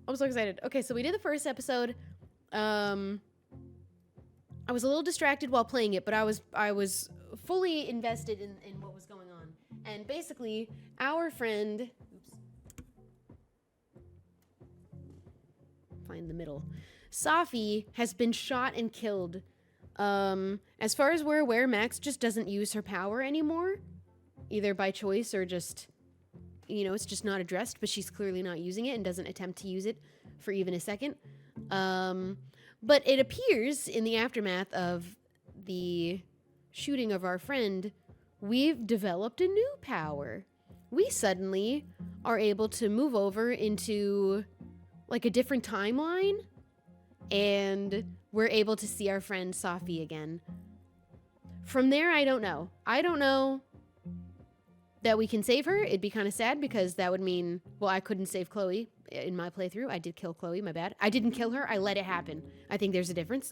I'm so excited. Okay, so we did the first episode. I was a little distracted while playing it, but I was fully invested in what was going on. And basically, our friend, find the middle, Safi has been shot and killed. As far as we're aware, Max just doesn't use her power anymore, either by choice or just, you know, it's just not addressed, but she's clearly not using it and doesn't attempt to use it for even a second. But it appears in the aftermath of the shooting of our friend, we've developed a new power. We suddenly are able to move over into like a different timeline, and we're able to see our friend Safi again. From there, I don't know. I don't know that we can save her. It'd be kind of sad because that would mean, well, I couldn't save Chloe in my playthrough. I did kill Chloe, my bad. I didn't kill her. I let it happen. I think there's a difference.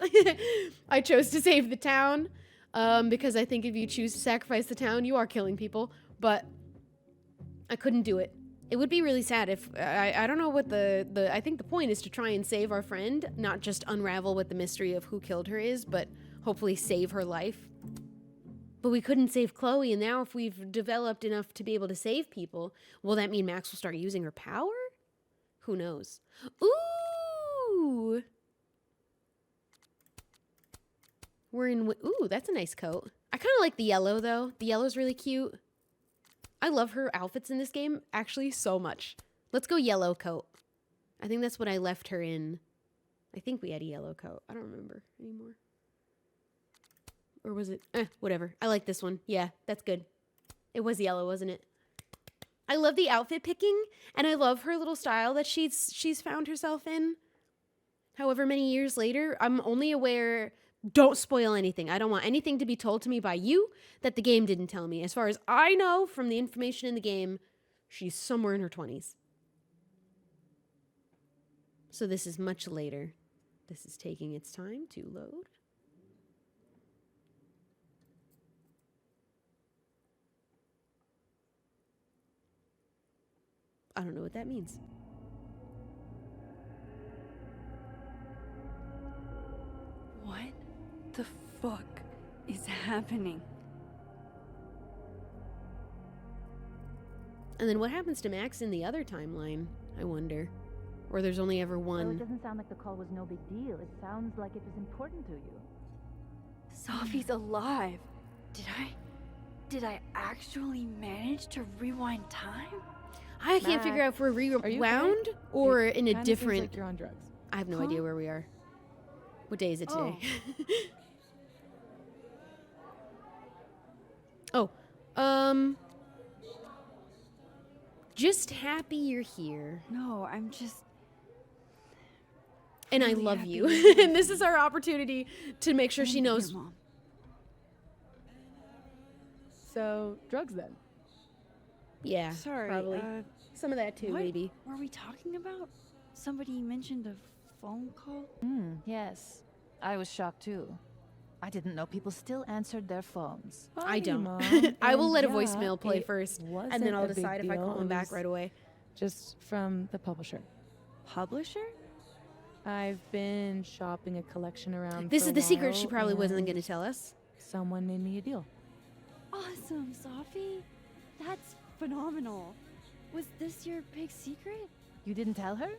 I chose to save the town because I think if you choose to sacrifice the town, you are killing people. But I couldn't do it. It would be really sad if, I don't know what I think the point is to try and save our friend, not just unravel what the mystery of who killed her is, but hopefully save her life. But we couldn't save Chloe, and now if we've developed enough to be able to save people, will that mean Max will start using her power? Who knows? Ooh! Ooh, that's a nice coat. I kind of like the yellow, though. The yellow's really cute. I love her outfits in this game, actually, so much. Let's go yellow coat. I think that's what I left her in. I think we had a yellow coat. I don't remember anymore. Or was it? Whatever. I like this one. Yeah, that's good. It was yellow, wasn't it? I love the outfit picking, and I love her little style that she's found herself in. However many years later, I'm only aware... Don't spoil anything. I don't want anything to be told to me by you that the game didn't tell me. As far as I know from the information in the game, she's somewhere in her 20s. So this is much later. This is taking its time to load. I don't know what that means. What the fuck is happening? And then what happens to Max in the other timeline, I wonder? Or there's only ever one. Well, it doesn't sound like the call was no big deal. It sounds like it was important to you. Safi's alive. Did I actually manage to rewind time? I can't figure out if we're rewound or in a different... Like you're on drugs. I have no idea where we are. What day is it today? Just happy you're here. No, I'm just... And really I love happy you. you're And this is our opportunity to make sure she knows. Mom. So, drugs then. Yeah, Sorry, probably. Some of that too, what maybe. were we talking about? Somebody mentioned a phone call? Yes. I was shocked too. I didn't know people still answered their phones. I don't. Mom. I will And let a yeah, voicemail play it first, and wasn't then I'll a big decide if I deal. call It him back was right away. Just from the publisher. Publisher? I've been shopping a collection around. This for is a the secret while, she probably wasn't and going to tell us. Someone made me a deal. Awesome, Safi. That's phenomenal. Was this your big secret? You didn't tell her?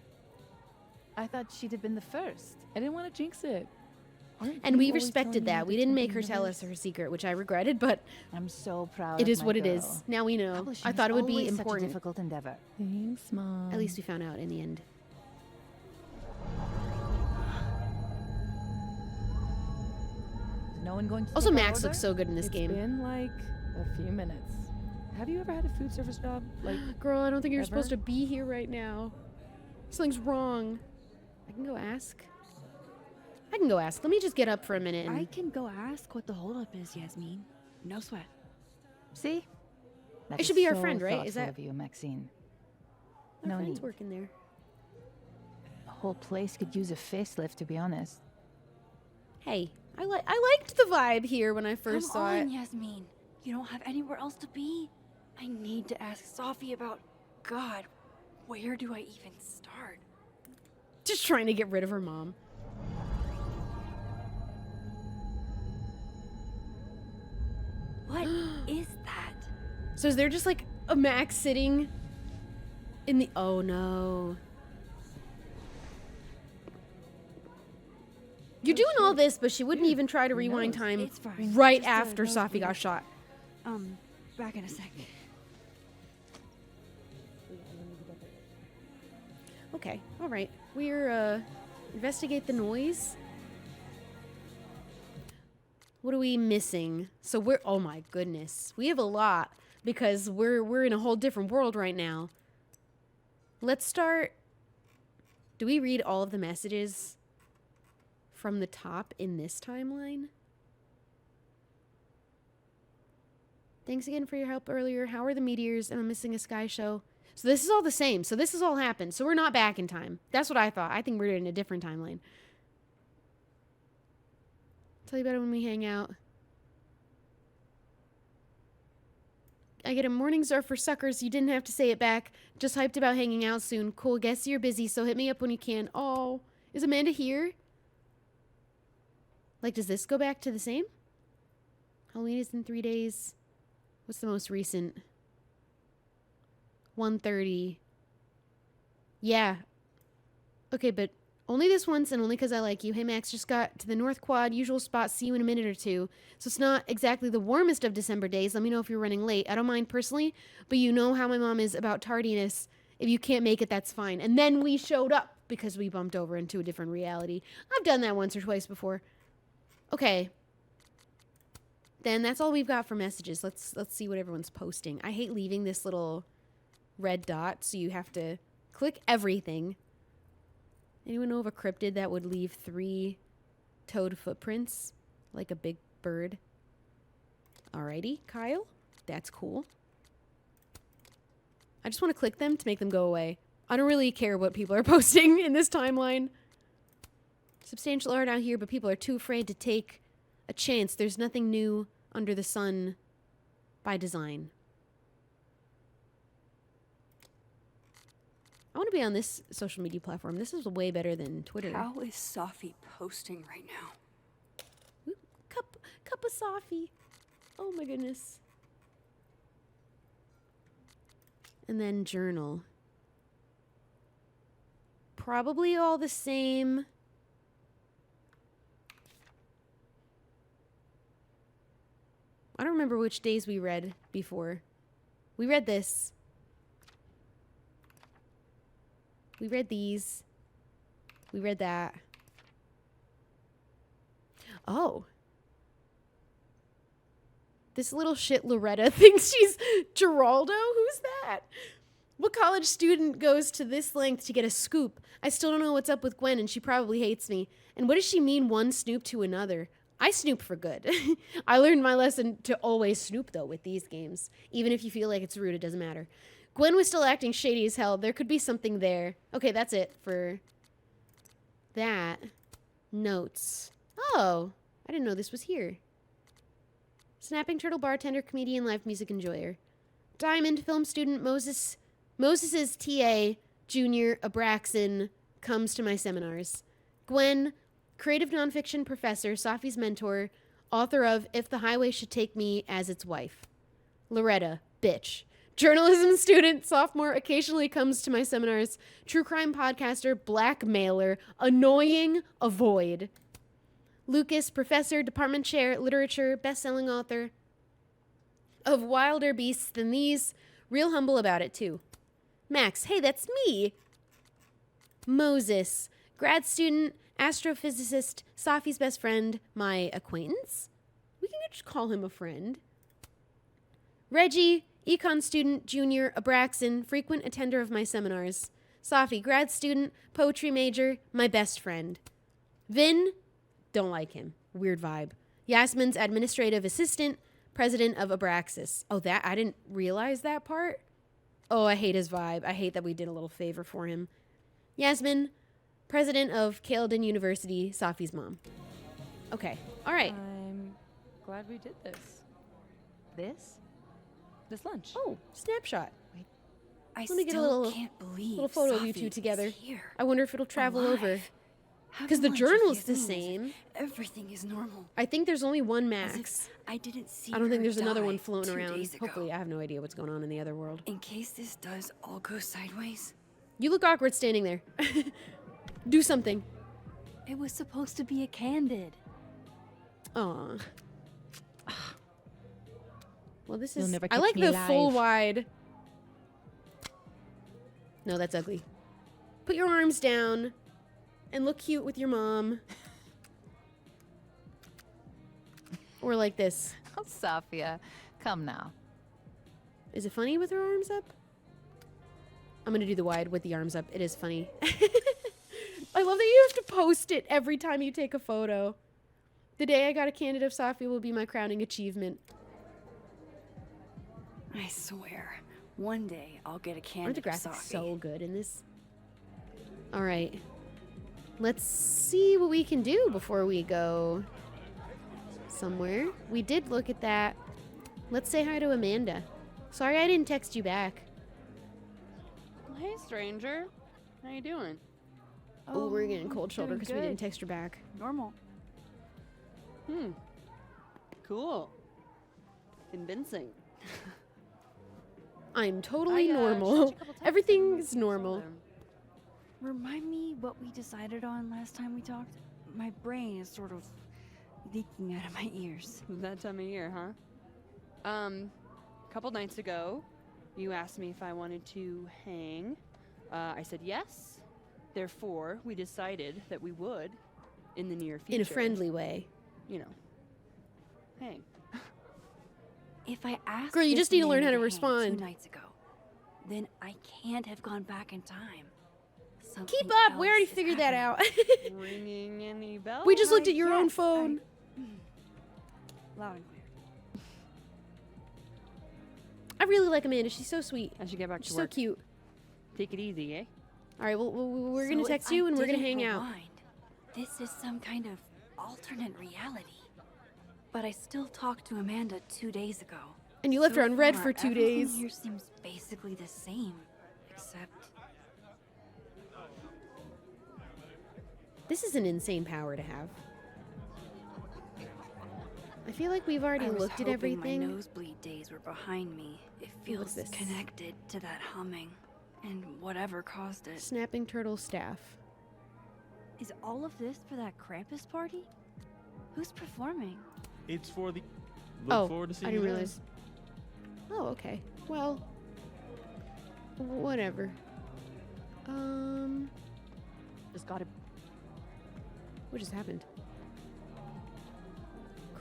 I thought she'd have been the first. I didn't want to jinx it. Aren't And you we always respected telling me that. how We to didn't protect make her the tell us universe? her secret, which I regretted, but I'm so proud it of is my what it girl. is. Now we know. Publishing I thought it is would be always such a important. difficult endeavor. Thanks, Mom. At least we found out in the end. Is no one going to Also, take our Max order? looks so good in this It's game. been like a few minutes. Have you ever had a food service job? Like, Girl, I don't think you're ever? supposed to be here right now. Something's wrong. I can go ask. Let me just get up for a minute. And... I can go ask what the holdup is, Yasmin. No sweat. See? That It is should be our so friend, right? Is thoughtful that- of you, Maxine? My No friend's need. working there. The whole place could use a facelift, to be honest. Hey, I liked the vibe here when I first Come saw on, it. Yasmin. You don't have anywhere else to be. I need to ask Safi about... God, where do I even start? Just trying to get rid of her mom. What is that? So is there just like a Max sitting in the... Oh no. You're doing all this, but she wouldn't even try to rewind time It's fine. right Just a after nose Safi bleed. got shot. Back in a sec. Okay, all right. We're, investigate the noise. What are we missing? So we're... Oh my goodness. We have a lot because we're in a whole different world right now. Let's start... Do we read all of the messages from the top in this timeline? Thanks again for your help earlier. How are the meteors? Am I missing a sky show? So this is all the same. So this has all happened. So we're not back in time. That's what I thought. I think we're in a different timeline. Tell you about it when we hang out. I get a mornings are for suckers. You didn't have to say it back. Just hyped about hanging out soon. Cool. Guess you're busy, so hit me up when you can. Oh, is Amanda here? Like, does this go back to the same? Halloween is in 3 days. What's the most recent? 1:30. Yeah. Okay, but only this once and only because I like you. Hey, Max, just got to the North Quad. Usual spot. See you in a minute or two. So it's not exactly the warmest of December days. Let me know if you're running late. I don't mind personally, but you know how my mom is about tardiness. If you can't make it, that's fine. And then we showed up because we bumped over into a different reality. I've done that once or twice before. Okay. Then that's all we've got for messages. Let's see what everyone's posting. I hate leaving this little red dot, so you have to click everything. Anyone know of a cryptid that would leave 3 toed footprints like a big bird? Alrighty, Kyle. That's cool. I just want to click them to make them go away. I don't really care what people are posting in this timeline. Substantial art out here, but people are too afraid to take a chance. There's nothing new under the sun by design. I want to be on this social media platform. This is way better than Twitter. How is Safi posting right now? Ooh, cup of Safi. Oh my goodness. And then journal. Probably all the same. I don't remember which days we read before. We read this. We read these. We read that. Oh. This little shit Loretta thinks she's Geraldo? Who's that? What college student goes to this length to get a scoop? I still don't know what's up with Gwen, and she probably hates me. And what does she mean one snoop to another? I snoop for good. I learned my lesson to always snoop, though, with these games. Even if you feel like it's rude, it doesn't matter. Gwen was still acting shady as hell. There could be something there. Okay, that's it for that. Notes. Oh, I didn't know this was here. Snapping turtle bartender, comedian, live music enjoyer. Diamond film student Moses's TA, Junior Abraxan, comes to my seminars. Gwen, creative nonfiction professor, Safi's mentor, author of If the Highway Should Take Me as Its Wife. Loretta, bitch. Journalism student, sophomore, occasionally comes to my seminars. True crime podcaster, blackmailer, annoying, avoid. Lucas, professor, department chair, literature, best-selling author of wilder beasts than these. Real humble about it, too. Max, hey, that's me. Moses, grad student, astrophysicist, Safi's best friend, my acquaintance? We can just call him a friend. Reggie, econ student, junior, Abraxan, frequent attender of my seminars. Safi, grad student, poetry major, my best friend. Vinh, don't like him. Weird vibe. Yasmin's administrative assistant, president of Abraxas. Oh, that, I didn't realize that part. Oh, I hate his vibe. I hate that we did a little favor for him. Yasmin, president of Kaledon University, Safi's mom. Okay, all right. I'm glad we did this. This? This lunch. Oh, snapshot. I Let me get a still little- can't believe little photo of you Safi two is together. here, I wonder if it'll travel over. alive, Because the having lunch with journal's the Yasmin as if same. Everything is normal. I think there's only one As Max. if I didn't see I don't think her there's another die one floating 2 around. days ago. Hopefully, I have no idea what's going on in the other world. In case this does all go sideways, You look awkward standing there. Do something. It was supposed to be a candid. Aw. Well, this You'll is. never I catch like me the full alive. wide. No, that's ugly. Put your arms down and look cute with your mom. Or like this. Oh, Safia, come now. Is it funny with her arms up? I'm gonna do the wide with the arms up. It is funny. I love that you have to post it every time you take a photo. The day I got a candid of Safi will be my crowning achievement. I swear, one day I'll get a Aren't candid the of graphics Safi. so good in this? All right. Let's see what we can do before we go somewhere. We did look at that. Let's say hi to Amanda. Sorry I didn't text you back. Hey, stranger. How you doing? Oh, we're getting cold doing shoulder because we good. didn't text her back. Normal. Cool. Convincing. I'm totally I, normal. shot you a couple texts Everything's and normal. saw them. Remind me what we decided on last time we talked? My brain is sort of leaking out of my ears. That time of year, huh? Couple nights ago, you asked me if I wanted to hang. I said yes. Therefore, we decided that we would, in the near future. In a friendly way. You know, hang. If I asked Girl, you this just need to learn man how to hang respond. 2 nights ago, then I can't have gone back in time. Keep Something up. We else already is figured that happening. out. Ringing any bells? We just looked at your own Yes, phone. Loud and clear. I really like Amanda. She's so sweet. I should get back to She's so work. cute. Take it easy, eh? All right, well, we're going So to text if you I and we're going to didn't hang out. rewind, this is some kind of alternate reality. But I still talked to Amanda 2 days ago. And you left her on red far, for 2 everything days. Here seems basically the same, except This is an insane power to have. I feel like we've already I was looked at hoping everything. my nosebleed days were behind me. It What's feels this? connected to that humming and whatever caused it. Snapping turtle staff. is all of this for that Krampus party? Who's performing? It's for the. Oh, Look forward to I seeing didn't you there. realize. Oh, okay. Well, whatever. Just gotta. What just happened?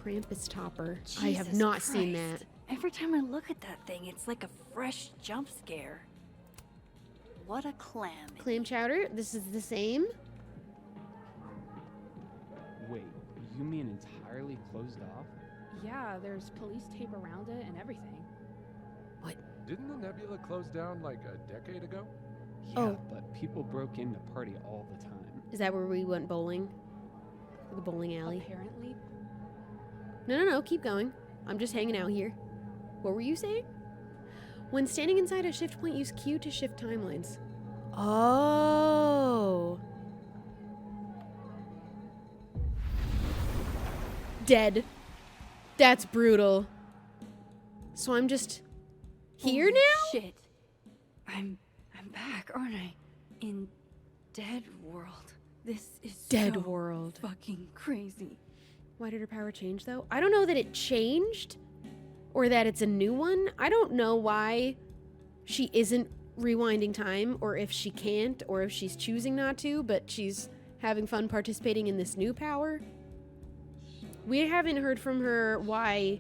Krampus topper. I have Jesus not seen Christ. that. Every time I look at that thing, it's like a fresh jump scare. What a clam. Clam chowder. This is the same. Wait, you mean entirely closed off? Yeah, there's police tape around it and everything. Didn't the nebula close down like a decade ago? Yeah, Oh. but people broke in the party all the time. Is that where we went bowling? The bowling alley. Apparently. No. Keep going. I'm just hanging out here. What were you saying? When standing inside a shift point, use Q to shift timelines. Oh. Dead. That's brutal. So I'm just here Holy now? Shit. I'm back, aren't I? In Dead World. This is Dead so World. fucking crazy. Why did her power change though? I don't know that it changed or that it's a new one. I don't know why she isn't rewinding time or if she can't or if she's choosing not to, but she's having fun participating in this new power. We haven't heard from her why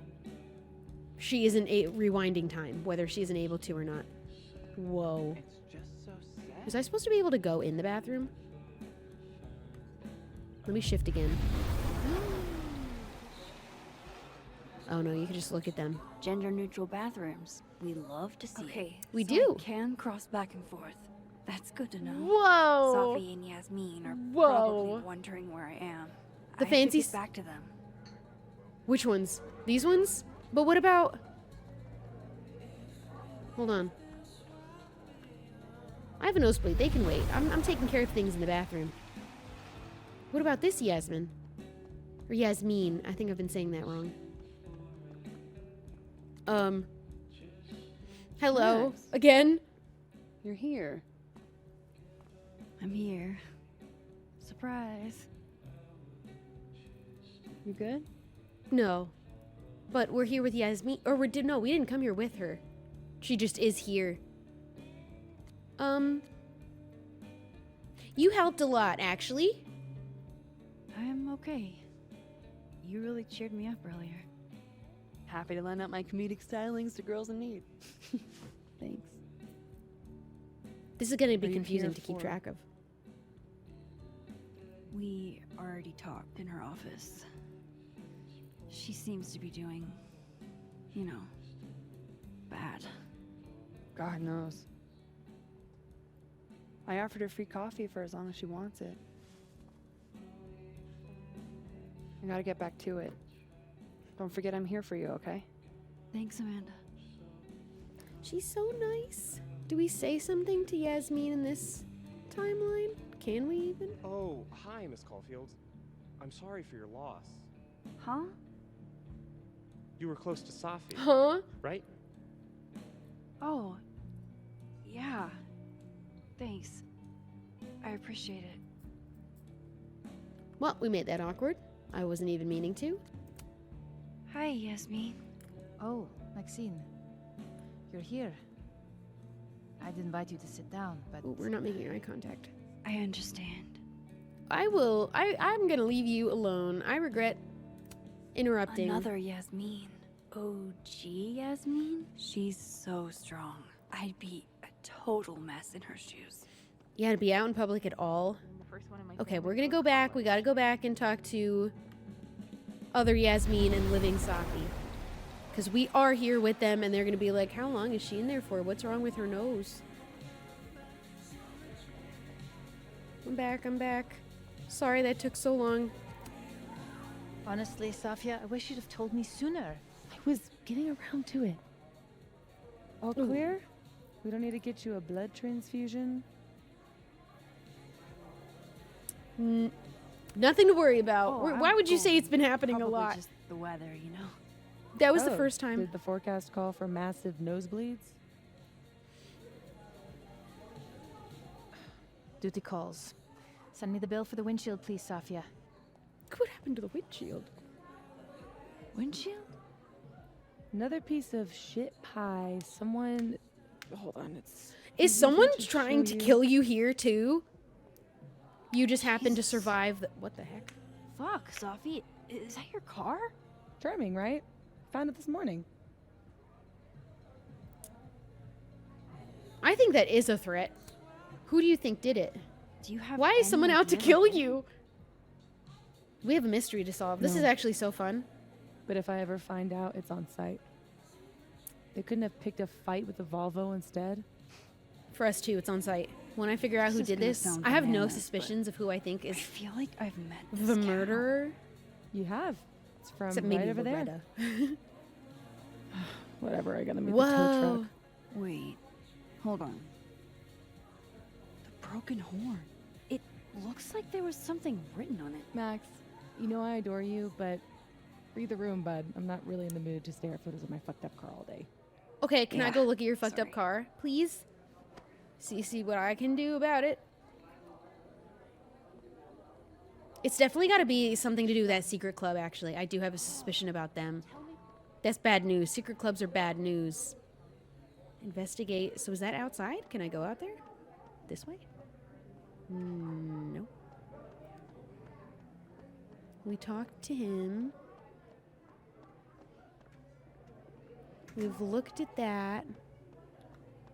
she isn't rewinding time, whether she isn't able to or not. Whoa. It's just so sad. Was I supposed to be able to go in the bathroom? Let me shift again. Oh no, you can just look at them. Gender neutral bathrooms. We love to see. Okay, We so do. I can cross back and forth. That's good to know. Whoa! Safi and Yasmin are Whoa. probably wondering where I am. The I fancy should get back to them. Which ones? These ones? But what about... Hold on. I have a nosebleed. They can wait. I'm taking care of things in the bathroom. What about this Yasmin? Or Yasmin. I think I've been saying that wrong. Hello. Max. Again? You're here. I'm here. Surprise. You good? No. But we're here with Yasmin. Or we didn't come here with her. She just is here. You helped a lot, actually. I'm okay. You really cheered me up earlier. Happy to lend out my comedic stylings to girls in need. Thanks. This is going to be What are you confusing here to keep for? track of. We already talked in her office. She seems to be doing, you know, bad. God knows. I offered her free coffee for as long as she wants it. I gotta get back to it. Don't forget I'm here for you, okay? Thanks, Amanda. She's so nice. Do we say something to Yasmin in this timeline? Can we even? Oh, hi, Miss Caulfield. I'm sorry for your loss. Huh? You were close to Safi, Huh? right? Oh, yeah. Thanks. I appreciate it. Well, we made that awkward. I wasn't even meaning to. Hi, Yasmin. Oh, Maxine. You're here. I'd invite you to sit down, but... Ooh, we're not making eye contact. I understand. I'm gonna leave you alone. I regret interrupting. Another Yasmin. OG Yasmin? She's so strong. I'd be a total mess in her shoes. Yeah, to be out in public at all. Okay, we're gonna go back. We gotta go back and talk to other Yasmin and living Safi. Because we are here with them and they're gonna be like, how long is she in there for? What's wrong with her nose? I'm back. Sorry that took so long. Honestly, Safia, I wish you'd have told me sooner. I was getting around to it. All Ooh. clear? We don't need to get you a blood transfusion? Nothing to worry about. Oh, Why I'm would you cool. say it's been happening Probably a lot? just the weather, you know? That was the Oh, first time. Did the forecast call for massive nosebleeds? Duty calls. Send me the bill for the windshield, please, Safia. What happened to the windshield? Windshield? Another piece of shit pie. Someone... Hold on, it's... Is Easy someone to trying show to you. kill you here too? You just happen to Jesus. survive the... What the heck? Fuck, Safi. Is that your car? Charming, right? Found it this morning. I think that is a threat. Who do you think did it? Do you have Why is any someone out to idea? kill you? We have a mystery to solve. This No. is actually so fun. But if I ever find out, it's on site. They couldn't have picked a fight with the Volvo instead? For us too, it's on site. When I figure out This who is did gonna this, sound I have no bananas, but suspicions of who I think I is feel like I've met the this cow. murderer. You have. It's from Except right maybe over there. Loretta. Whatever, I gotta meet the tow Whoa. truck. Wait, hold on. The broken horn. It looks like there was something written on it. Max, you know I adore you, but read the room, bud. I'm not really in the mood to stare at photos of my fucked up car all day. Okay, can I Yeah, go look at your fucked up sorry. car, please? See what I can do about it. It's definitely got to be something to do with that secret club, actually. I do have a suspicion about them. That's bad news. Secret clubs are bad news. Investigate. So is that outside? Can I go out there? This way? No. We talked to him. We've looked at that.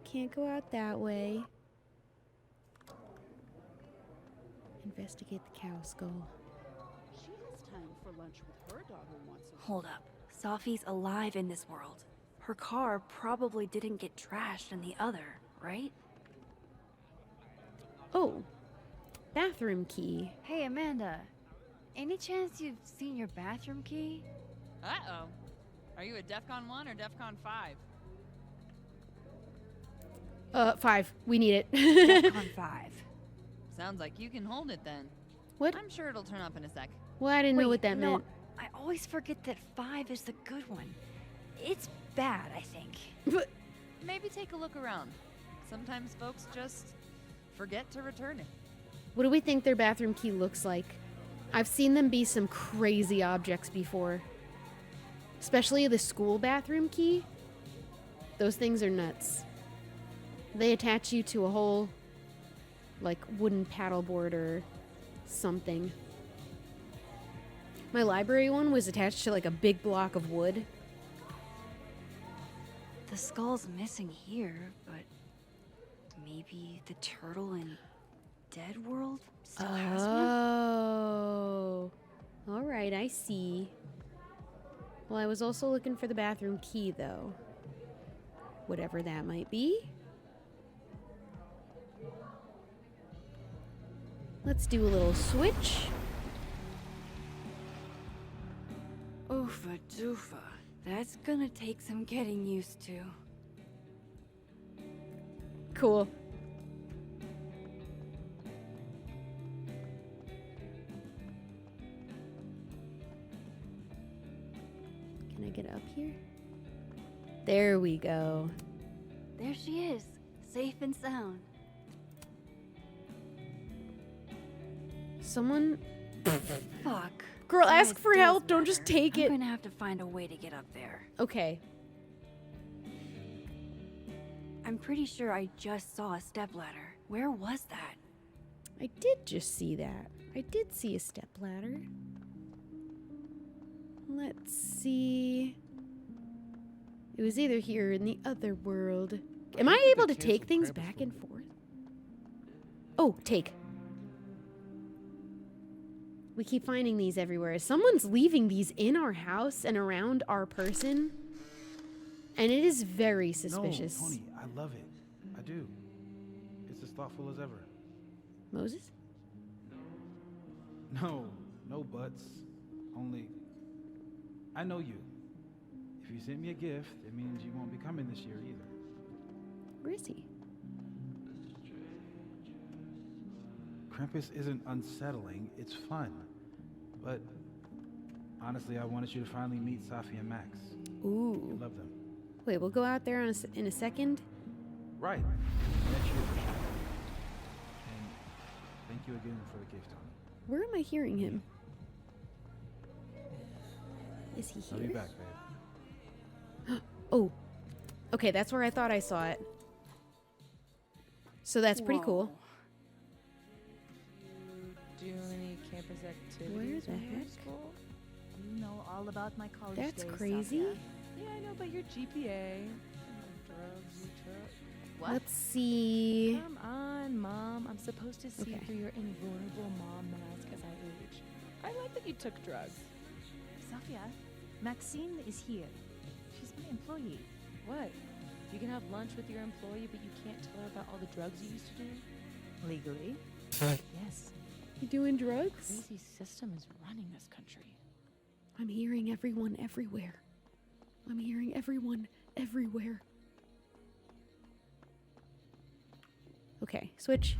Can't go out that way. Investigate the cow skull. She has time for lunch with her daughter once a week. Hold up. Safi's alive in this world. Her car probably didn't get trashed in the other, right? Oh, bathroom key. Hey, Amanda. Any chance you've seen your bathroom key? Uh-oh. Are you a DEFCON 1 or DEFCON 5? 5. We need it. DEFCON 5. Sounds like you can hold it then. What? I'm sure it'll turn up in a sec. Well, I didn't know what that no, meant. I always forget that 5 is the good one. It's bad, I think. Maybe take a look around. Sometimes folks just forget to return it. What do we think their bathroom key looks like? I've seen them be some crazy objects before. Especially the school bathroom key. Those things are nuts. They attach you to a whole, like, wooden paddleboard or something. My library one was attached to, like, a big block of wood. The skull's missing here, but maybe the turtle in Dead World still has one? Oh. Alright, I see. Well, I was also looking for the bathroom key, though. Whatever that might be. Let's do a little switch. Oofa doofa. That's gonna take some getting used to. Cool. Can I get up here? There we go. There she is, safe and sound. Someone... Fuck. Girl, ask Size for does help. Don't just matter. take it. I'm gonna have to find a way to get up there. Okay. I'm pretty sure I just saw a stepladder. Where was that? I did just see that. I did see a stepladder. Let's see. It was either here or in the other world. Am I able to take things back and forth? Oh, take. We keep finding these everywhere. Someone's leaving these in our house and around our person. And it is very suspicious. No, Tony, I love it. I do. It's as thoughtful as ever. Moses? No, no buts. Only, I know you. If you send me a gift, it means you won't be coming this year either. Where is he? Krampus isn't unsettling, it's fun. But honestly, I wanted you to finally meet Safi and Max. Ooh. You love them. Wait, we'll go out there in a second. Right. Next year for sure. And thank you again for the gift, Tony. Where am I hearing him? Is he I'll be here? back, babe. Oh. Okay, that's where I thought I saw it. So that's pretty cool. Do any campus activities? Where the when you're in heck? school? You know all about my college That's days, crazy. Safia. Yeah, I know, but your GPA. Drugs you took. What? Let's see. Come on, Mom. I'm supposed to see Okay. through your invulnerable mom mask as I age. I like that you took drugs. Safia, Maxine is here. She's my employee. What? You can have lunch with your employee, but you can't tell her about all the drugs you used to do? Legally? Yes. You doing drugs? Crazy system is running this country. I'm hearing everyone everywhere. I'm hearing everyone everywhere. Okay, switch.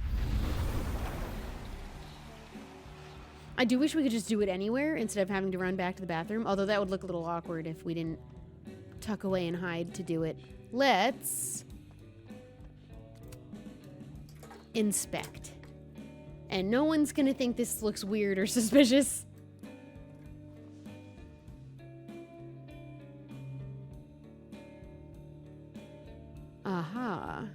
I do wish we could just do it anywhere instead of having to run back to the bathroom, although that would look a little awkward if we didn't tuck away and hide to do it. Let's inspect. And no one's gonna think this looks weird or suspicious. Aha.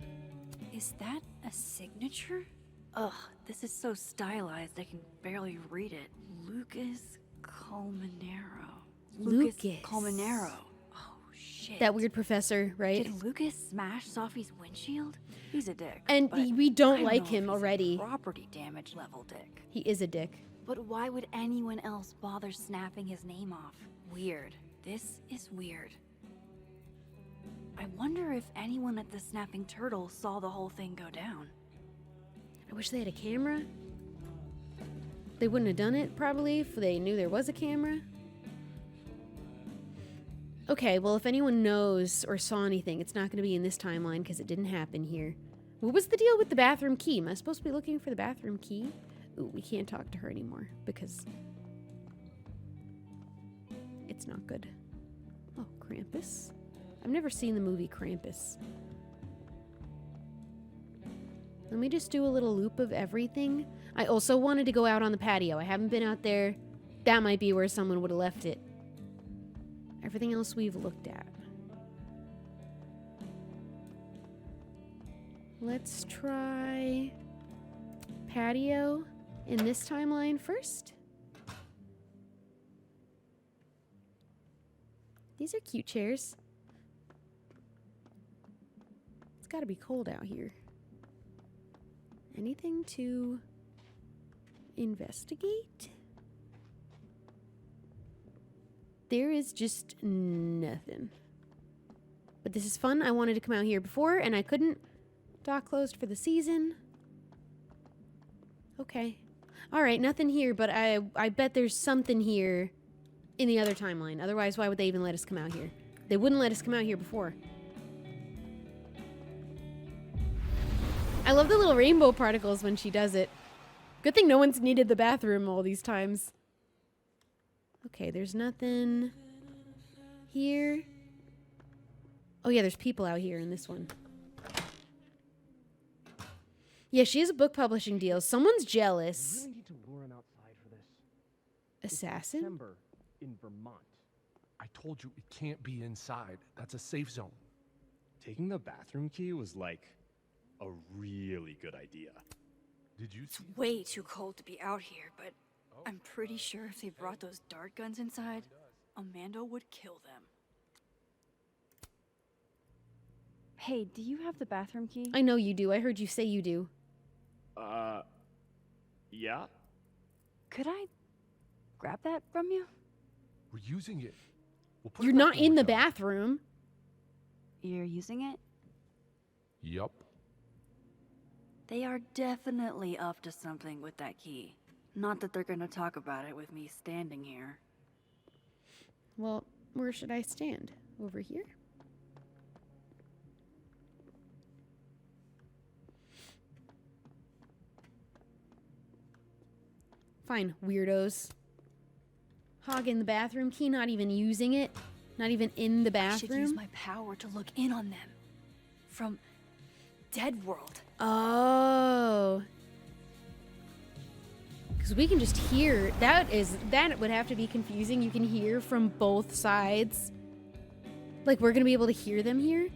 Is that a signature? Ugh, this is so stylized I can barely read it. Lucas Colmenero. Lucas. Colmenero. Oh, shit. That weird professor, right? Did Lucas smash Safi's windshield? He's a dick. And but we don't I like know him if he's a already. Property damage level dick. He is a dick. But why would anyone else bother snapping his name off? Weird. This is weird. I wonder if anyone at the Snapping Turtle saw the whole thing go down. I wish they had a camera. They wouldn't have done it, probably, if they knew there was a camera. Okay, well, if anyone knows or saw anything, it's not going to be in this timeline because it didn't happen here. What was the deal with the bathroom key? Am I supposed to be looking for the bathroom key? Ooh, we can't talk to her anymore because it's not good. Oh, Krampus. I've never seen the movie Krampus. Let me just do a little loop of everything. I also wanted to go out on the patio. I haven't been out there. That might be where someone would have left it. Everything else we've looked at. Let's try patio in this timeline first. These are cute chairs. It's gotta be cold out here. Anything to investigate? There is just nothing. But this is fun. I wanted to come out here before and I couldn't. Dock closed for the season. Okay. Alright, nothing here, but I bet there's something here in the other timeline. Otherwise, why would they even let us come out here? They wouldn't let us come out here before. I love the little rainbow particles when she does it. Good thing no one's needed the bathroom all these times. Okay, there's nothing here. Oh yeah, there's people out here in this one. Yeah, she has a book publishing deal. Someone's jealous. You really need to lure him outside for this. Assassin? It's December in Vermont. I told you it can't be inside. That's a safe zone. Taking the bathroom key was like a really good idea. Did you It's see? way too cold to be out here, but I'm pretty sure if they brought those dart guns inside, Amanda would kill them. Hey, do you have the bathroom key? I know you do. I heard you say you do. Yeah? Could I grab that from you? We're using it. We'll put it You're back not when in we're the done. bathroom. You're using it? Yup. They are definitely up to something with that key. Not that they're gonna talk about it with me standing here. Well, where should I stand? Over here? Fine, weirdos. Hogging the bathroom key, not even using it. Not even in the I should use bathroom. my power to look in on them. From Dead World. Oh. Because we can just hear. That would have to be confusing. You can hear from both sides. Like, we're going to be able to hear them here?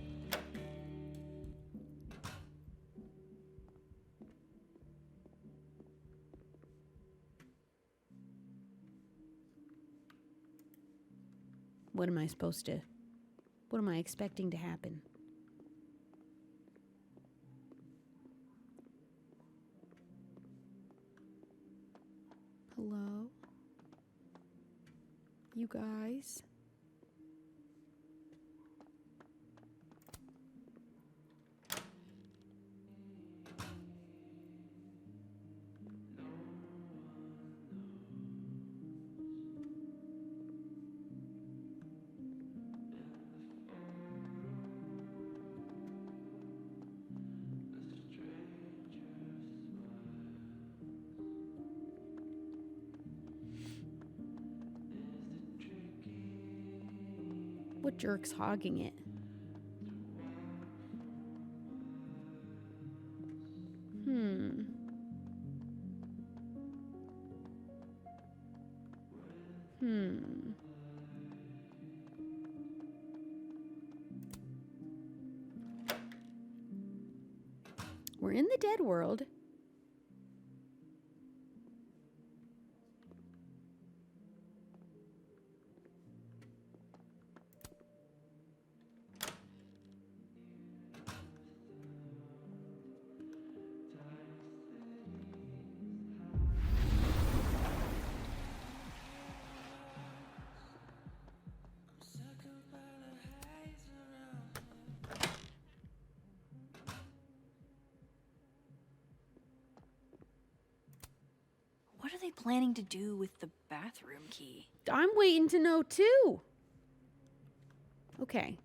What am I supposed to... What am I expecting to happen? Hello? You guys? What jerk's hogging it? We're in the dead world. What are they planning to do with the bathroom key? I'm waiting to know too. Okay.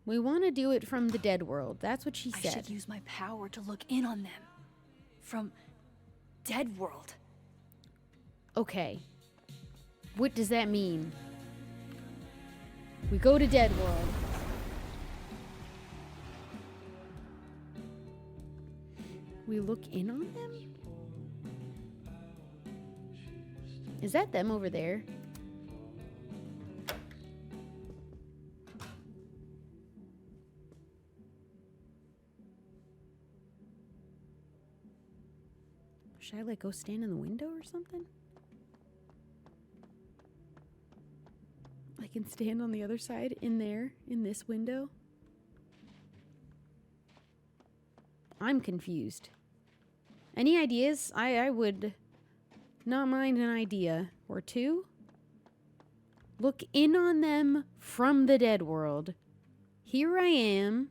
We want to do it from the dead world. That's what she I said. should use my power to look in on them. From dead world. Okay. What does that mean? We go to dead world. We look in on them? Is that them over there? Should I like go stand in the window or something? I can stand on the other side in there, in this window. I'm confused. Any ideas? I would not mind an idea or two. Look in on them from the dead world. Here I am.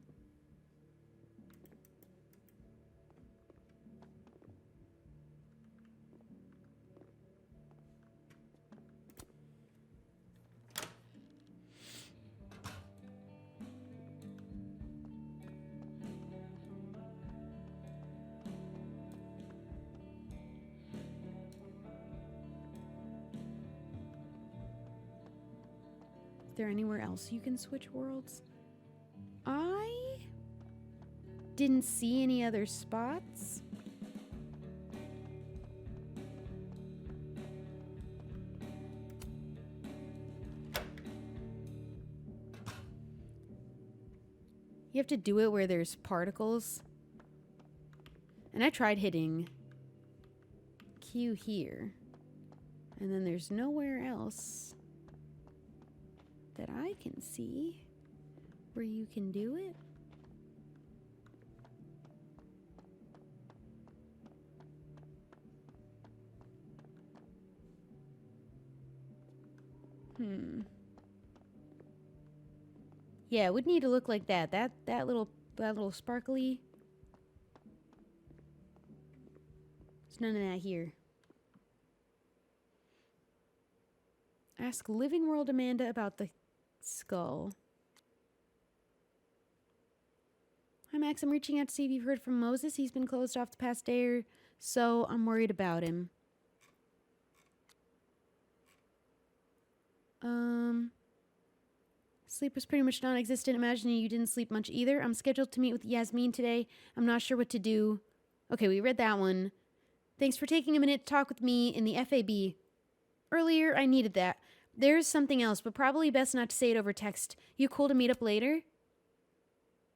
Is there anywhere else you can switch worlds? I didn't see any other spots. You have to do it where there's particles. And I tried hitting Q here. And then there's nowhere else that I can see where you can do it. Yeah, it would need to look like that. That little sparkly. There's none of that here. Ask Living World Amanda about the skull. Hi Max, I'm reaching out to see if you've heard from Moses. He's been closed off the past day or so. I'm worried about him. Sleep was pretty much non-existent. Imagining you didn't sleep much either. I'm scheduled to meet with Yasmin today. I'm not sure what to do. Okay, we read that one. Thanks for taking a minute to talk with me in the FAB. Earlier, I needed that. There's something else, but probably best not to say it over text. You cool to meet up later?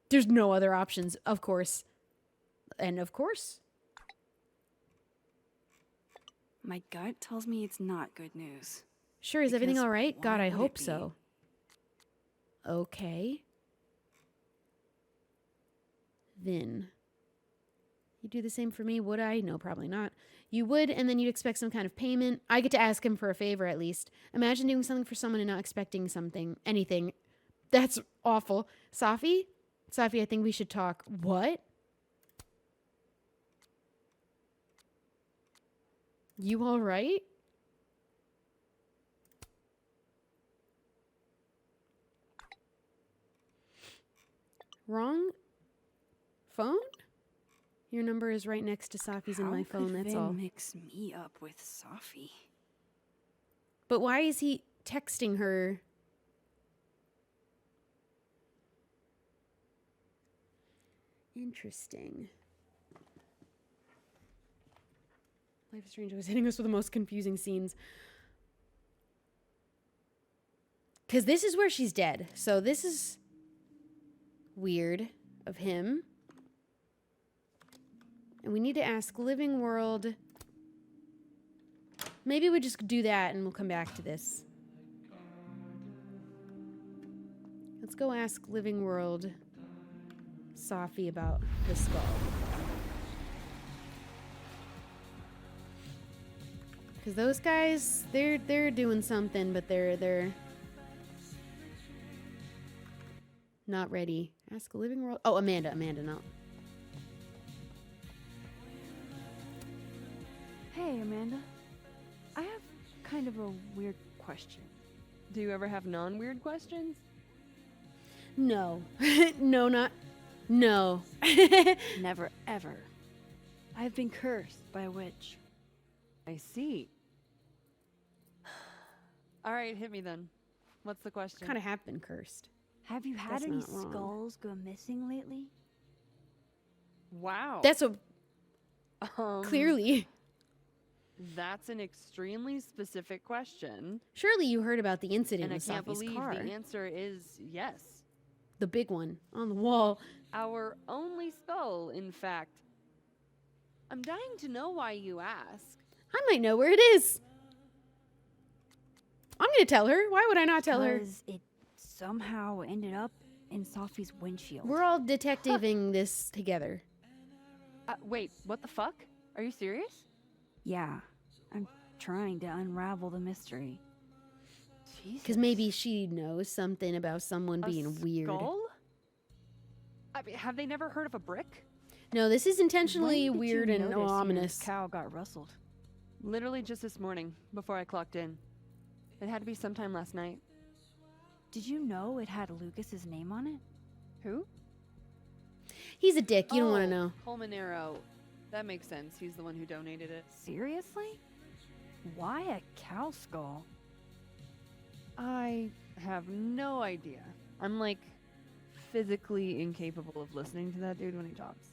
There's no other options, of course. And of course. My gut tells me it's not good news. Sure, is everything Because all right? God, why I would hope it be? so. Okay. Vinh. You do the same for me, would I? No, probably not. You would, and then you'd expect some kind of payment. I get to ask him for a favor, at least. Imagine doing something for someone and not expecting something. Anything. That's awful. Safi? Safi, I think we should talk. What? You all right? Wrong phone? Your number is right next to Safi's in my phone, that's all. Mix me up with Safi. But why is he texting her? Interesting. Life is Strange was hitting us with the most confusing scenes. Because this is where she's dead. So this is weird of him. And we need to ask Living World. Maybe we just do that and we'll come back to this. Let's go ask Living World Safi about the skull. Because those guys, they're doing something, but they're not ready. Ask Living World. Oh, Amanda, no. Hey, Amanda. I have kind of a weird question. Do you ever have non-weird questions? No. No, not. No. Never, ever. I've been cursed by a witch. I see. All right, hit me then. What's the question? Kind of have been cursed. Have you had That's any not wrong. skulls go missing lately? Wow. That's a. Clearly. That's an extremely specific question. Surely you heard about the incident And I with can't Safi's believe car. the answer is yes. The big one on the wall. Our only skull, in fact. I'm dying to know why you ask. I might know where it is. I'm gonna tell her. Why would I not tell her? Because it somehow ended up in Safi's windshield. We're all detectiving this together. Wait, what the fuck? Are you serious? Yeah, I'm trying to unravel the mystery. Because maybe she knows something about someone being weird. Skull? I mean, have they never heard of a brick? No, this is intentionally When did weird you and notice your ominous. cow got rustled. Literally just this morning, before I clocked in. It had to be sometime last night. Did you know it had Lucas's name on it? Who? He's a dick. You don't want to know. Colmenero. That makes sense. He's the one who donated it. Seriously? Why a cow skull? I have no idea. I'm like physically incapable of listening to that dude when he talks.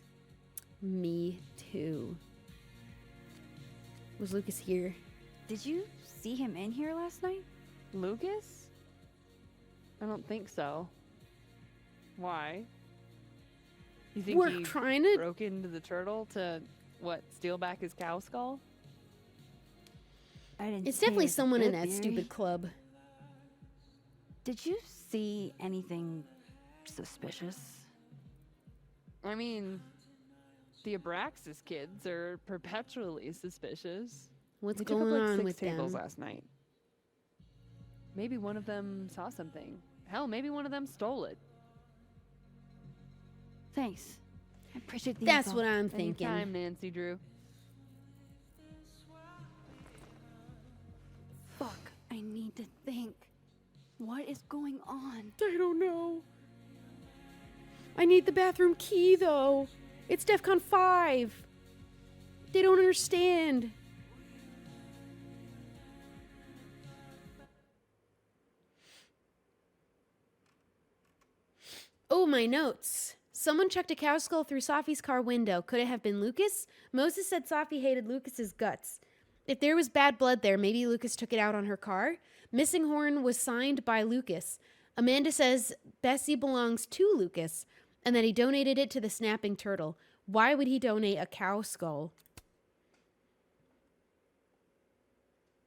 Me too. Was Lucas here? Did you see him in here last night? Lucas? I don't think so. Why? You think We're he trying to. broke into the turtle to, what, steal back his cow skull? I didn't It's say definitely it's a someone in good that theory. stupid club. Did you see anything suspicious? I mean, the Abraxas kids are perpetually suspicious. What's They took going up like on 6 with tables them? last night. Maybe one of them saw something. Hell, maybe one of them stole it. Thanks. I appreciate the That's info. what I'm thinking. Anytime, Nancy Drew. Fuck, I need to think. What is going on? I don't know. I need the bathroom key, though. It's DEFCON 5. They don't understand. Oh, my notes. Someone chucked a cow skull through Safi's car window. Could it have been Lucas? Moses said Safi hated Lucas's guts. If there was bad blood there, maybe Lucas took it out on her car. Missing Horn was signed by Lucas. Amanda says Bessie belongs to Lucas and that he donated it to the snapping turtle. Why would he donate a cow skull?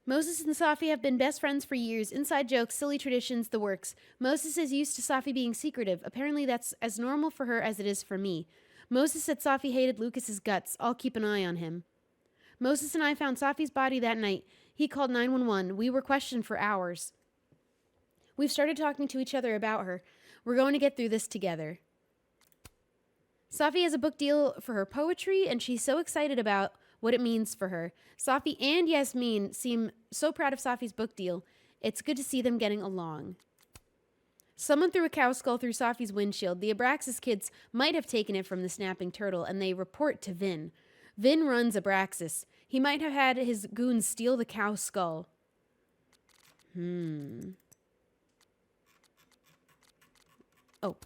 Moses and Safi have been best friends for years. Inside jokes, silly traditions, the works. Moses is used to Safi being secretive. Apparently that's as normal for her as it is for me. Moses said Safi hated Lucas's guts. I'll keep an eye on him. Moses and I found Safi's body that night. He called 911. We were questioned for hours. We've started talking to each other about her. We're going to get through this together. Safi has a book deal for her poetry, and she's so excited about what it means for her. Safi and Yasmin seem so proud of Safi's book deal. It's good to see them getting along. Someone threw a cow skull through Safi's windshield. The Abraxas kids might have taken it from the snapping turtle, and they report to Vinh. Vinh runs Abraxas. He might have had his goons steal the cow skull. Oh,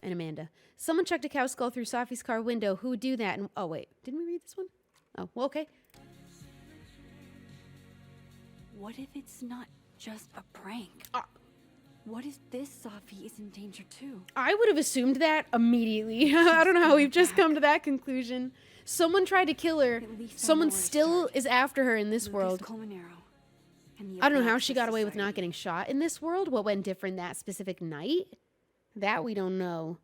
and Amanda. Someone chucked a cow skull through Safi's car window. Who would do that? And oh, wait. Didn't we read this one? Oh, well, okay. What if it's not just a prank? What if this Safi is in danger too? I would have assumed that immediately. I don't know how we've just come to that conclusion. Someone tried to kill her. Someone still is after her in this world. I don't know how she got away with not getting shot in this world. What went different that specific night? That we don't know.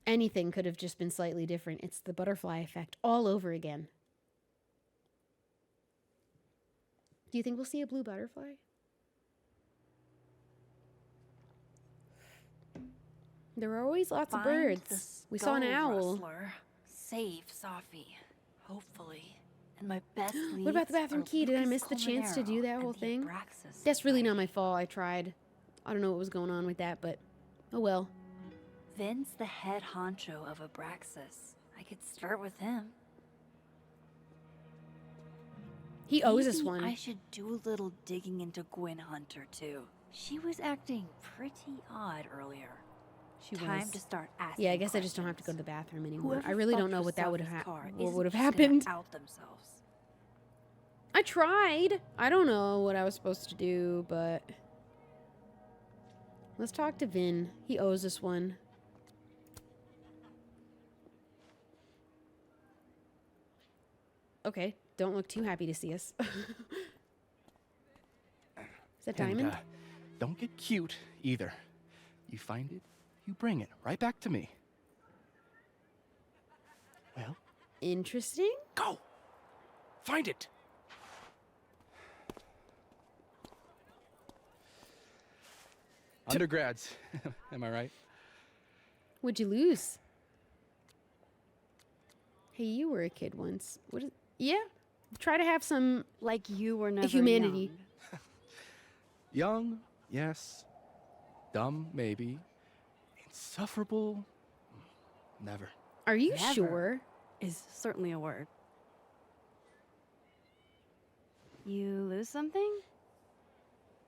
Anything could have just been slightly different. It's the butterfly effect all over again. Do you think we'll see a blue butterfly? There are always lots of birds. We saw an owl. Rustler. Save Safi. Hopefully. And my best What about the leads bathroom are key? Did I Lucas miss the chance to do Colmenero that whole and the thing? Abraxas That's really guy. not my fault. I tried. I don't know what was going on with that, but oh well. Vin's the head honcho of Abraxas. I could start with him. He owes us Maybe one. I should do a little digging into Gwen Hunter, too. She was acting pretty odd earlier. Time to start asking Yeah, I guess I just don't have to go to the bathroom anymore. Whoever I really don't fucked know with what that would Safi's have car what isn't would have just gonna happened. out themselves. I tried. I don't know what I was supposed to do, but let's talk to Vin. He owes us one. Okay, don't look too happy to see us. Is that Diamond? And, don't get cute either. You find it, you bring it right back to me. Well, interesting. Go! Find it! Undergrads, am I right? What'd you lose? Hey, you were a kid once. What is? Yeah, try to have some like you were never humanity. Young, yes. Dumb, maybe. Insufferable, never. Are you Never sure? Is certainly a word. You lose something?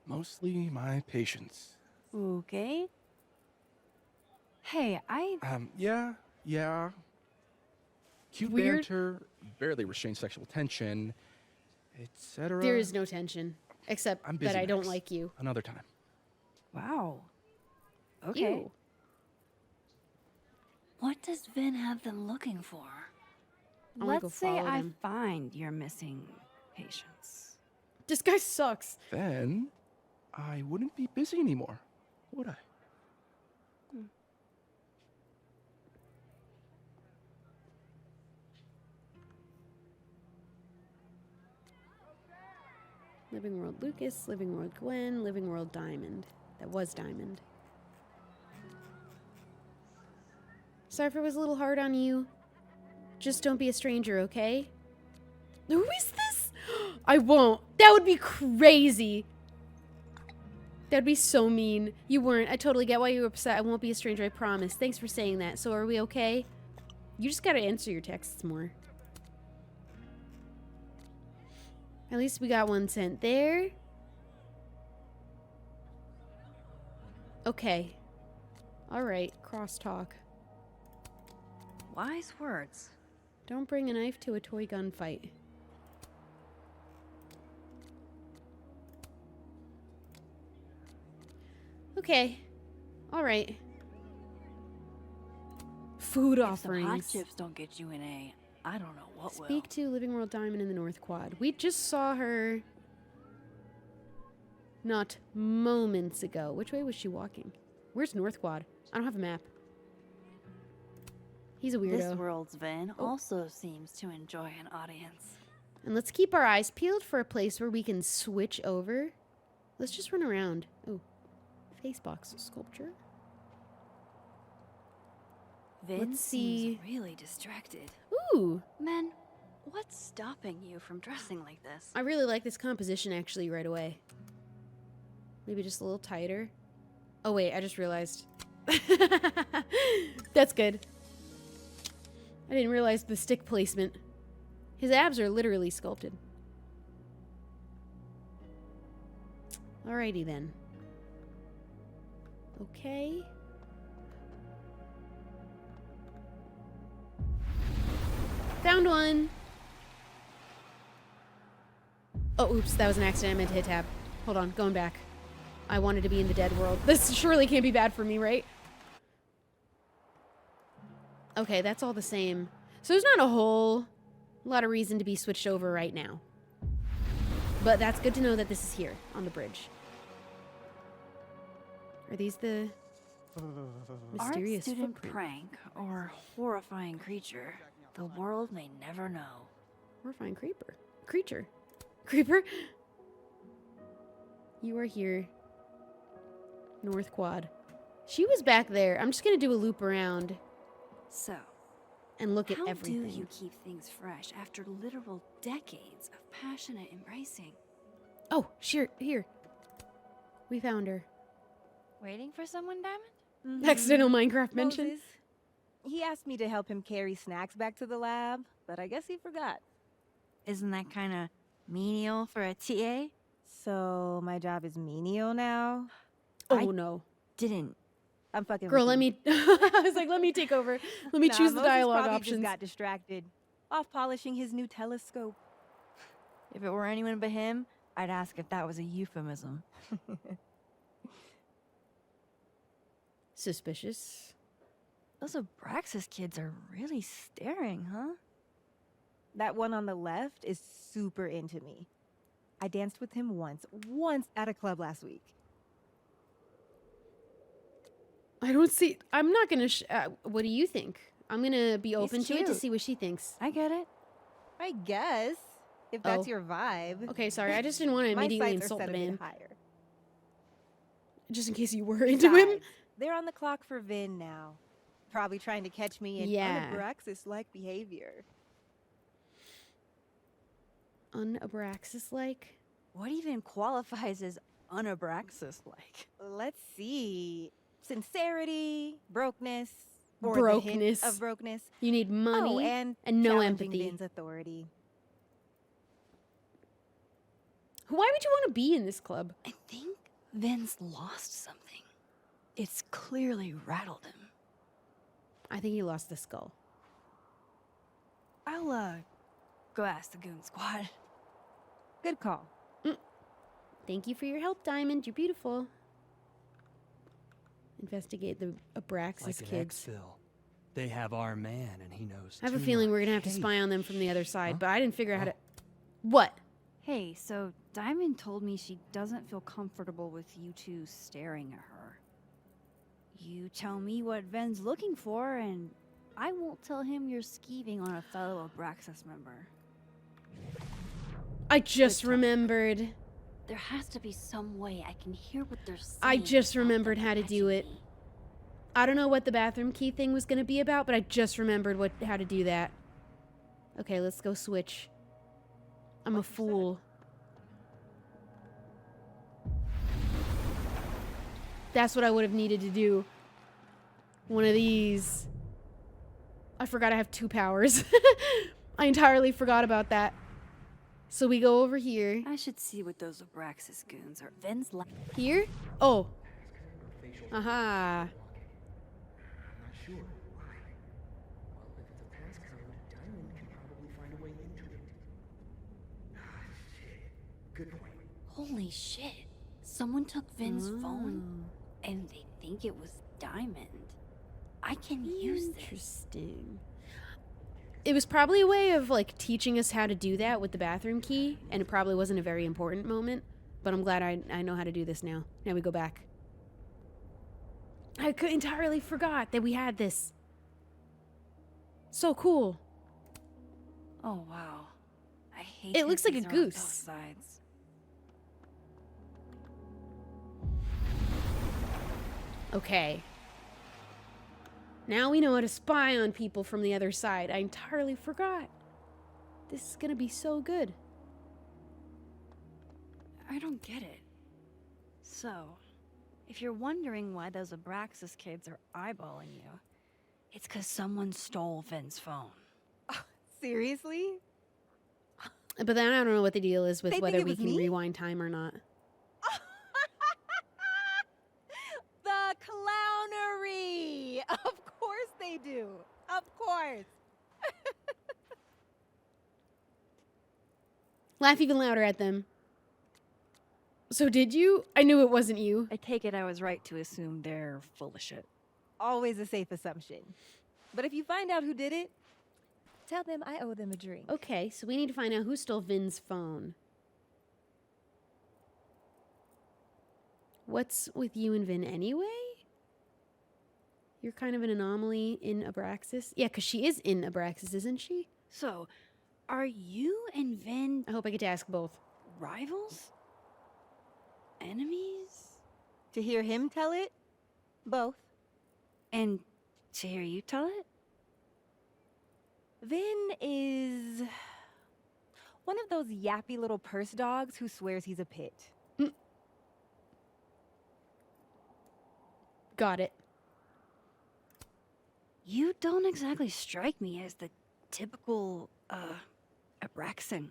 Mostly my patience. Okay. Hey, Yeah. Cute Weird. banter, barely restrained sexual tension, etc. There is no tension, except I'm busy, that I don't Max. like you. Another time. Wow. Okay. Ew. What does Vin have them looking for? I wanna go Let's say follow I them. find your missing patience. This guy sucks. Then I wouldn't be busy anymore, would I? Living World Lucas, Living World Gwen, Living World Diamond. That was Diamond. Sorry if it was a little hard on you. Just don't be a stranger, okay? Who is this? I won't. That would be crazy. That'd be so mean. You weren't. I totally get why you were upset. I won't be a stranger, I promise. Thanks for saying that. So are we okay? You just gotta answer your texts more. At least we got one sent there. Okay. Alright, crosstalk. Wise words. Don't bring a knife to a toy gunfight. Okay. Alright. Food If some hot offerings. chips don't get you an A, I don't know what will. Speak to Living World Diamond in the North Quad. We just saw her not moments ago. Which way was she walking? Where's North Quad? I don't have a map. He's a weirdo. This world's Vin also seems to enjoy an audience. And let's keep our eyes peeled for a place where we can switch over. Let's just run around. Oh, facebox sculpture. Vin Let's see. seems really distracted. Ooh, Men, what's stopping you from dressing like this? I really like this composition actually right away. Maybe just a little tighter. Oh wait, I just realized. That's good. I didn't realize the stick placement. His abs are literally sculpted. Alrighty then. Okay. Found one. Oh, oops, that was an accident. I meant to hit tab. Hold on, going back. I wanted to be in the dead world. This surely can't be bad for me, right? Okay, that's all the same. So there's not a whole lot of reason to be switched over right now. But that's good to know that this is here, on the bridge. Are these the mysterious Art student footprint? prank or horrifying creature, the world may never know. Horrifying creeper. Creature. Creeper? You are here. North Quad. She was back there. I'm just gonna do a loop around. So, and look at how everything. do you keep things fresh after literal decades of passionate embracing? Oh, sure. Here. We found her. Waiting for someone, Diamond? Accidental Minecraft mention. Moses. He asked me to help him carry snacks back to the lab, but I guess he forgot. Isn't that kind of menial for a TA? So my job is menial now? Oh no. Didn't. I'm fucking Girl, with let you. me I was like, let me take over. Let me choose the Moses dialogue probably options. Just got distracted. Off polishing his new telescope. If it were anyone but him, I'd ask if that was a euphemism. Suspicious. Those Abraxas kids are really staring, huh? That one on the left is super into me. I danced with him once at a club last week. I don't see. I'm not gonna. What do you think? I'm gonna be open to it to cute. see what she thinks. I get it. I guess, if that's Oh. your vibe. Okay, sorry. I just didn't want to My immediately sights are insult the set a bit man. higher. Just in case you were into him. Besides, they're on the clock for Vinh now. Probably trying to catch me in Yeah. Unabraxas-like behavior. Unabraxas-like? What even qualifies as unabraxas-like? Let's see. Sincerity, brokenness, or the hint Brokenness. of brokenness. You need money Oh, and no challenging empathy. Vin's authority. Why would you want to be in this club? I think Vin's lost something. It's clearly rattled him. I think he lost the skull. I'll, go ask the goon squad. Good call. Thank you for your help, Diamond. You're beautiful. Investigate the Abraxas Like an kids. exfil. They have our man, and he knows. I have a too feeling we're much. gonna have to Hey, spy on them from the other side, Huh? but I didn't figure out how to. What? Hey, so Diamond told me she doesn't feel comfortable with you two staring at her. You tell me what Ven's looking for, and I won't tell him you're skeeving on a fellow Abraxas member. I just remembered. There has to be some way I can hear what they're saying. I just remembered how to do it. I don't know what the bathroom key thing was gonna be about, but I just remembered how to do that. Okay, let's go switch. I'm a fool. That's what I would have needed to do. One of these. I forgot I have 2 powers. I entirely forgot about that. So we go over here. I should see what those Abraxas goons are. Ven's like. Here? Oh. Aha. Holy shit. Someone took Vin's phone, and they think it was Diamond. I can use this. Interesting. It was probably a way of like teaching us how to do that with the bathroom key, and it probably wasn't a very important moment, but I'm glad I know how to do this now. Now we go back. I entirely forgot that we had this. So cool. Oh wow. I hate It that looks like these a are on both goose. sides. Okay. Now we know how to spy on people from the other side. I entirely forgot. This is gonna be so good. I don't get it. So, if you're wondering why those Abraxas kids are eyeballing you, it's because someone stole Vin's phone. Seriously? But then I don't know what the deal is with They think whether it we was can me? rewind time or not. The clownery! Of course they do. Of course. Laugh even louder at them. So did you? I knew it wasn't you. I take it I was right to assume they're full of shit. Always a safe assumption. But if you find out who did it, tell them I owe them a drink. Okay, so we need to find out who stole Vin's phone. What's with you and Vin anyway? You're kind of an anomaly in Abraxas. Yeah, because she is in Abraxas, isn't she? So, are you and Vin I hope I get to ask both. rivals? Enemies? To hear him tell it, both. And to hear you tell it? Vin is one of those yappy little purse dogs who swears he's a pit. Got it. You don't exactly strike me as the typical, Abraxan.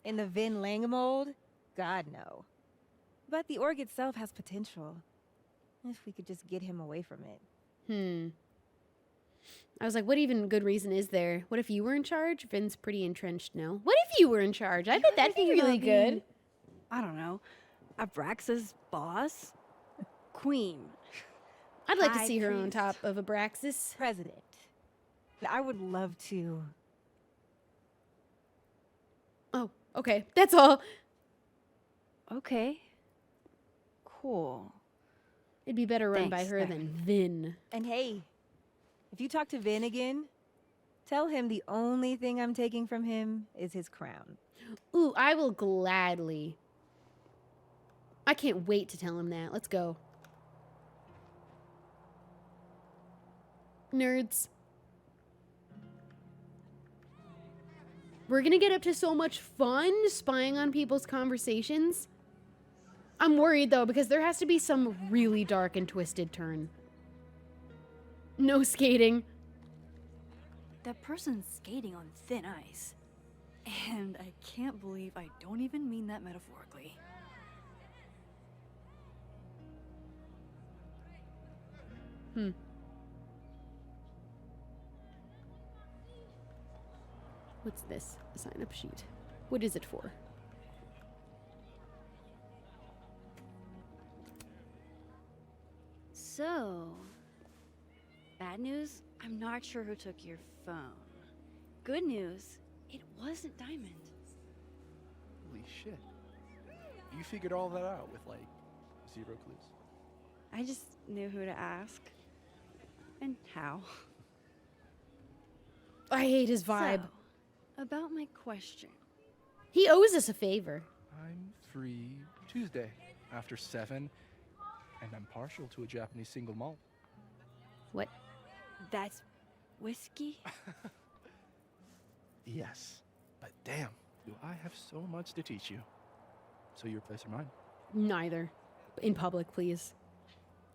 In the Vinh Lang mold? God, no. But the org itself has potential. If we could just get him away from it. I was like, what even good reason is there? What if you were in charge? Vin's pretty entrenched now. What if you were in charge? I bet that'd be really good. I don't know. Abraxa's boss? Queen. I'd like to High see her on priest. top of Abraxas. President. I would love to. Oh, okay. That's all. Okay. Cool. It'd be better run by Thanks, her than Vin. And hey, if you talk to Vin again, tell him the only thing I'm taking from him is his crown. Ooh, I will gladly. I can't wait to tell him that. Let's go. Nerds. We're gonna get up to so much fun spying on people's conversations. I'm worried though, because there has to be some really dark and twisted turn. No skating. That person's skating on thin ice. And I can't believe I don't even mean that metaphorically. What's this? A sign-up sheet. What is it for? So, bad news, I'm not sure who took your phone. Good news, it wasn't Diamond. Holy shit. You figured all that out with, like, 0 clues. I just knew who to ask. And how. I hate his vibe. So, about my question. He owes us a favor. I'm free Tuesday after 7, and I'm partial to a Japanese single malt. What? That's whiskey? Yes, but damn, do I have so much to teach you. So your place or mine? Neither. In public, please.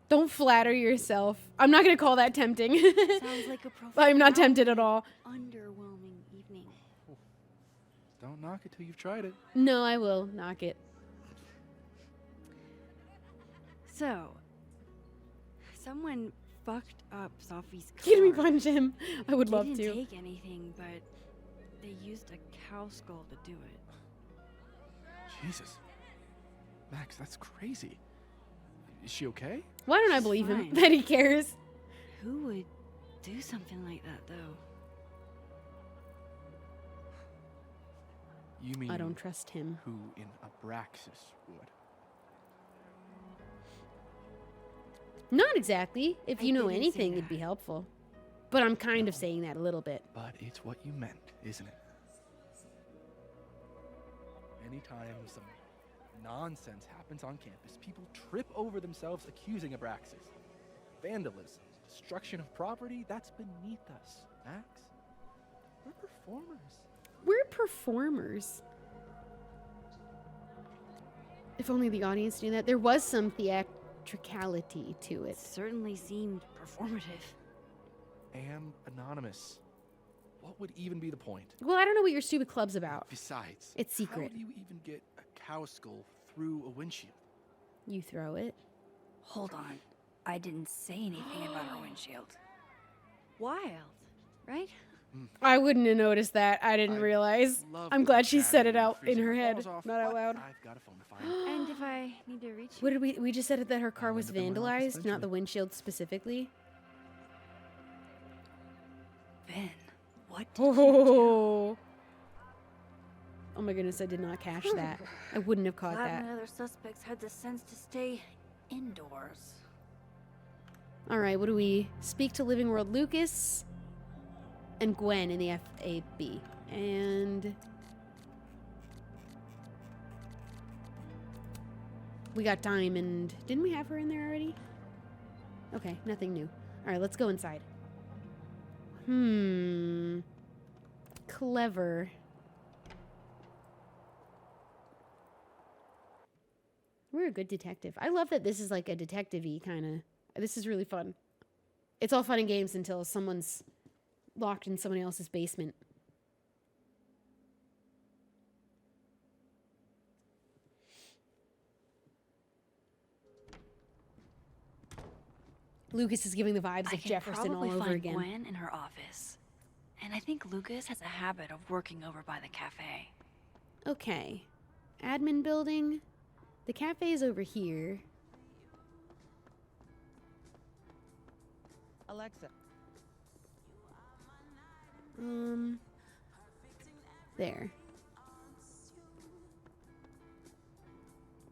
Don't flatter yourself. I'm not gonna call that tempting. Sounds like a I'm not tempted at all. Underwhelming evening. Don't knock it till you've tried it. No, I will knock it. So, someone fucked up Safi's car. Can we punch him? I would love to. Didn't take anything, but they used a cow skull to do it. Jesus. Max, that's crazy. Is she okay? Why don't I believe him that he cares? Who would do something like that, though? You mean I don't trust him. Who in Abraxas would? Not exactly. If you know didn't say anything, that. it'd be helpful. But I'm kind of saying that a little bit. But it's what you meant, isn't it? Anytime some nonsense happens on campus, people trip over themselves accusing Abraxas. Vandalism, destruction of property, that's beneath us, Max. We're performers. We're performers. If only the audience knew that. There was some theatricality to it. It certainly seemed performative. Am anonymous. What would even be the point? Well, I don't know what your stupid club's about. Besides, It's secret. how do you even get a cow skull through a windshield? You throw it. Hold on. I didn't say anything about her windshield. Wild, right? I wouldn't have noticed that. I didn't realize. I'm glad she said it out in her head, not out loud. I've got a phone to find. And if I need to reach you? What did we just said that her car was end up in my office vandalized, not the windshield specifically. Vin, what did Oh my goodness, I did not catch that. I wouldn't have caught Glad that. my other suspects had the sense to stay indoors. All right, what do we speak to Living World Lucas and Gwen in the FAB? And we got Diamond. Didn't we have her in there already? Okay, nothing new. All right, let's go inside. Clever. We're a good detective. I love that this is like a detective-y kind of. This is really fun. It's all fun and games until someone's locked in somebody else's basement. Lucas is giving the vibes of Jefferson all over find again. Gwen in her office. And I think Lucas has a habit of working over by the cafe. Okay. Admin building. The cafe's over here. Alexa. There.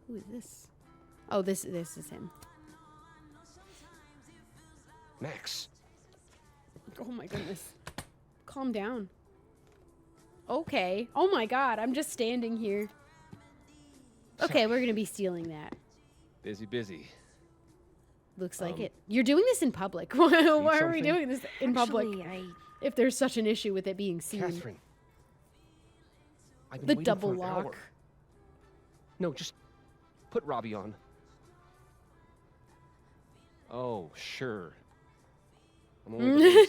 Who is this? Oh, this is him. Max. Oh my goodness. Calm down. Okay. Oh my god, I'm just standing here. Okay, we're gonna be stealing that. Busy. Looks like it. You're doing this in public. Why are we something? doing this in public? If there's such an issue with it being seen. Catherine. I've been The waiting double for an lock. hour. No, just put Robbie on. Oh, sure. I'm only the boy's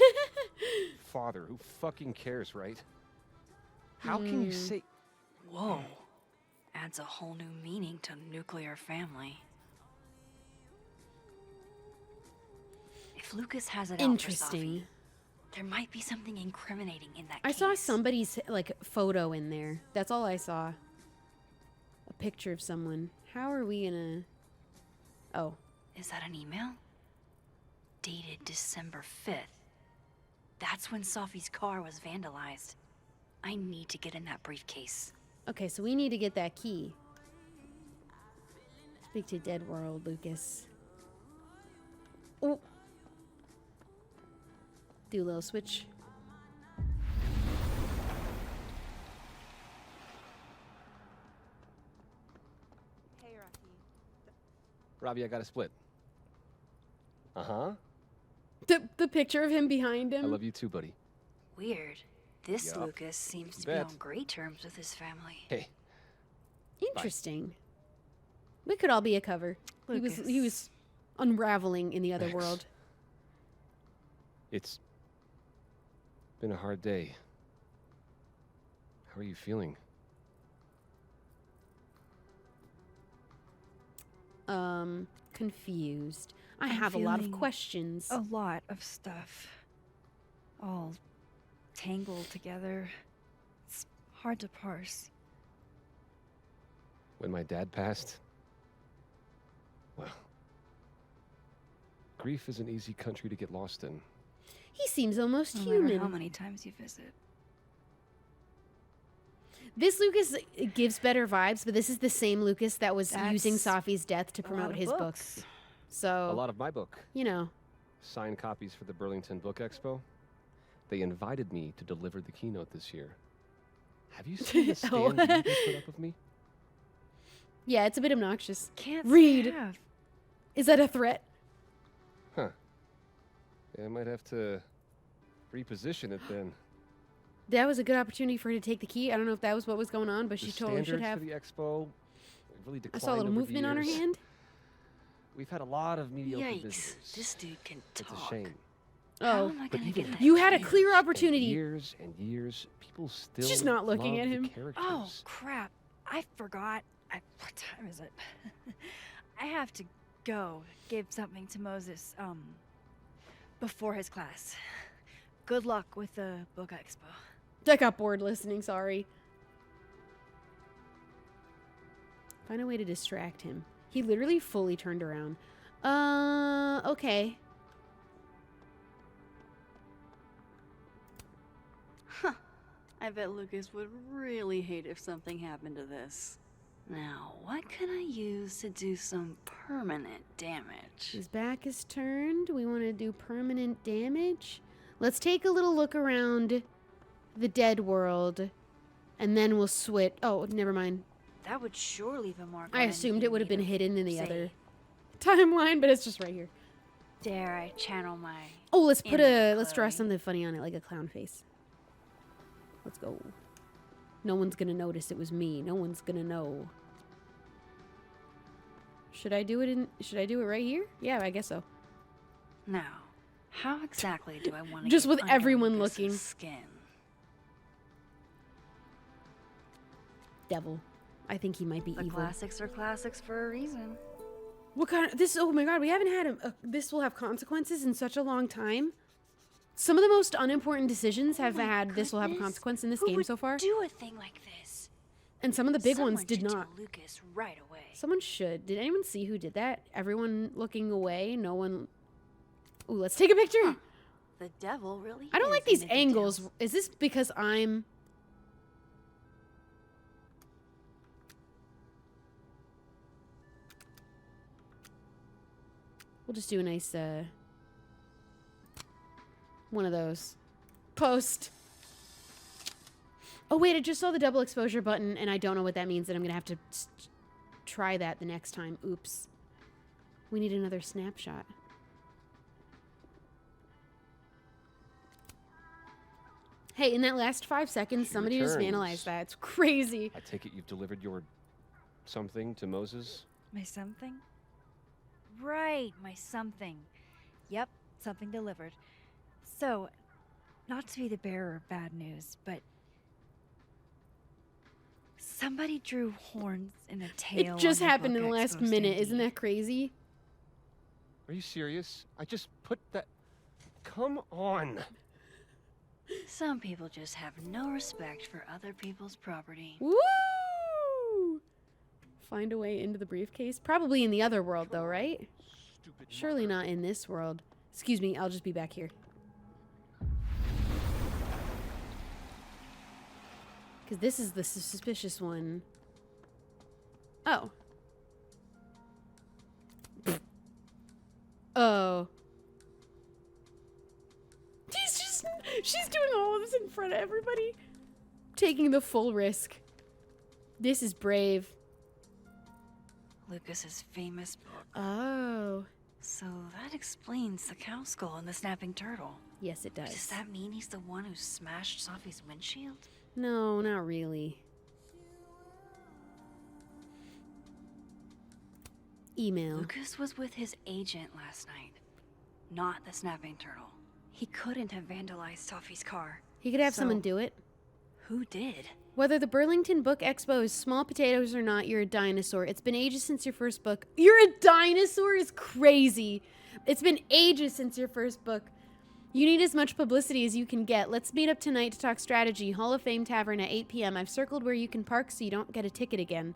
father. Who fucking cares, right? How can you say... Whoa. Adds a whole new meaning to nuclear family. If Lucas has it out for Interesting. Safi, there might be something incriminating in that I case. saw somebody's like photo in there. That's all I saw. A picture of someone. How are we gonna... Oh. Is that an email? Dated December 5th. That's when Safi's car was vandalized. I need to get in that briefcase. Okay, so we need to get that key. Speak to Dead World, Lucas. Oh. Do a little switch. Hey, Rocky. Robbie, I got a split. Uh-huh. The picture of him behind him. I love you too, buddy. Weird. This Yup. Lucas seems to Bet. be on great terms with his family. Hey. Interesting. We could all be a cover. He was unraveling in the other Max. world. It's been a hard day. How are you feeling? Confused. I I'm have a lot of feeling questions. A lot of stuff. All tangled together. It's hard to parse. When my dad passed, well, grief is an easy country to get lost in. He seems almost No human. matter how many times you visit. This Lucas gives better vibes, but this is the same Lucas that was using That's Safi's death to a lot promote of his books. book. So, A lot of my book, you know. signed copies for the Burlington Book Expo. They invited me to deliver the keynote this year. Have you seen the stand Oh. you can put up of me? Yeah, it's a bit obnoxious. Can't Read. have. Is that a threat? Huh. Yeah, I might have to reposition it then. That was a good opportunity for her to take the key. I don't know if that was what was going on, but The she totally should standards have. for the expo really I declined saw a little over the movement on her years. hand. We've had a lot of mediocre Yikes. visitors. This dude can It's talk. a shame. How Oh, am I But gonna even get that you had a key? clear opportunity. Years and years, people still She's not looking love at him. The characters. Oh, crap. I forgot. What time is it? I have to go give something to Moses, before his class. Good luck with the book expo. I got bored listening, sorry. Find a way to distract him. He literally fully turned around. Okay. Huh. I bet Lucas would really hate if something happened to this. Now, what can I use to do some permanent damage? His back is turned. We want to do permanent damage. Let's take a little look around the dead world, and then we'll switch. Oh, never mind. That would sure leave a mark. I on assumed anything it would have been we'd hidden in the say. other timeline, but it's just right here. Dare I channel my... Oh, let's put inner let's draw Chloe? something funny on it, like a clown face. Let's go. No one's gonna notice it was me. No one's gonna know. Should I do it right here? Yeah, I guess so. Now, How exactly do I want to Just get with under everyone Lucas's looking. skin? Devil. I think he might be The evil. classics are classics for a reason. What kind of this? Oh my god, we haven't had this will have consequences in such a long time. Some of the most unimportant decisions have had this will have a consequence in this game so far. Do a thing like this. And some of the big Someone ones did should not. tell Lucas right away. Someone should. Did anyone see who did that? Everyone looking away. No one. Ooh, let's take a picture. The devil really. I don't is like in these the angles. details. Is this because I'm? We'll just do a nice one of those. Post. Oh wait, I just saw the double exposure button and I don't know what that means, and I'm gonna have to try that the next time. Oops. We need another snapshot. Hey, in that last 5 seconds, She somebody just returns. vandalized that. It's crazy. I take it you've delivered your something to Moses? My something? Right, my something. Yep, something delivered. So, not to be the bearer of bad news, but somebody drew horns in a tail. It just on the happened in Book the last Expo minute. standee. Isn't that crazy? Are you serious? I just put that. Come on. Some people just have no respect for other people's property. Woo! Find a way into the briefcase? Probably in the other world, though, right? Surely not in this world. Excuse me, I'll just be back here. Because this is the suspicious one. Oh. Oh. She's doing all of this in front of everybody. Taking the full risk. This is brave. Lucas's famous book. Oh. So that explains the cow skull and the snapping turtle. Yes, it does. Does that mean he's the one who smashed Safi's windshield? No, not really. Email. Lucas was with his agent last night, not the snapping turtle. He couldn't have vandalized Safi's car. He could have So, someone do it. Who did? Whether the Burlington Book Expo is small potatoes or not, you're a dinosaur. It's been ages since your first book. You're a dinosaur is crazy. It's been ages since your first book. You need as much publicity as you can get. Let's meet up tonight to talk strategy. Hall of Fame Tavern at 8 p.m. I've circled where you can park so you don't get a ticket again.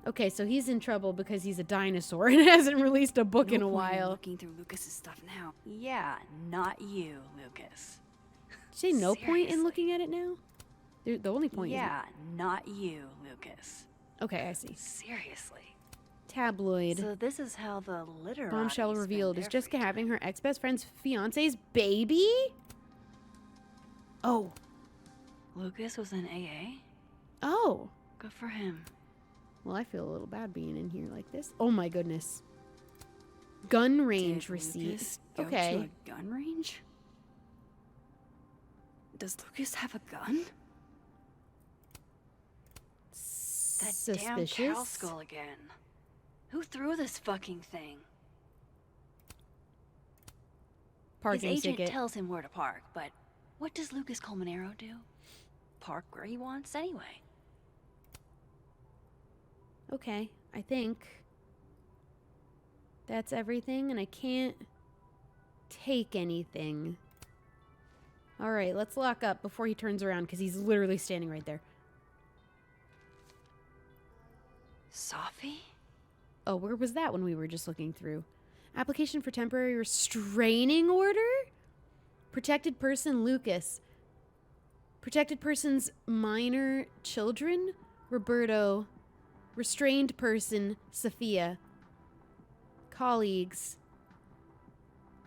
Okay, so he's in trouble because he's a dinosaur and hasn't released a book in a No point while. looking through Lucas's stuff now. Yeah, not you, Lucas. Say no point in looking at it now? The only point Yeah, not you, Lucas. Okay, I see. Seriously. Tabloid. So this is how the literati Bombshell spend revealed. their Is Jessica free time. having her ex-best friend's fiance's baby? Oh. Lucas was in AA? Oh. Good for him. Well, I feel a little bad being in here like this. Oh my goodness. Gun range Did receipt. Lucas go Okay. to a gun range? Does Lucas have a gun? That damn cow Suspicious. skull again. Who threw this fucking thing? Parking His agent ticket. tells him where to park, but what does Lucas Colmenero do? Park where he wants anyway. Okay, I think that's everything, and I can't take anything. All right, let's lock up before he turns around, because he's literally standing right there. Safi? Oh, where was that when we were just looking through? Application for temporary restraining order? Protected person, Lucas. Protected person's minor children, Roberto. Restrained person, Sophia. Colleagues.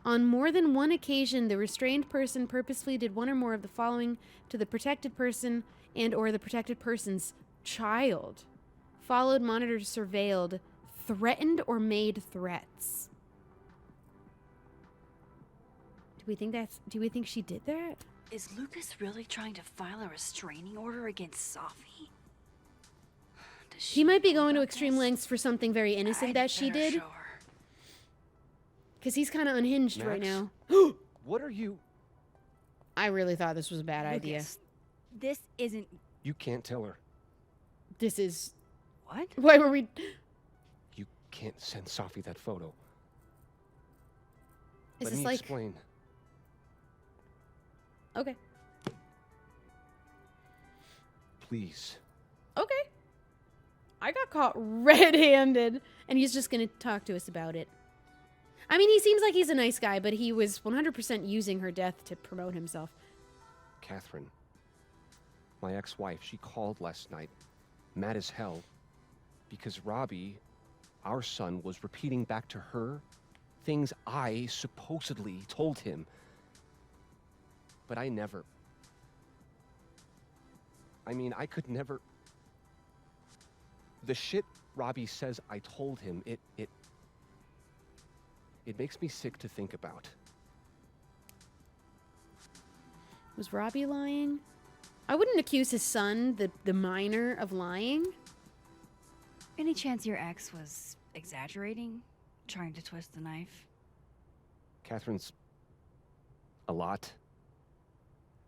On more than one occasion, the restrained person purposefully did one or more of the following to the protected person and or the protected person's child. Followed, monitored, surveilled, threatened, or made threats. Do we think she did that? Is Lucas really trying to file a restraining order against Safi? She might be going to extreme lengths for something very innocent I'd that she better did. show her. Because he's kind of unhinged right Max? now. What are you? I really thought this was a bad idea. Lucas, this isn't. You can't tell her. This is... What? Why were we... You can't send Safi that photo. Is Let this me like... explain. Okay. Please. Okay. I got caught red-handed, and he's just gonna talk to us about it. I mean, he seems like he's a nice guy, but he was 100% using her death to promote himself. Catherine, my ex-wife, she called last night, mad as hell, because Robbie, our son, was repeating back to her things I supposedly told him. But I never... I mean, I could never... The shit Robbie says I told him, it makes me sick to think about. Was Robbie lying? I wouldn't accuse his son, the minor, of lying. Any chance your ex was exaggerating? Trying to twist the knife? Catherine's a lot,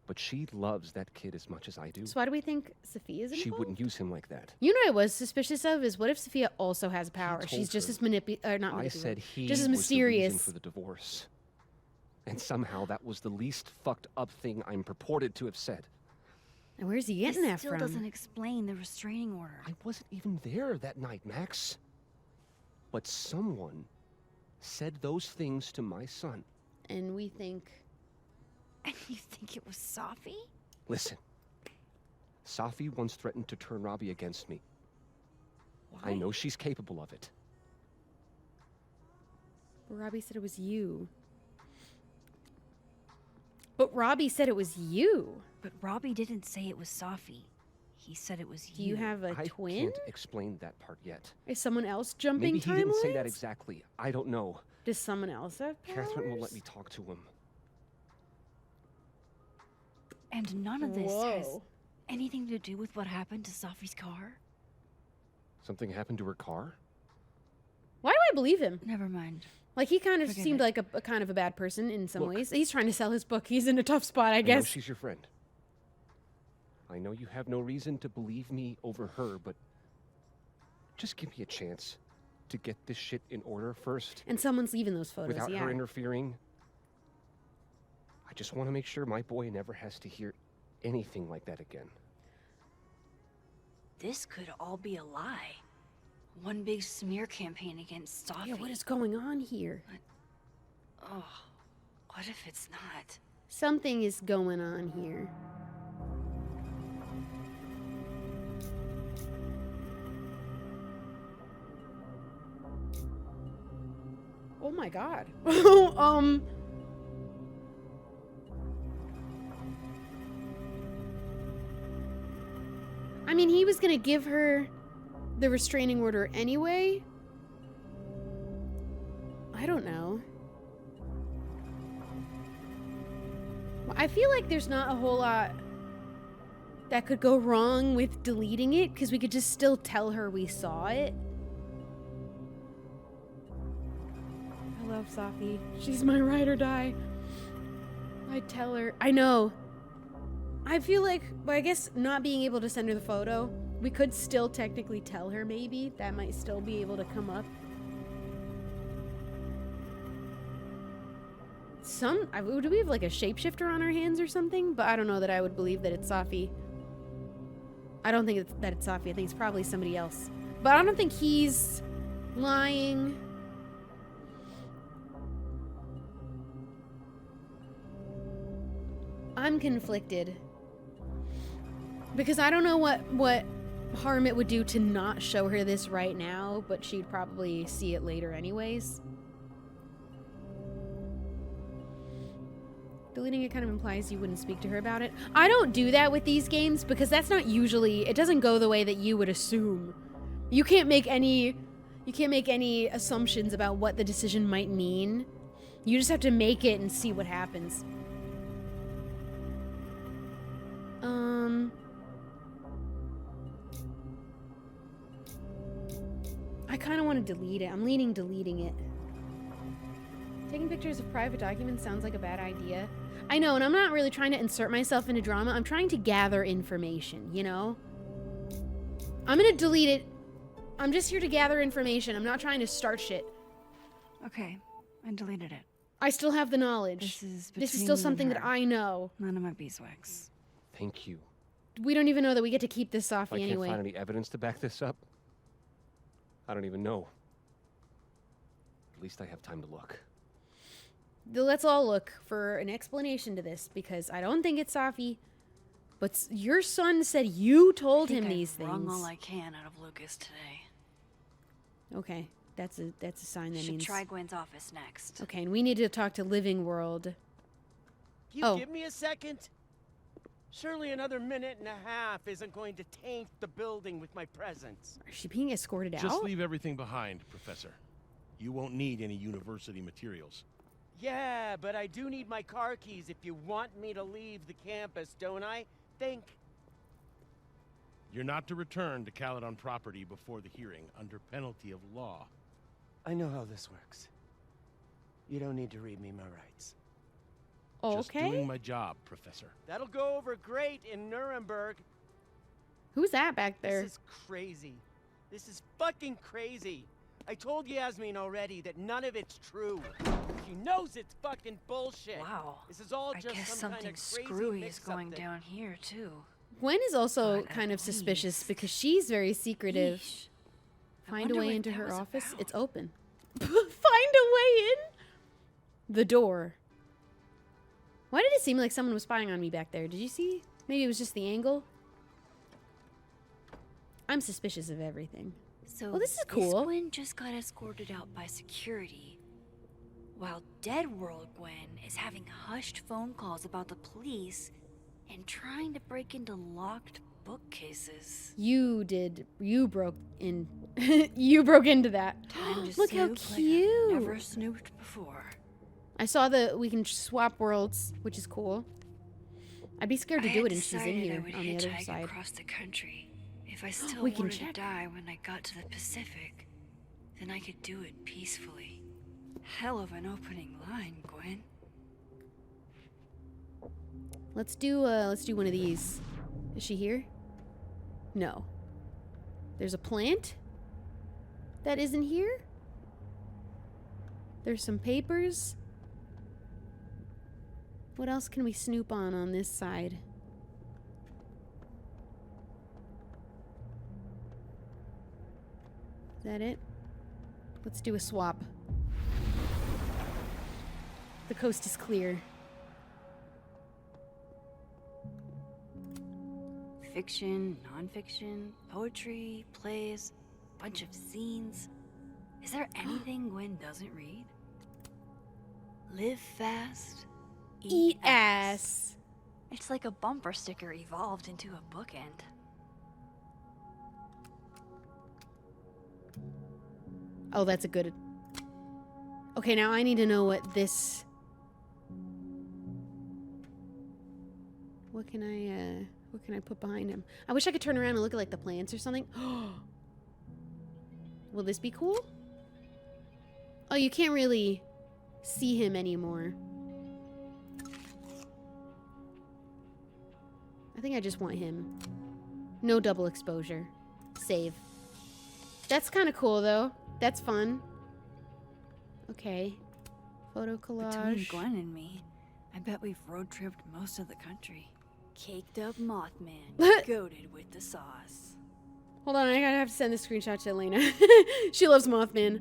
but she loves that kid as much as I do. So why do we think Sophia's involved? She wouldn't use him like that. You know what I was suspicious of is what if Sophia also has power? told She's just her as not manipulative. I said he just as was mysterious. the reason for the divorce. And somehow that was the least fucked up thing I'm purported to have said. And where's he getting that Still from? doesn't explain the restraining order. I wasn't even there that night, Max. But someone said those things to my son. And we think... And you think it was Safi? Listen, Safi once threatened to turn Robbie against me. I know she's capable of it. Robbie said it was you. But Robbie said it was you. But Robbie didn't say it was Safi. He said it was Do you have a I twin? can't explain that part yet. Is someone else jumping Maybe he didn't say that timelines? exactly. I don't know. Does someone else have powers? Catherine won't let me talk to him. And none of this has Whoa. anything to do with what happened to Safi's car? Something happened to her car? Why do I believe him? Never mind. Like, he kind of Forget seemed it. like a kind of a bad person in some Look. ways. He's trying to sell his book. He's in a tough spot, I I know guess. she's your friend. I know you have no reason to believe me over her, but just give me a chance to get this shit in order first. And someone's leaving those photos, Without yeah. her interfering. I just want to make sure my boy never has to hear anything like that again. This could all be a lie. One big smear campaign against Safi. Yeah, what is going on here? Oh, what if it's not? Something is going on here. Oh my god. I mean, he was gonna give her the restraining order anyway. I don't know. I feel like there's not a whole lot that could go wrong with deleting it, because we could just still tell her we saw it. I love Safi. She's my ride or die. I'd tell her. I know. I feel like, well, I guess not being able to send her the photo, we could still technically tell her maybe. That might still be able to come up. Do we have like a shapeshifter on our hands or something? But I don't know that I would believe that it's Safi. I don't think that it's Safi. I think it's probably somebody else. But I don't think he's lying. I'm conflicted. Because I don't know what harm it would do to not show her this right now, but she'd probably see it later anyways. Deleting it kind of implies you wouldn't speak to her about it. I don't do that with these games because that's not usually, it doesn't go the way that you would assume. You can't make any assumptions about what the decision might mean. You just have to make it and see what happens. I kind of want to delete it. I'm leaning deleting it. Taking pictures of private documents sounds like a bad idea. I know, and I'm not really trying to insert myself into drama. I'm trying to gather information, you know? I'm gonna delete it. I'm just here to gather information. I'm not trying to start shit. Okay, I deleted it. I still have the knowledge. This is still something that I know. None of my beeswax. Thank you. We don't even know that we get to keep this, Safi, If I can't anyway. find any evidence to back this up, I don't even know. At least I have time to look. Let's all look for an explanation to this, because I don't think it's Safi. But your son said you told him these I've wrung things. all I can out of Lucas today. Okay, that's a sign that Should means. try Gwen's office next. Okay, and we need to talk to Living World. Can you give me a second? Surely another minute and a half isn't going to taint the building with my presence. Is she being escorted Just out? leave everything behind, Professor. You won't need any university materials. Yeah, but I do need my car keys if you want me to leave the campus, don't I? Think. You're not to return to Caledon property before the hearing, under penalty of law. I know how this works. You don't need to read me my rights. Just doing my job, Professor. That'll go over great in Nuremberg. Who's that back there? This is crazy. This is fucking crazy. I told Yasmin already that none of it's true. She knows it's fucking bullshit. Wow. This is all I just guess some something kind of crazy screwy is mix-up going that- down here too. Gwen is also kind of suspicious because she's very secretive. Find a wonder way what into that her was office. It's open. Find a way in? The door. Why did it seem like someone was spying on me back there? Did you see? Maybe it was just the angle. I'm suspicious of everything. So well, this is cool. Gwen just got escorted out by security, while Dead World Gwen is having hushed phone calls about the police and trying to break into locked bookcases. You did. You broke in. You broke into that. Time to Look how snoop like cute. I've never snooped before. I saw that we can swap worlds, which is cool. I'd be scared to I do had it and she's in decided here I would on the other hitchhike side. across the country. If I still We can wanted check. to die when I got to the Pacific, then I could do it peacefully. Hell of an opening line, Gwen. Let's do one of these. Is she here? No. There's a plant that isn't here. There's some papers. What else can we snoop on this side? Is that it? Let's do a swap. The coast is clear. Fiction, nonfiction, poetry, plays, bunch of scenes. Is there anything Gwen doesn't read? Live fast, Eat ass. It's like a bumper sticker evolved into a bookend. Oh, that's a good... Okay, now I need to know what this... What can I put behind him? I wish I could turn around and look at, like, the plants or something. Will this be cool? Oh, you can't really see him anymore. I think I just want him. No double exposure. Save. That's kind of cool, though. That's fun. Okay. Photo Between collage. Gwen and me, I bet we've road tripped most of the country. Caked up Mothman, goated with the sauce. Hold on, I gotta have to send this screenshot to Elena. She loves Mothman.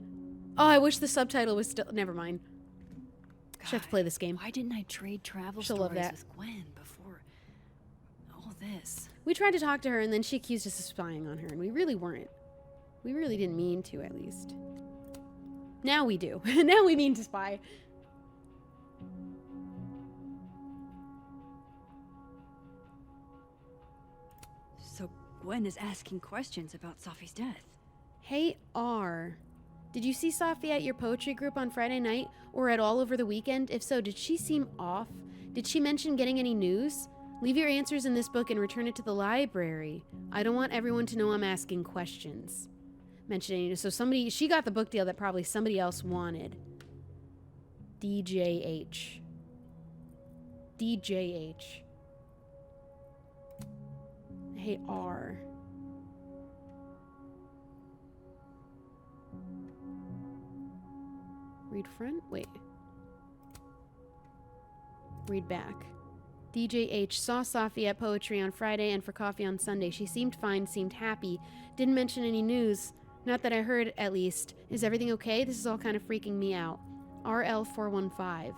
Oh, I wish the subtitle was still... Never mind. She'll have to play this game. Why didn't I trade travel She'll stories love that. with Gwen before all this? We tried to talk to her, and then she accused us of spying on her, and we really weren't. We really didn't mean to, at least. Now we do. Now we mean to spy. So Gwen is asking questions about Safi's death. Hey, R. Did you see Safi at your poetry group on Friday night, or at all over the weekend? If so, did she seem off? Did she mention getting any news? Leave your answers in this book and return it to the library. I don't want everyone to know I'm asking questions. Mentioning, so she got the book deal that probably somebody else wanted. DJH. DJH. I hate R. Read front? Wait. Read back. DJH saw Safi at poetry on Friday and for coffee on Sunday. She seemed fine, seemed happy. Didn't mention any news. Not that I heard, at least. Is everything okay? This is all kind of freaking me out. RL415.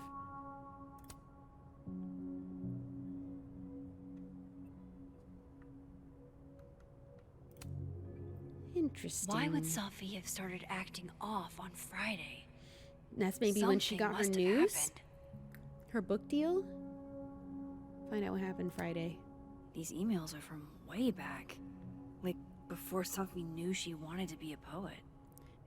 Interesting. Why would Safi have started acting off on Friday? That's maybe when she got her Something must have news? happened. Her book deal? Find out what happened Friday. These emails are from way back. Like, before Safi knew she wanted to be a poet.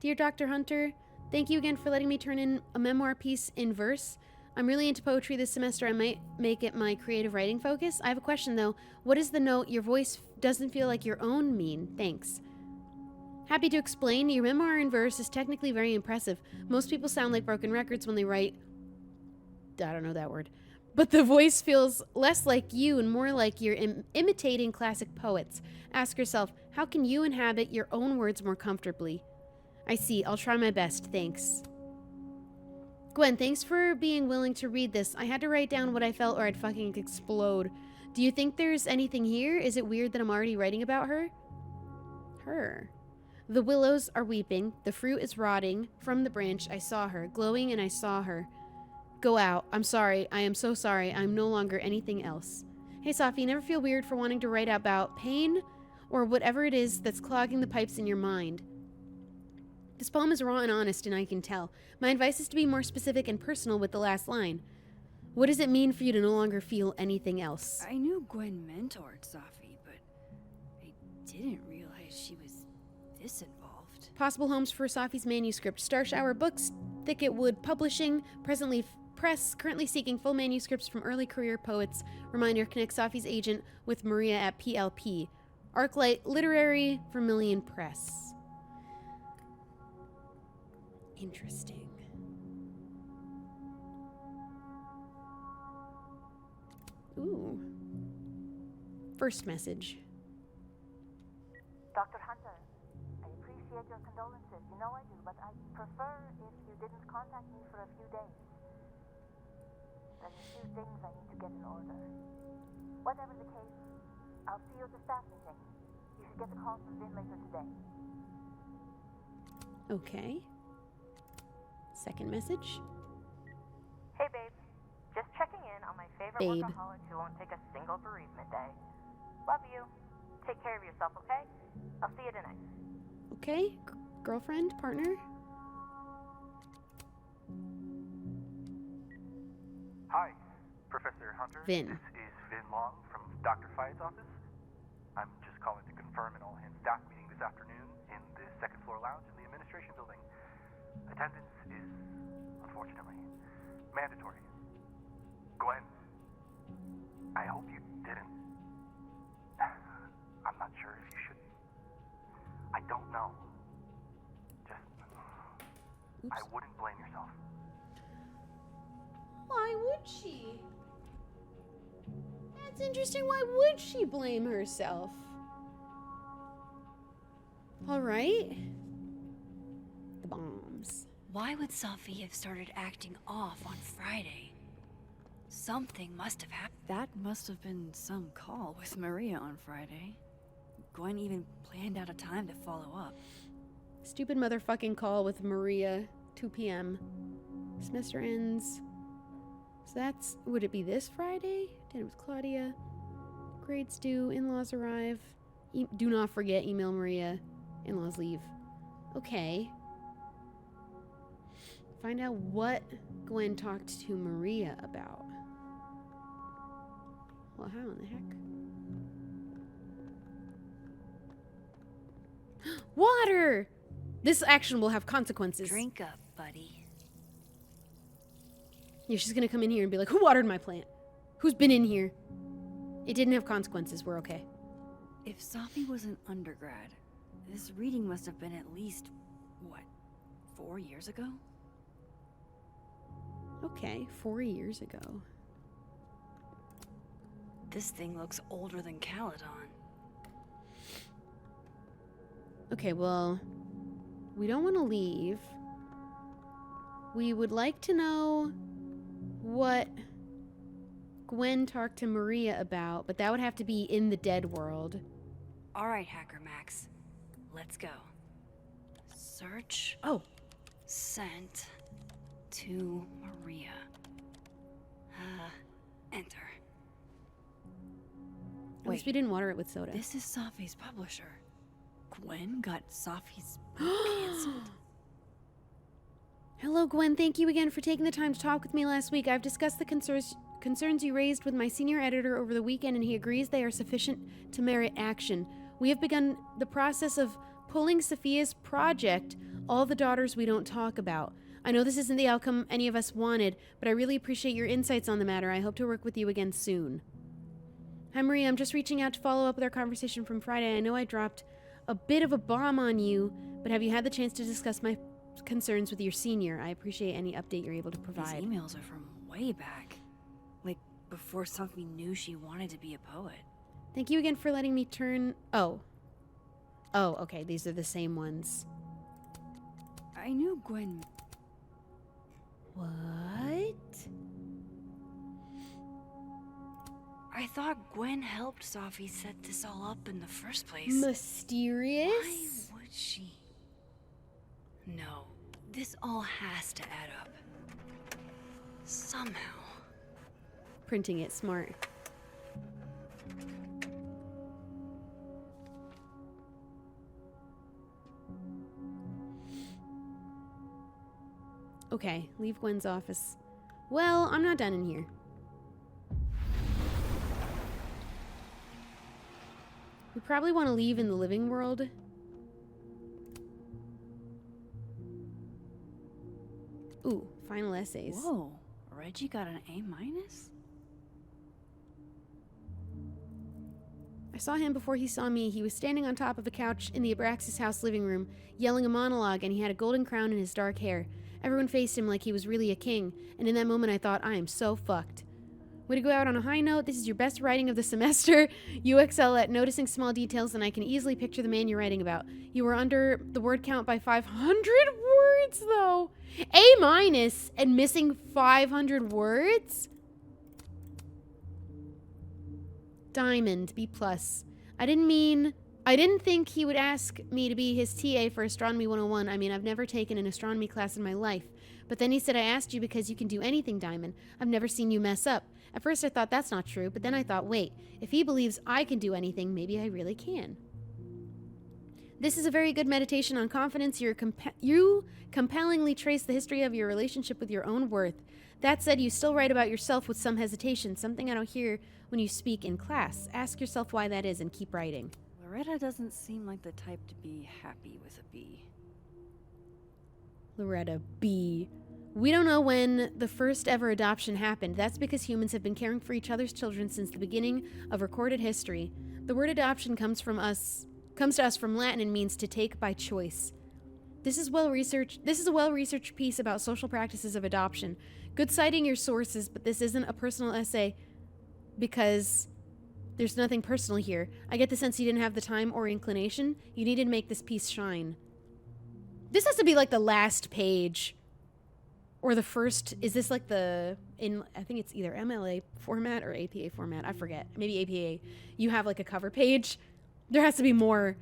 Dear Dr. Hunter, thank you again for letting me turn in a memoir piece in verse. I'm really into poetry this semester. I might make it my creative writing focus. I have a question, though. What is the note, "Your voice doesn't feel like your own" mean? Thanks. Happy to explain. Your memoir in verse is technically very impressive. Most people sound like broken records when they write... I don't know that word. But the voice feels less like you and more like you're imitating classic poets. Ask yourself, how can you inhabit your own words more comfortably? I see. I'll try my best. Thanks. Gwen, thanks for being willing to read this. I had to write down what I felt or I'd fucking explode. Do you think there's anything here? Is it weird that I'm already writing about her? Her. The willows are weeping. The fruit is rotting. From the branch, I saw her. Glowing, and I saw her. Go out. I'm sorry. I am so sorry. I'm no longer anything else. Hey, Safi, never feel weird for wanting to write about pain or whatever it is that's clogging the pipes in your mind. This poem is raw and honest, and I can tell. My advice is to be more specific and personal with the last line. What does it mean for you to no longer feel anything else? I knew Gwen mentored Safi, but I didn't realize she was this involved. Possible homes for Safi's manuscript. Star Shower Books, Thicket Wood Publishing, presently Press, currently seeking full manuscripts from early career poets. Reminder, connect Safi's agent with Maria at PLP. Arclight Literary, Vermilion Press. Interesting. Ooh. First message. Dr. Hunter, I appreciate your condolences. You know I do, but I prefer if you didn't contact me for a few days. There's a few things I need to get in order. Whatever the case, I'll see you at the staff meeting. You should get the call from Vinh later today. Okay. Second message. Hey, babe. Just checking in on my favorite Babe. workaholic who won't take a single bereavement day. Love you. Take care of yourself, okay? I'll see you tonight. Okay. Girlfriend? Partner? Hi, Professor Hunter. Vinh. This is Vinh Long from Dr. Fayed's office. I'm just calling to confirm an all-hands staff meeting this afternoon in the second floor lounge in the administration building. Attendance is, unfortunately, mandatory. Gwen, I hope you didn't. I'm not sure if you should. I don't know. Just, I wouldn't blame yourself. Why would she? That's interesting. Why would she blame herself? All right. The bombs. Why would Safi have started acting off on Friday? Something must have happened. That must have been some call with Maria on Friday. Gwen even planned out a time to follow up. Stupid motherfucking call with Maria. 2 p.m. Semester ends. So that's... Would it be this Friday? Dinner with Claudia. Grades due. In-laws arrive. Do not forget, email Maria. In-laws leave. Okay. Find out what Gwen talked to Maria about. Well, how in the heck? Water! This action will have consequences. Drink up, buddy. Yeah, she's gonna come in here and be like, who watered my plant? Who's been in here? It didn't have consequences. We're okay. If Safi was an undergrad, this reading must have been at least, what, 4 years ago? Okay, 4 years ago. This thing looks older than Caledon. Okay, well, we don't want to leave. We would like to know what Gwen talked to Maria about, but that would have to be in the dead world. All right, Hacker Max. Let's go. Search. Oh. Sent to Maria. Enter. At least we didn't water it with soda. This is Safi's publisher. Gwen got Safi's book canceled. Hello, Gwen. Thank you again for taking the time to talk with me last week. I've discussed the concerns you raised with my senior editor over the weekend, and he agrees they are sufficient to merit action. We have begun the process of pulling Sophia's project, All the Daughters We Don't Talk About. I know this isn't the outcome any of us wanted, but I really appreciate your insights on the matter. I hope to work with you again soon. Hi, Maria. I'm just reaching out to follow up with our conversation from Friday. I know I dropped a bit of a bomb on you, but have you had the chance to discuss my concerns with your senior? I appreciate any update you're able to provide. These emails are from way back. Like, before Safi knew she wanted to be a poet. Thank you again for letting me turn... Oh, okay. These are the same ones. I knew Gwen... What? I thought Gwen helped Safi set this all up in the first place. Mysterious? Why would she? No, this all has to add up. Somehow. Printing it smart. Okay, leave Gwen's office. Well, I'm not done in here. We probably want to leave in the living world. Ooh, final essays. Whoa, Reggie got an A-? I saw him before he saw me. He was standing on top of a couch in the Abraxas house living room, yelling a monologue, and he had a golden crown in his dark hair. Everyone faced him like he was really a king, and in that moment I thought, I am so fucked. Way to go out on a high note. This is your best writing of the semester. You excel at noticing small details, and I can easily picture the man you're writing about. You were under the word count by 500 words, though. A- and missing 500 words? Diamond, B+. I didn't think he would ask me to be his TA for Astronomy 101. I mean, I've never taken an astronomy class in my life. But then he said, I asked you because you can do anything, Diamond. I've never seen you mess up. At first I thought that's not true, but then I thought, wait, if he believes I can do anything, maybe I really can. This is a very good meditation on confidence. You compellingly trace the history of your relationship with your own worth. That said, you still write about yourself with some hesitation, something I don't hear when you speak in class. Ask yourself why that is and keep writing. Loretta doesn't seem like the type to be happy with a B. Loretta, B. We don't know when the first ever adoption happened. That's because humans have been caring for each other's children since the beginning of recorded history. The word adoption comes to us from Latin and means to take by choice. This is a well-researched piece about social practices of adoption. Good citing your sources, but this isn't a personal essay because there's nothing personal here. I get the sense you didn't have the time or inclination. You needed to make this piece shine. This has to be like the last page. Or the first, is this like I think it's either MLA format or APA format. I forget. Maybe APA. You have like a cover page. There has to be more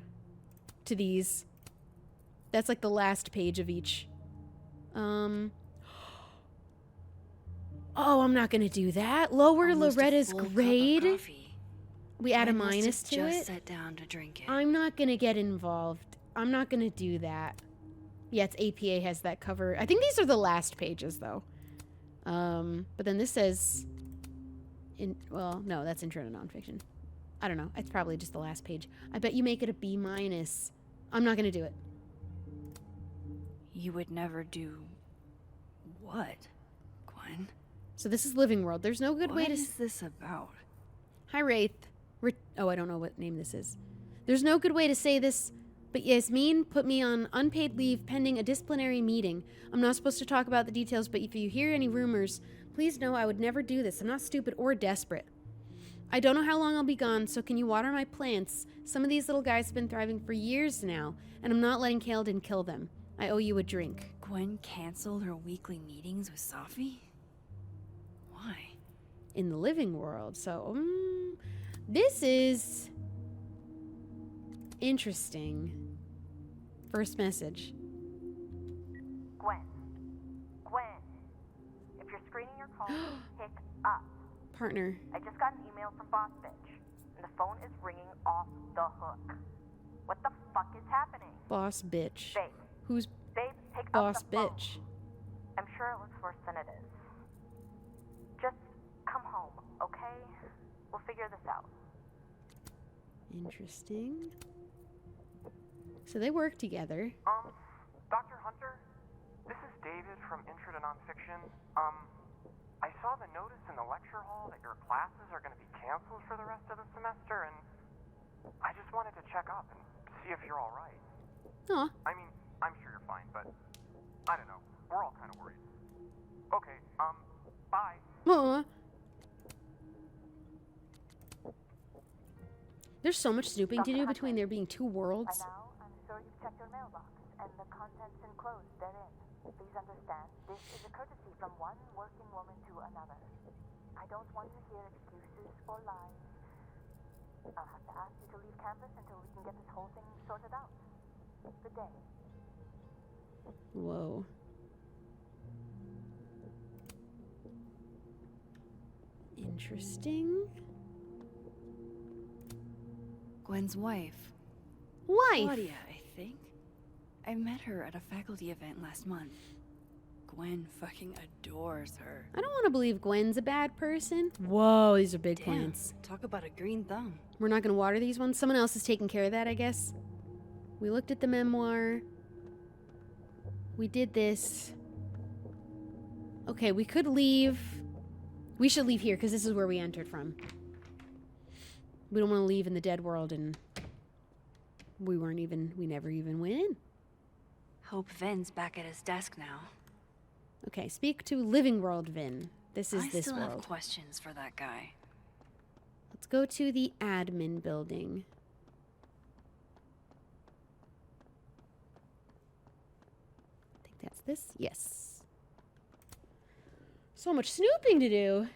to these. That's like the last page of each. Oh, I'm not going to do that. Lower Almost Loretta's a full cup of grade. coffee. We add a Gwen must minus have to just it. sat down to drink it. I'm not going to get involved. I'm not going to do that. Yeah, it's APA has that cover. I think these are the last pages, though. But then this says... well, no, that's intro to nonfiction. I don't know. It's probably just the last page. I bet you make it a B-. I'm not going to do it. You would never do... what, Gwen? So this is Living World. There's no good way to... What is this about? Hi, Wraith. Oh, I don't know what name this is. There's no good way to say this, but Yasmin put me on unpaid leave pending a disciplinary meeting. I'm not supposed to talk about the details, but if you hear any rumors, please know I would never do this. I'm not stupid or desperate. I don't know how long I'll be gone, so can you water my plants? Some of these little guys have been thriving for years now, and I'm not letting Kaladin kill them. I owe you a drink. Gwen canceled her weekly meetings with Safi? Why? In the living world, so this is interesting. First message. Gwen. If you're screening your call, pick up. Partner. I just got an email from Boss Bitch, and the phone is ringing off the hook. What the fuck is happening? Boss Bitch. Babe. Who's Babe, pick Boss up the phone. Bitch? I'm sure it looks worse than it is. Just come home, okay? We'll figure this out. Interesting. So they work together. Dr. Hunter, this is David from Intro to Nonfiction. I saw the notice in the lecture hall that your classes are going to be canceled for the rest of the semester, and I just wanted to check up and see if you're all right. Aw. I mean, I'm sure you're fine, but I don't know. We're all kind of worried. Okay, bye. Aw. There's so much snooping to do between there being two worlds. By now, I'm sure you've checked your mailbox and the contents enclosed therein. Please understand, this is a courtesy from one working woman to another. I don't want to hear excuses or lies. I'll have to ask you to leave campus until we can get this whole thing sorted out. Good day. Whoa. Interesting. Gwen's wife. Wife? Claudia, I think. I met her at a faculty event last month. Gwen fucking adores her. I don't want to believe Gwen's a bad person. Whoa, these are big Damn, plants. talk about a green thumb. We're not going to water these ones. Someone else is taking care of that, I guess. We looked at the memoir. We did this. Okay, we could leave. We should leave here because this is where we entered from. We don't want to leave in the dead world and we never even went in. Hope Vin's back at his desk now. Okay, speak to living world Vin. This is I this still world. have questions for that guy. Let's go to the admin building. I think that's this. Yes. So much snooping to do.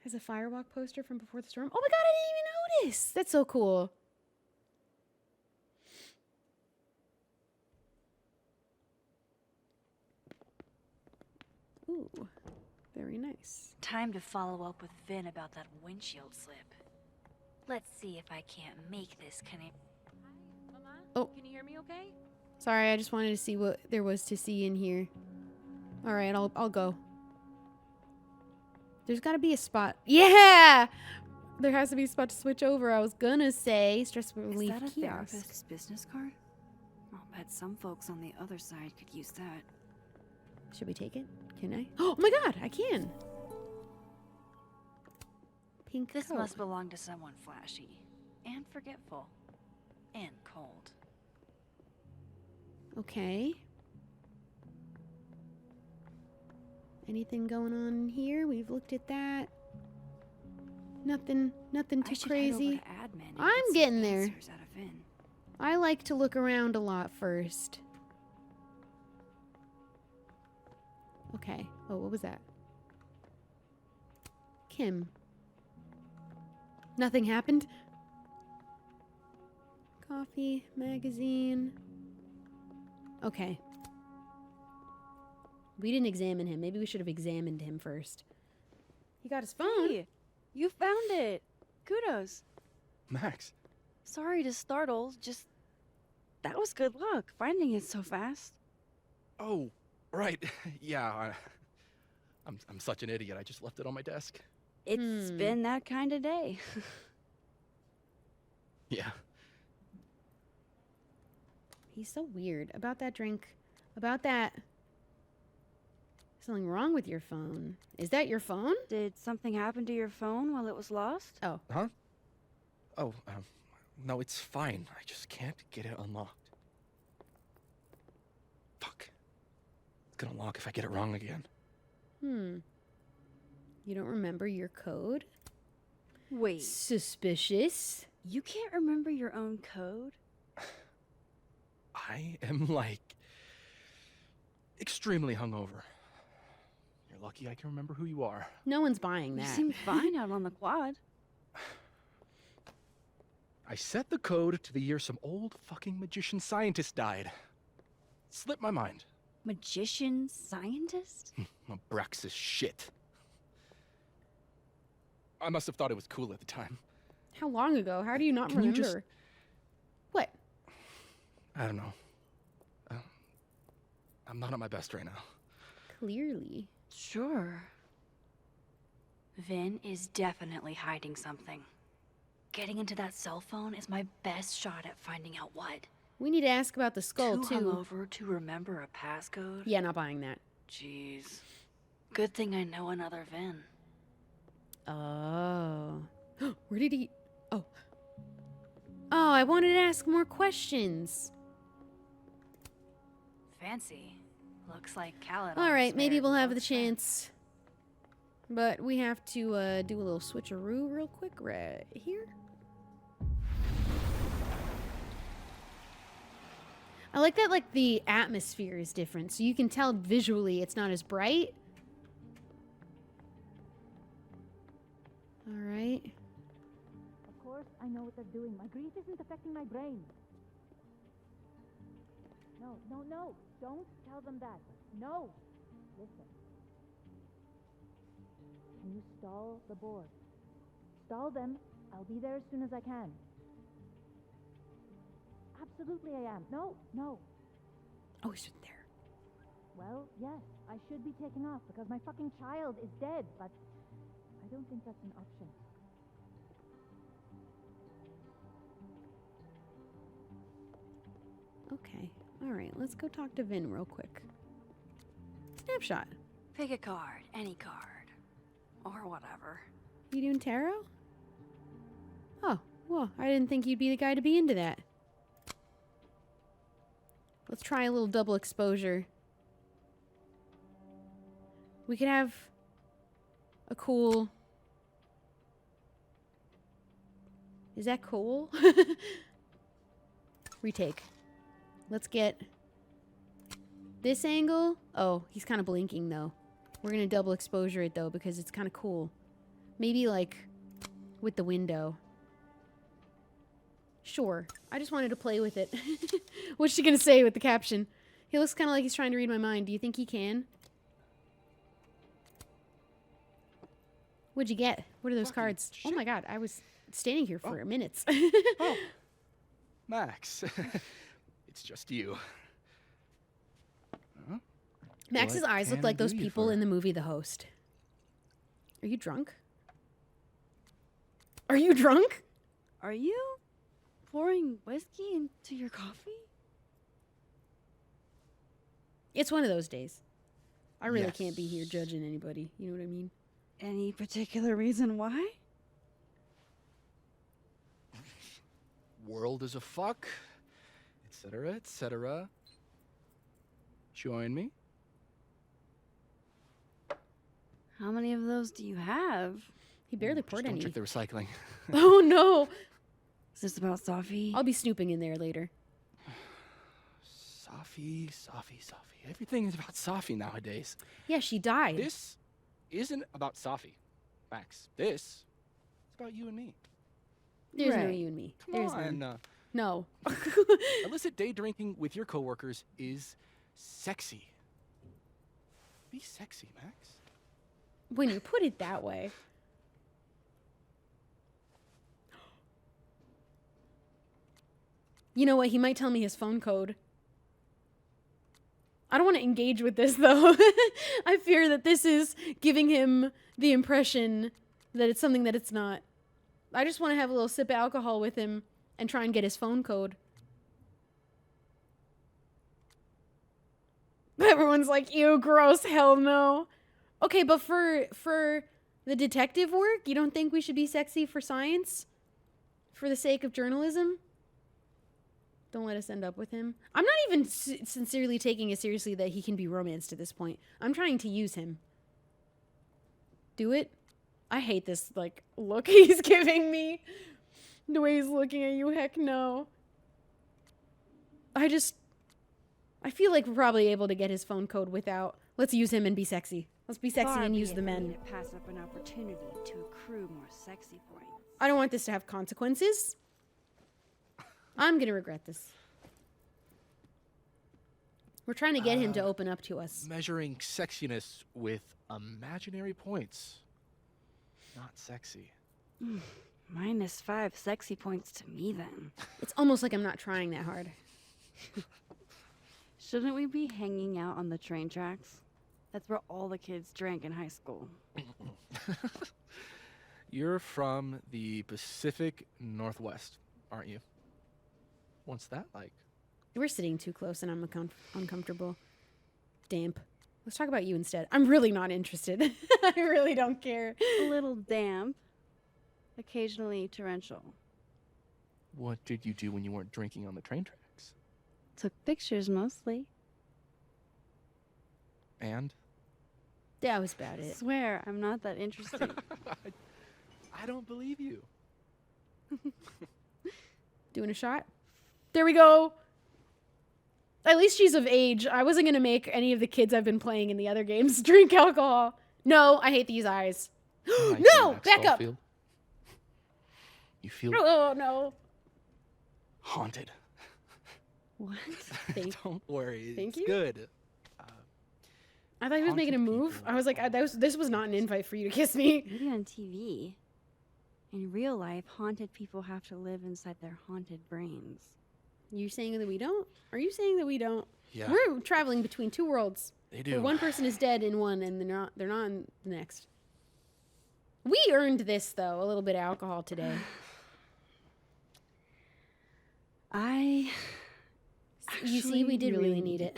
Has a firewalk poster from before the storm. Oh my god, I didn't even notice. That's so cool. Ooh, very nice. Time to follow up with Vin about that windshield slip. Let's see if I can't make this connect. Oh. Can you hear me okay? Sorry, I just wanted to see what there was to see in here. All right, I'll go. There's got to be a spot. Yeah! There has to be a spot to switch over. I was gonna say stress relief Is that a kiosk. therapist's business card? I'll bet some folks on the other side could use that. Should we take it? Can I? Oh my god, I can. Pink This coat. must belong to someone flashy and forgetful and cold. Okay. Anything going on in here? We've looked at that. Nothing too crazy. I'm getting there. I like to look around a lot first. Okay. Oh, what was that? Kim. Nothing happened? Coffee, magazine. Okay. We didn't examine him. Maybe we should have examined him first. He got his phone. Hey, you found it. Kudos. Max. Sorry to startle, just that was good luck, finding it so fast. Oh, right. Yeah, I'm such an idiot. I just left it on my desk. It's been that kind of day. Yeah. He's so weird. About that drink. About that. Something wrong with your phone. Is that your phone? Did something happen to your phone while it was lost? Oh. Huh? Oh, No, it's fine. I just can't get it unlocked. Fuck. It's gonna lock if I get it wrong again. You don't remember your code? Wait. Suspicious. You can't remember your own code? I am, like, extremely hungover. You're lucky I can remember who you are. No one's buying You that. seem fine out on the quad. I set the code to the year some old fucking magician scientist died. Slipped my mind. Magician scientist? Abraxas shit. I must have thought it was cool at the time. How long ago? How do you not Can you remember? just- What? I don't know. I'm not at my best right now. Clearly. Sure. Vin is definitely hiding something. Getting into that cell phone is my best shot at finding out what. We need to ask about the skull, Too too. hungover to remember a passcode? Yeah, not buying that. Jeez. Good thing I know another Vin. Oh. Where did he... Oh. Oh, I wanted to ask more questions. Fancy. Looks like Caledon. All right, maybe we'll have the chance. But we have to do a little switcheroo real quick right here. I like that, like, the atmosphere is different, so you can tell visually it's not as bright. All right. Of course, I know what they're doing. My grief isn't affecting my brain. No, no, no. Don't tell them that. No. Listen. Can you stall the board? Stall them. I'll be there as soon as I can. Absolutely I am. No, no. Oh, he's there. Well, yes, I should be taking off because my fucking child is dead, but I don't think that's an option. Okay. All right, let's go talk to Vin real quick. Snapshot. Pick a card, any card. Or whatever. You doing tarot? Oh, well, I didn't think you'd be the guy to be into that. Let's try a little double exposure. We could have a cool... Is that cool? Retake. Let's get this angle. Oh, he's kind of blinking though. We're gonna double exposure it though because it's kind of cool. Maybe like with the window. Sure. I just wanted to play with it. What's she gonna say with the caption? He looks kind of like he's trying to read my mind. Do you think he can? What'd you get? What are those cards? Oh my god, I was standing here for minutes. Oh, Max. It's just you. Huh? Max's What eyes look can like I do those you people for? in the movie The Host. Are you drunk? Are you drunk? Are you pouring whiskey into your coffee? It's one of those days. I really Yes. can't be here judging anybody. You know what I mean? Any particular reason why? World is a fuck, etc., etc. Join me. How many of those do you have? He barely poured Don't any. check the recycling. Oh no! Is this about Safi? I'll be snooping in there later. Safi. Everything is about Safi nowadays. Yeah, she died. This isn't about Safi, Max. This is about you and me. There's no Right. you and me. Come There's on. none. No. Illicit day drinking with your coworkers is sexy. Be sexy, Max. When you put it that way. You know what? He might tell me his phone code. I don't want to engage with this, though. I fear that this is giving him the impression that it's something that it's not. I just want to have a little sip of alcohol with him and try and get his phone code. Everyone's like, ew, gross, hell no. Okay, but for the detective work, you don't think we should be sexy for science? for the sake of journalism. Don't let us end up with him. I'm not even sincerely taking it seriously that he can be romanced at this point. I'm trying to use him. Do it. I hate this, like, look he's giving me. The way he's looking at you, heck no. I feel like we're probably able to get his phone code without. Let's use him and be sexy. Let's be sexy and use the men. To pass up an opportunity to accrue more sexy points. I don't want this to have consequences. I'm gonna regret this. We're trying to get him to open up to us. Measuring sexiness with imaginary points. Not sexy. -5 sexy points to me then. It's almost like I'm not trying that hard. Shouldn't we be hanging out on the train tracks? That's where all the kids drank in high school. You're from the Pacific Northwest, aren't you? What's that like? We're sitting too close and I'm uncomfortable. Damp. Let's talk about you instead. I'm really not interested. I really don't care. A little damp. Occasionally torrential. What did you do when you weren't drinking on the train tracks? Took pictures mostly. And? That was about it. Swear, I'm not that interesting. I don't believe you. Doing a shot? There we go. At least she's of age. I wasn't going to make any of the kids I've been playing in the other games drink alcohol. No, I hate these eyes. No, back up. You feel Oh, no. haunted. What? Don't worry. Thank it's you. good. I thought he was making a move. I was like, this was not an invite for you to kiss me. Maybe on TV. In real life, haunted people have to live inside their haunted brains. You saying that we don't? Are you saying that we don't? Yeah. We're traveling between two worlds. They do. Where one person is dead in one and they're not in the next. We earned this though, a little bit of alcohol today. You see, we did really need it.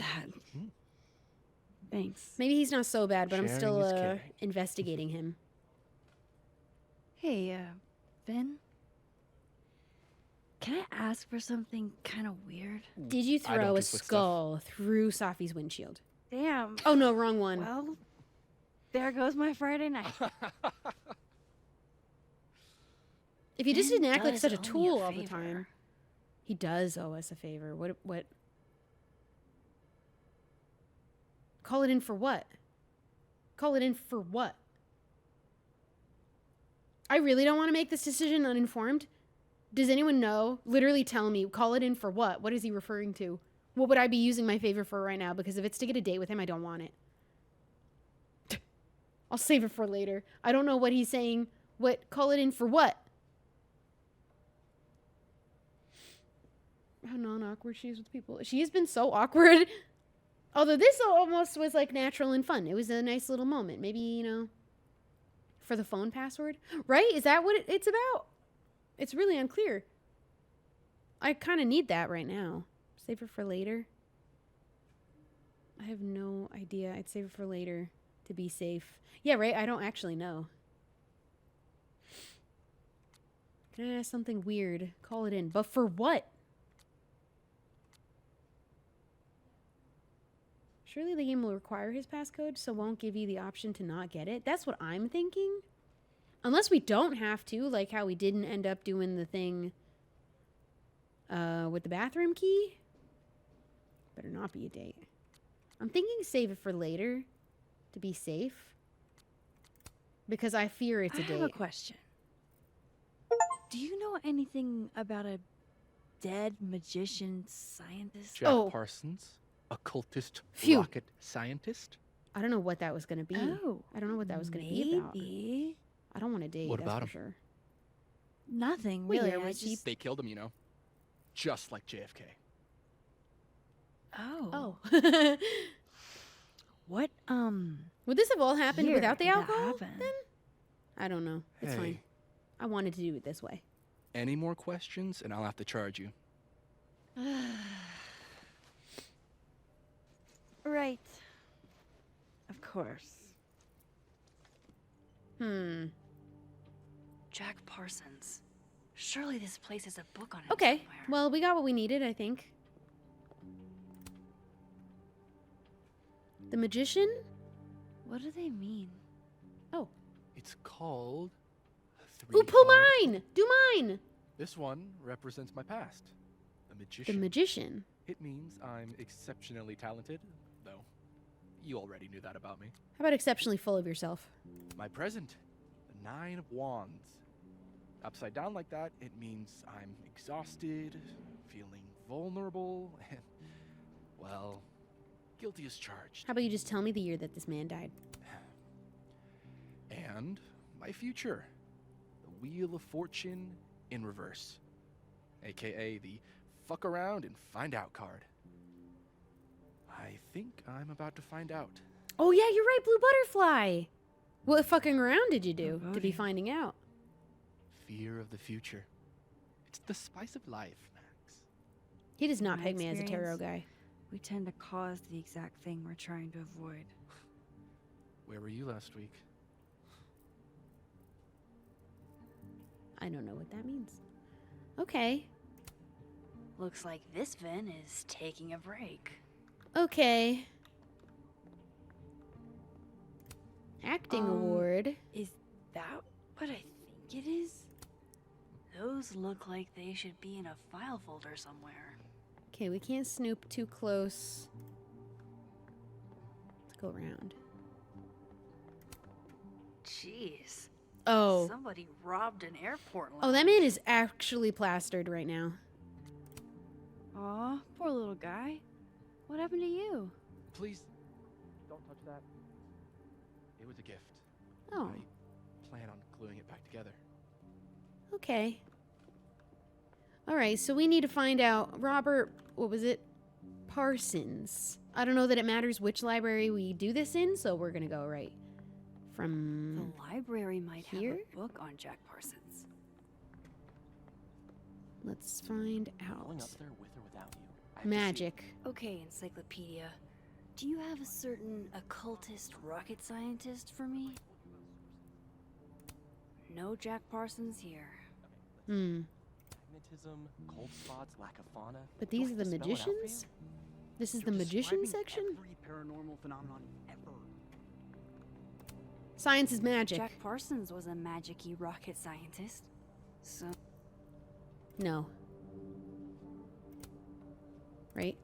Thanks. Maybe he's not so bad, but I'm Sharing still is caring. investigating him. Hey, Vinh? Can I ask for something kind of weird? Did you I don't throw do a quick skull through Safi's windshield? Damn. Oh no, wrong one. Well, there goes my Friday night. If you just Vinh didn't act like does such a owe me a tool all the favor. time. He does owe us a favor. What? Call it in for what? Call it in for what? I really don't want to make this decision uninformed. Does anyone know? Literally tell me. Call it in for what? What is he referring to? What would I be using my favor for right now? Because if it's to get a date with him, I don't want it. I'll save it for later. I don't know what he's saying. What? Call it in for what? How non-awkward she is with people. She has been so awkward. Although this almost was like natural and fun. It was a nice little moment. Maybe, you know, for the phone password. Right? Is that what it's about? It's really unclear. I kind of need that right now. Save it for later. I have no idea. I'd save it for later to be safe. Yeah, right? I don't actually know. Can I ask something weird? Call it in. But for what? Surely the game will require his passcode, so won't give you the option to not get it. That's what I'm thinking. Unless we don't have to, like how we didn't end up doing the thing with the bathroom key. Better not be a date. I'm thinking save it for later to be safe. Because I fear it's a date. I have a question. Do you know anything about a dead magician scientist? Jack Parsons, occultist, Phew. rocket scientist. I don't know what that was going to be. Oh, I don't know what that was going to be about. Maybe. I don't want to date, What that's about for him? sure. Nothing, Well, really. yeah, I Reggie. just... They killed him, you know. Just like JFK. Oh. Oh. What, Would this have all happened year without the did that alcohol? happen? Then? I don't know. It's Hey. fine. I wanted to do it this way. Any more questions, and I'll have to charge you. Right. Of course. Jack Parsons. Surely this place has a book on it. Okay, well, we got what we needed, I think. The magician? What do they mean? Oh. It's called... Ooh, pull mine! Do mine! This one represents my past. The magician. The magician? It means I'm exceptionally talented, though you already knew that about me. How about exceptionally full of yourself? My present, the 9 of Wands. Upside down like that, it means I'm exhausted, feeling vulnerable, and, well, guilty as charged. How about you just tell me the year that this man died? And my future. The Wheel of Fortune in reverse. AKA the fuck around and find out card. I think I'm about to find out. Oh yeah, you're right, Blue Butterfly! What fucking around did you do to be finding out? Fear of the future. It's the spice of life, Max. He does not My peg me as a tarot experience, guy. We tend to cause the exact thing we're trying to avoid. Where were you last week? I don't know what that means. Okay. Looks like this Vin is taking a break. Okay. Acting award. Is that what I think it is? Those look like they should be in a file folder somewhere. Okay, we can't snoop too close. Let's go around. Jeez. Oh. Somebody robbed an airport lounge. Oh, that man is actually plastered right now. Aw, poor little guy. What happened to you? Please, don't touch that. It was a gift. Oh. I plan on gluing it back together. Okay. Alright, so we need to find out Robert, what was it? Parsons. I don't know that it matters which library we do this in, so we're gonna go right from The library might here? have a book on Jack Parsons. Let's find out. Going up there with or without you. Magic. Okay, Encyclopedia. Do you have a certain occultist rocket scientist for me? No Jack Parsons here. Hmm. Magnetism, cold spots, lack of fauna. But these are the magicians? This is the magician section? Every paranormal phenomenon ever. Science is magic. Jack Parsons was a magic-y rocket scientist. So No. Right?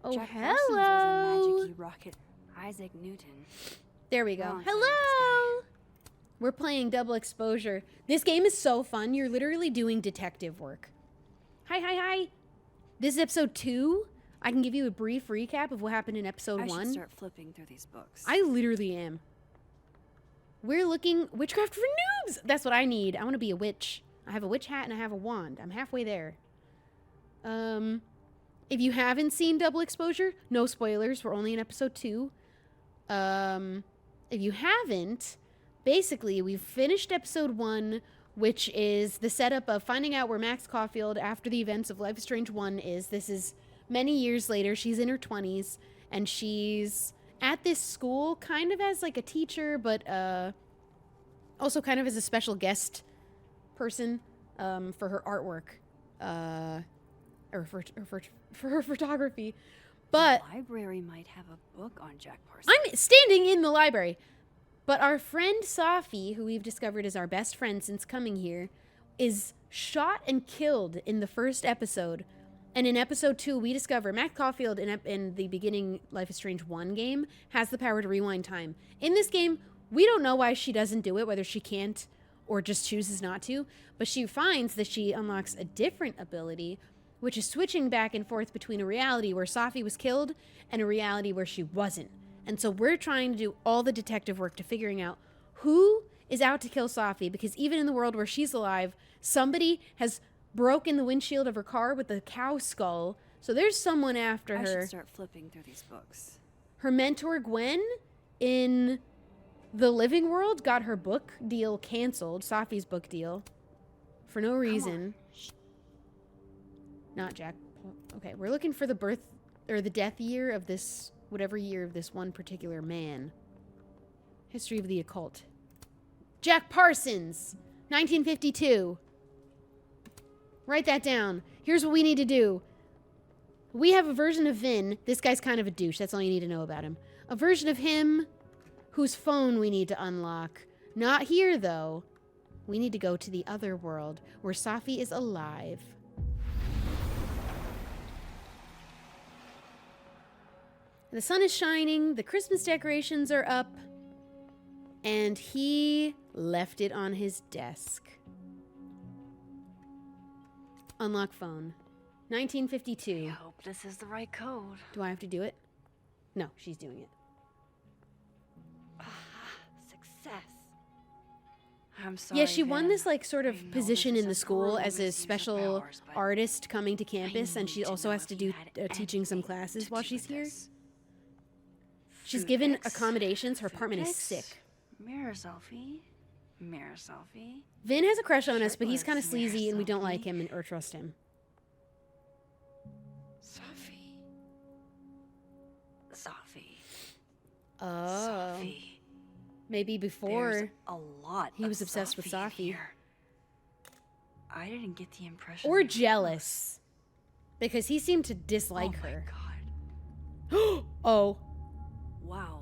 Oh, Jack hello! Parsons was a magic-y rocket. Isaac Newton. There we go. Wrong Hello! We're playing double exposure. This game is so fun. You're literally doing detective work. Hi, hi, hi. This is episode 2. I can give you a brief recap of what happened in episode I 1. should start flipping through these books. I literally am. We're looking witchcraft for noobs. That's what I need. I want to be a witch. I have a witch hat and I have a wand. I'm halfway there. If you haven't seen double exposure, no spoilers. We're only in episode 2. If you haven't, basically we've finished episode 1, which is the setup of finding out where Max Caulfield, after the events of Life is Strange 1, is. This is many years later. She's in her 20s, and she's at this school kind of as like a teacher, but also kind of as a special guest person for her artwork, or for her photography. But the library might have a book on Jack Parsons. I'm standing in the library. But our friend Safi, who we've discovered is our best friend since coming here, is shot and killed in the first episode. And in episode 2, we discover Max Caulfield in the beginning Life is Strange 1 game has the power to rewind time. In this game, we don't know why she doesn't do it, whether she can't or just chooses not to. But she finds that she unlocks a different ability, which is switching back and forth between a reality where Safi was killed and a reality where she wasn't. And so we're trying to do all the detective work to figuring out who is out to kill Safi, because even in the world where she's alive, somebody has broken the windshield of her car with a cow skull. So there's someone after her. I should start flipping through these books. Her mentor, Gwen, in the living world, got her book deal canceled, Safi's book deal, for no reason. Not Jack. Okay, we're looking for the birth or the death year of this, whatever year of this one particular man. History of the occult. Jack Parsons, 1952. Write that down. Here's what we need to do. We have a version of Vinh. This guy's kind of a douche. That's all you need to know about him. A version of him whose phone we need to unlock. Not here, though. We need to go to the other world where Safi is alive. The sun is shining. The Christmas decorations are up. And he left it on his desk. Unlock phone. 1952. I hope this is the right code. Do I have to do it? No, she's doing it. Success. I'm sorry. Yeah, she won Vin. this like sort of position in the school as a special artist coming to campus, and she also has to do teaching some classes while she's here. She's given accommodations. Her apartment is sick. Mirror selfie. Mirror selfie. Vin has a crush on us, but he's kind of sleazy and we don't like him or trust him. Safi. Oh. Safi. Maybe before There's a lot he was obsessed with in Safi. here. I didn't get the impression. Or jealous. Because he seemed to dislike her. Oh. Wow,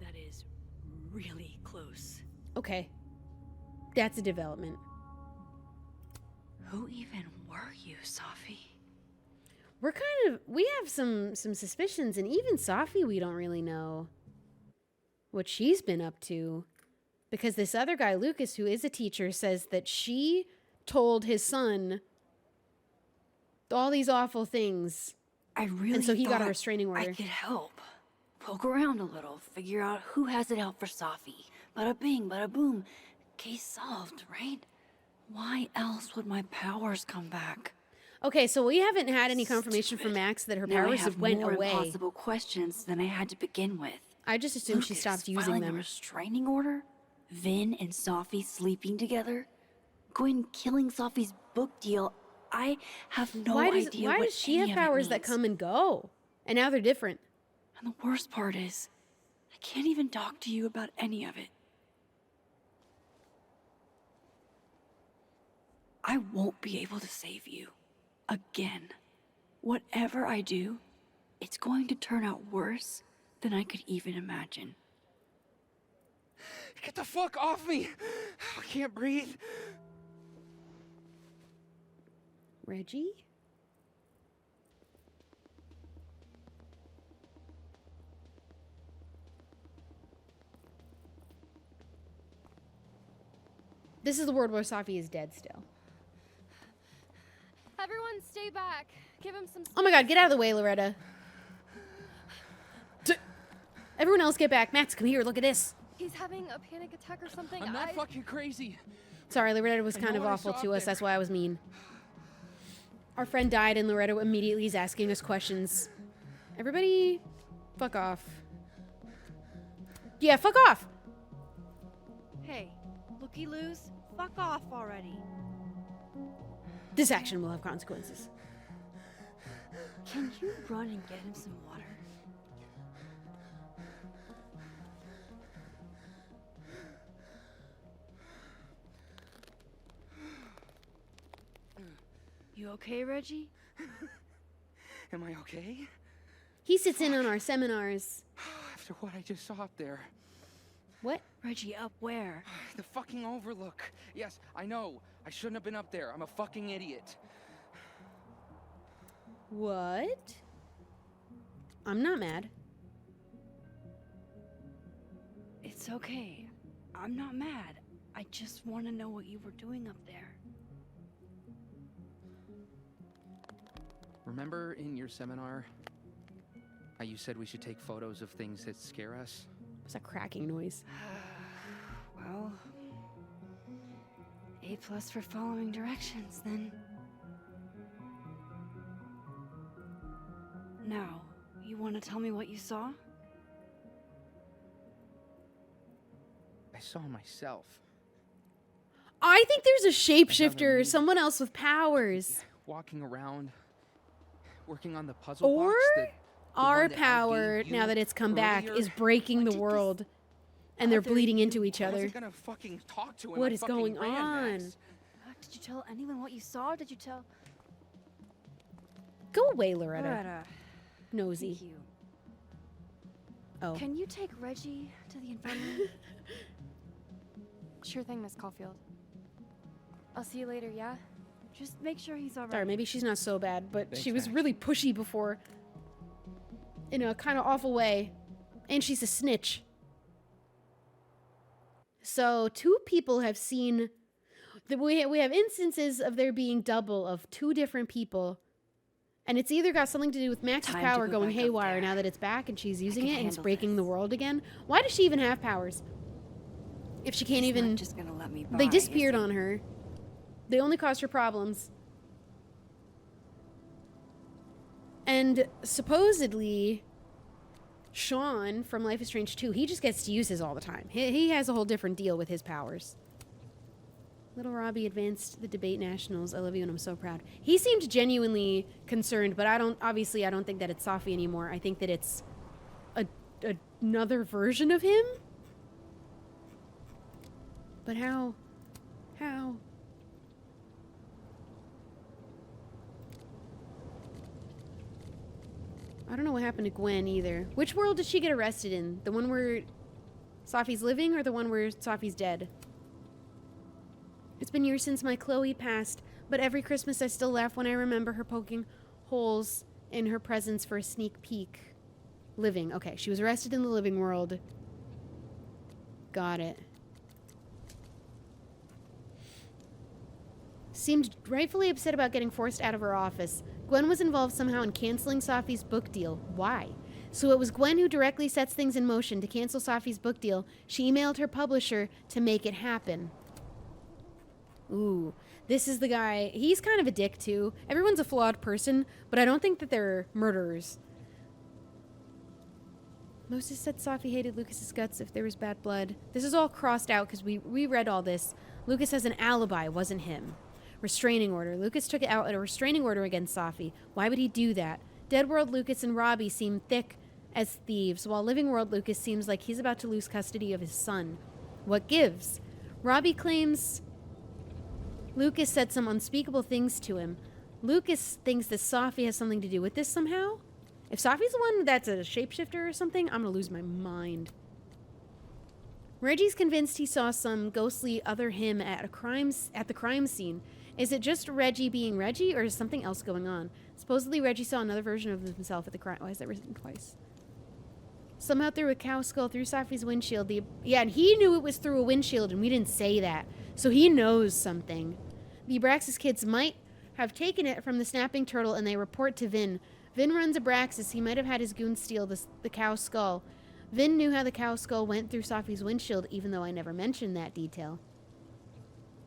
that is really close. Okay. That's a development. Who even were you, Safi? We have some suspicions, and even Safi we don't really know what she's been up to. Because this other guy, Lucas, who is a teacher, says that she told his son all these awful things. And so he got a restraining order. I could help. Poke around a little, figure out who has it out for Safi. Bada bing, bada boom. Case solved, right? Why else would my powers come back? Okay, so we haven't had any confirmation from Max that her Now I powers have went more away. impossible questions than I had to begin with. I just assumed she stopped using filing them. A restraining order? Vin and Safi sleeping together? Gwen killing Safi's book deal? I have no idea why what does she any have of it powers that means. come and go? And now they're different. And the worst part is, I can't even talk to you about any of it. I won't be able to save you. Again. Whatever I do, it's going to turn out worse than I could even imagine. Get the fuck off me! I can't breathe. Reggie? This is the world where Safi is dead still. Everyone stay back. Give him some space. Oh my god, get out of the way, Loretta. Everyone else get back. Max, come here, look at this. He's having a panic attack or something. I'm not fucking crazy. Sorry, Loretta was I kind know of what I awful saw to up us. there. That's why I was mean. Our friend died and Loretta immediately is asking us questions. Everybody, fuck off. Yeah, fuck off. Hey, looky-loos, fuck off already. This action will have consequences. Can you run and get him some water? You okay, Reggie? Am I okay? He sits in on our seminars. After what I just saw up there. What? Reggie, up where? The fucking overlook. Yes, I know. I shouldn't have been up there. I'm a fucking idiot. What? I'm not mad. It's okay. I'm not mad. I just want to know what you were doing up there. Remember in your seminar how you said we should take photos of things that scare us? What's that cracking noise? Well, A+ for following directions, then. Now, you want to tell me what you saw? I saw myself. I think there's a shapeshifter, someone else with powers. Walking around, working on the puzzle Or box that our one that I power, gave now you that it's come back, earlier. is breaking the world. And they're bleeding into each I other. wasn't gonna fucking talk to him. What I is fucking going ran, on? Max. Did you tell anyone what you saw? Did you tell... Go away, Loretta. Loretta. Nosy. Thank you. Oh. Can you take Reggie to the infirmary? Sure thing, Miss Caulfield. I'll see you later, yeah? Just make sure he's alright. Sorry, maybe she's not so bad, but Thanks, she was Max. really pushy before. In a kind of awful way. And she's a snitch. So, 2 people have seen... We have instances of there being double of 2 different people. And it's either got something to do with Max's Time to power go going back up haywire there. now that it's back and she's using can it and it's handle breaking the world again. Why does she even have powers? If she can't He's even... not just gonna let me They by, disappeared is he? on her. They only caused her problems. And supposedly, Sean from Life is Strange 2, he just gets to use his all the time. He has a whole different deal with his powers. Little Robbie advanced the debate nationals. I love you and I'm so proud. He seemed genuinely concerned, but I don't think that it's Safi anymore. I think that it's another version of him. But how? How? I don't know what happened to Gwen either. Which world did she get arrested in? The one where Safi's living or the one where Safi's dead? It's been years since my Chloe passed, but every Christmas I still laugh when I remember her poking holes in her presents for a sneak peek. Living. Okay, she was arrested in the living world. Got it. Seemed rightfully upset about getting forced out of her office. Gwen was involved somehow in canceling Safi's book deal. Why? So it was Gwen who directly sets things in motion to cancel Safi's book deal. She emailed her publisher to make it happen. Ooh, this is the guy. He's kind of a dick too. Everyone's a flawed person, but I don't think that they're murderers. Moses said Safi hated Lucas's guts if there was bad blood. This is all crossed out because we read all this. Lucas has an alibi, wasn't him. Restraining order. Lucas took it out at a restraining order against Safi. Why would he do that? Dead World Lucas and Robbie seem thick as thieves, while Living World Lucas seems like he's about to lose custody of his son. What gives? Robbie claims Lucas said some unspeakable things to him. Lucas thinks that Safi has something to do with this somehow. If Safi's the one that's a shapeshifter or something, I'm gonna lose my mind. Reggie's convinced he saw some ghostly other him at the crime scene. Is it just Reggie being Reggie, or is something else going on? Supposedly Reggie saw another version of himself at the crime. Why is that written twice? Somehow through a cow skull through Safi's windshield. Yeah, and he knew it was through a windshield, and we didn't say that. So he knows something. The Abraxas kids might have taken it from the snapping turtle, and they report to Vinh. Vinh runs Abraxas. He might have had his goons steal the cow skull. Vinh knew how the cow skull went through Safi's windshield, even though I never mentioned that detail.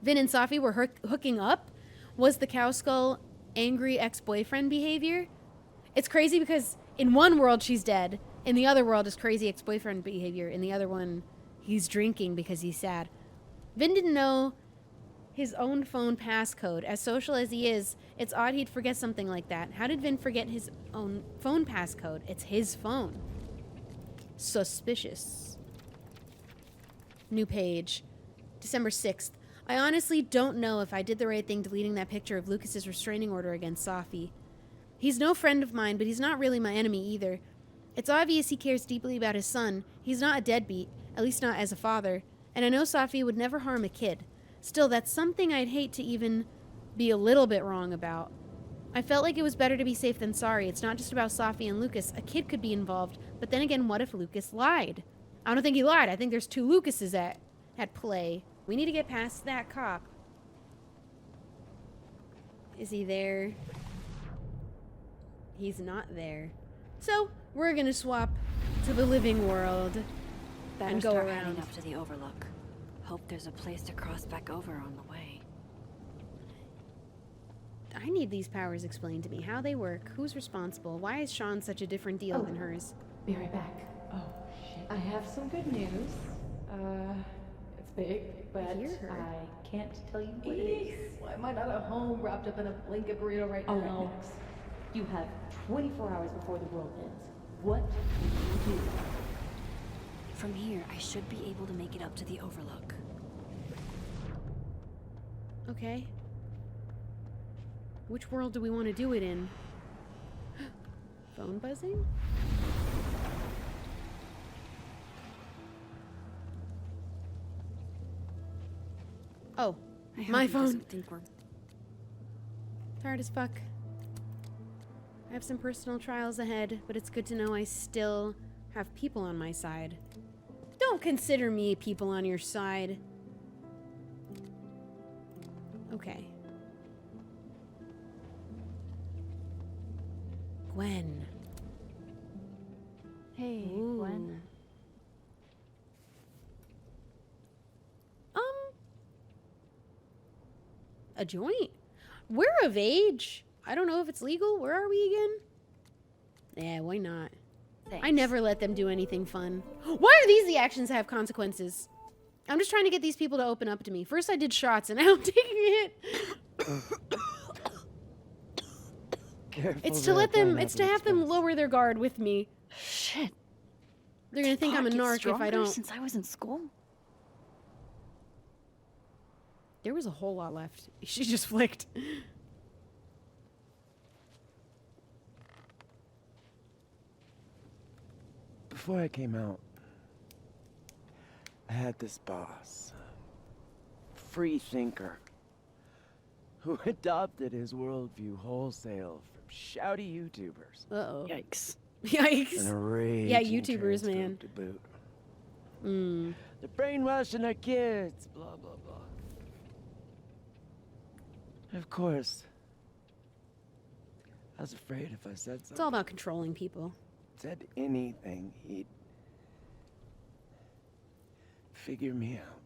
Vinh and Safi were hooking up? Was the cow skull angry ex-boyfriend behavior? It's crazy because in one world she's dead. In the other world is crazy ex-boyfriend behavior. In the other one, he's drinking because he's sad. Vinh didn't know his own phone passcode. As social as he is, it's odd he'd forget something like that. How did Vinh forget his own phone passcode? It's his phone. Suspicious. New page. December 6th. I honestly don't know if I did the right thing deleting that picture of Lucas's restraining order against Safi. He's no friend of mine, but he's not really my enemy either. It's obvious he cares deeply about his son. He's not a deadbeat, at least not as a father. And I know Safi would never harm a kid. Still, that's something I'd hate to even be a little bit wrong about. I felt like it was better to be safe than sorry. It's not just about Safi and Lucas. A kid could be involved. But then again, what if Lucas lied? I don't think he lied. I think there's 2 Lucases at play. We need to get past that cop. Is he there? He's not there. So, we're gonna swap to the living world and go start around. heading up to the Overlook. Hope there's a place to cross back over on the way. I need these powers explained to me. How they work, who's responsible, why is Sean such a different deal than hers? Be right back. Oh, shit. I have some good news. It's big, but I can't tell you what it is. Why am I not at home wrapped up in a blanket burrito right now? Alex, you have 24 hours before the world ends. What will you do? From here, I should be able to make it up to the Overlook. Okay. Which world do we want to do it in? Phone buzzing? Oh, my phone. Think we're... Tired as fuck. I have some personal trials ahead, but it's good to know I still have people on my side. Don't consider me people on your side. Okay. Gwen. Hey, Ooh. Gwen. A joint? We're of age. I don't know if it's legal. Where are we again? Yeah, why not? Thanks. I never let them do anything fun. Why are these the actions that have consequences? I'm just trying to get these people to open up to me. First I did shots and now I'm taking a hit. It's to let them, it's to have them lower their guard with me. Shit. They're gonna think I'm a narc if I don't. Since I was in school. There was a whole lot left. She just flicked. Before I came out, I had this boss, a free thinker, who adopted his worldview wholesale from shouty YouTubers. Uh-oh. Yikes. Yikes. And a raging Yeah, YouTubers, man. to boot. Mm. They're brainwashing our kids, blah, blah, blah. Of course, I was afraid if I said something. It's all about controlling people. Said anything, he'd figure me out.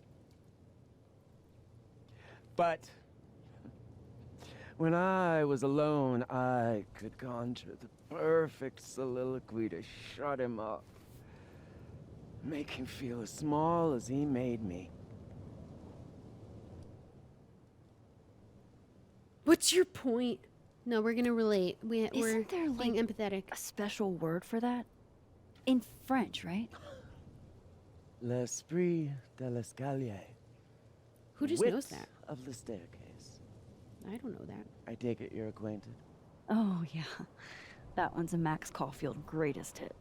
But when I was alone, I could conjure the perfect soliloquy to shut him up. Make him feel as small as he made me. What's your point? No, we're gonna relate. We're Isn't there, being like, empathetic. a special word for that? In French, right? L'esprit de l'escalier. Who just Width knows that? of the staircase. I don't know that. I take it you're acquainted. Oh, yeah. That one's a Max Caulfield greatest hit.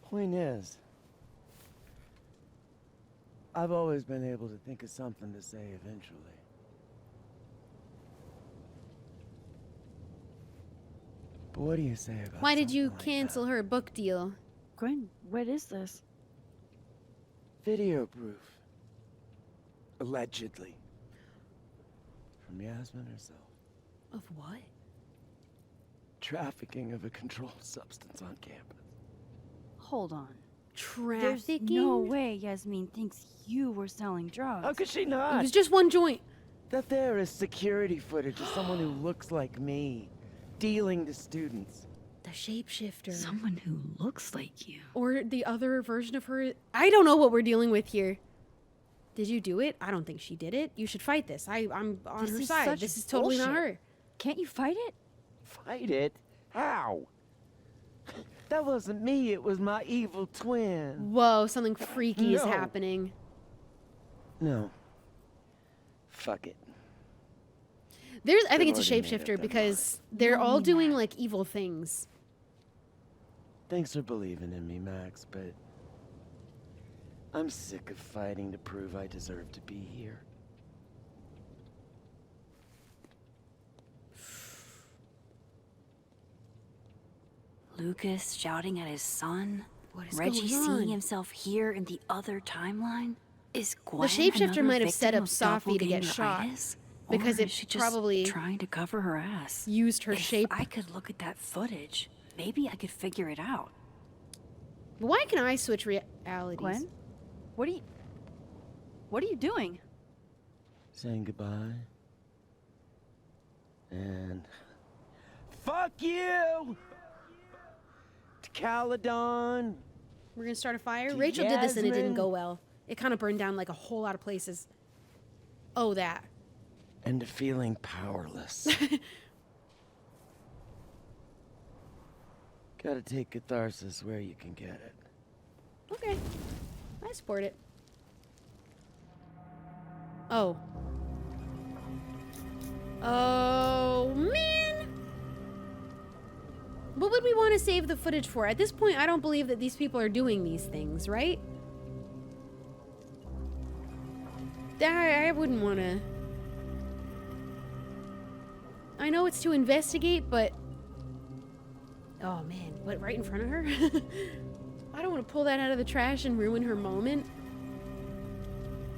Point is, I've always been able to think of something to say eventually. But what do you say about Why did you something like cancel her book deal? Gwen, what is this? Video proof. Allegedly. From Yasmin herself. Of what? Trafficking of a controlled substance on campus. Hold on. Trafficking? There's no way Yasmin thinks you were selling drugs. How could she not? It was just one joint. That there is security footage of someone who looks like me, dealing to students. The shapeshifter. Someone who looks like you. Or the other version of her. I don't know what we're dealing with here. Did you do it? I don't think she did it. You should fight this. I'm on her side. This is totally not her. Can't you fight it? Fight it? How? That wasn't me, it was my evil twin. Whoa, something freaky is No. happening. No. Fuck it. I think it's a They've already made up shapeshifter their because they're all doing like evil things. Thanks for believing in me, Max, but I'm sick of fighting to prove I deserve to be here. Lucas shouting at his son? What is Reggie going on? seeing himself here in the other timeline? Is Gwen The shapeshifter another might have set victim up of Safi to get shot doppelgangeritis? because Or it is she just probably trying to cover her ass. used her If shape. I could look at that footage, maybe I could figure it out. Why can I switch realities? Gwen? What are you doing? Saying goodbye. And fuck you! To Caledon. We're gonna start a fire? To Rachel did this and it didn't Yasmin. go well. It kind of burned down like a whole lot of places. Oh, that. And to feeling powerless. Gotta take catharsis where you can get it. Okay. I support it. Oh. Oh, man! would we want to save the footage for? At this point, I don't believe that these people are doing these things, right? I wouldn't want to. I know it's to investigate, but... Oh, man. What, right in front of her? I don't want to pull that out of the trash and ruin her moment.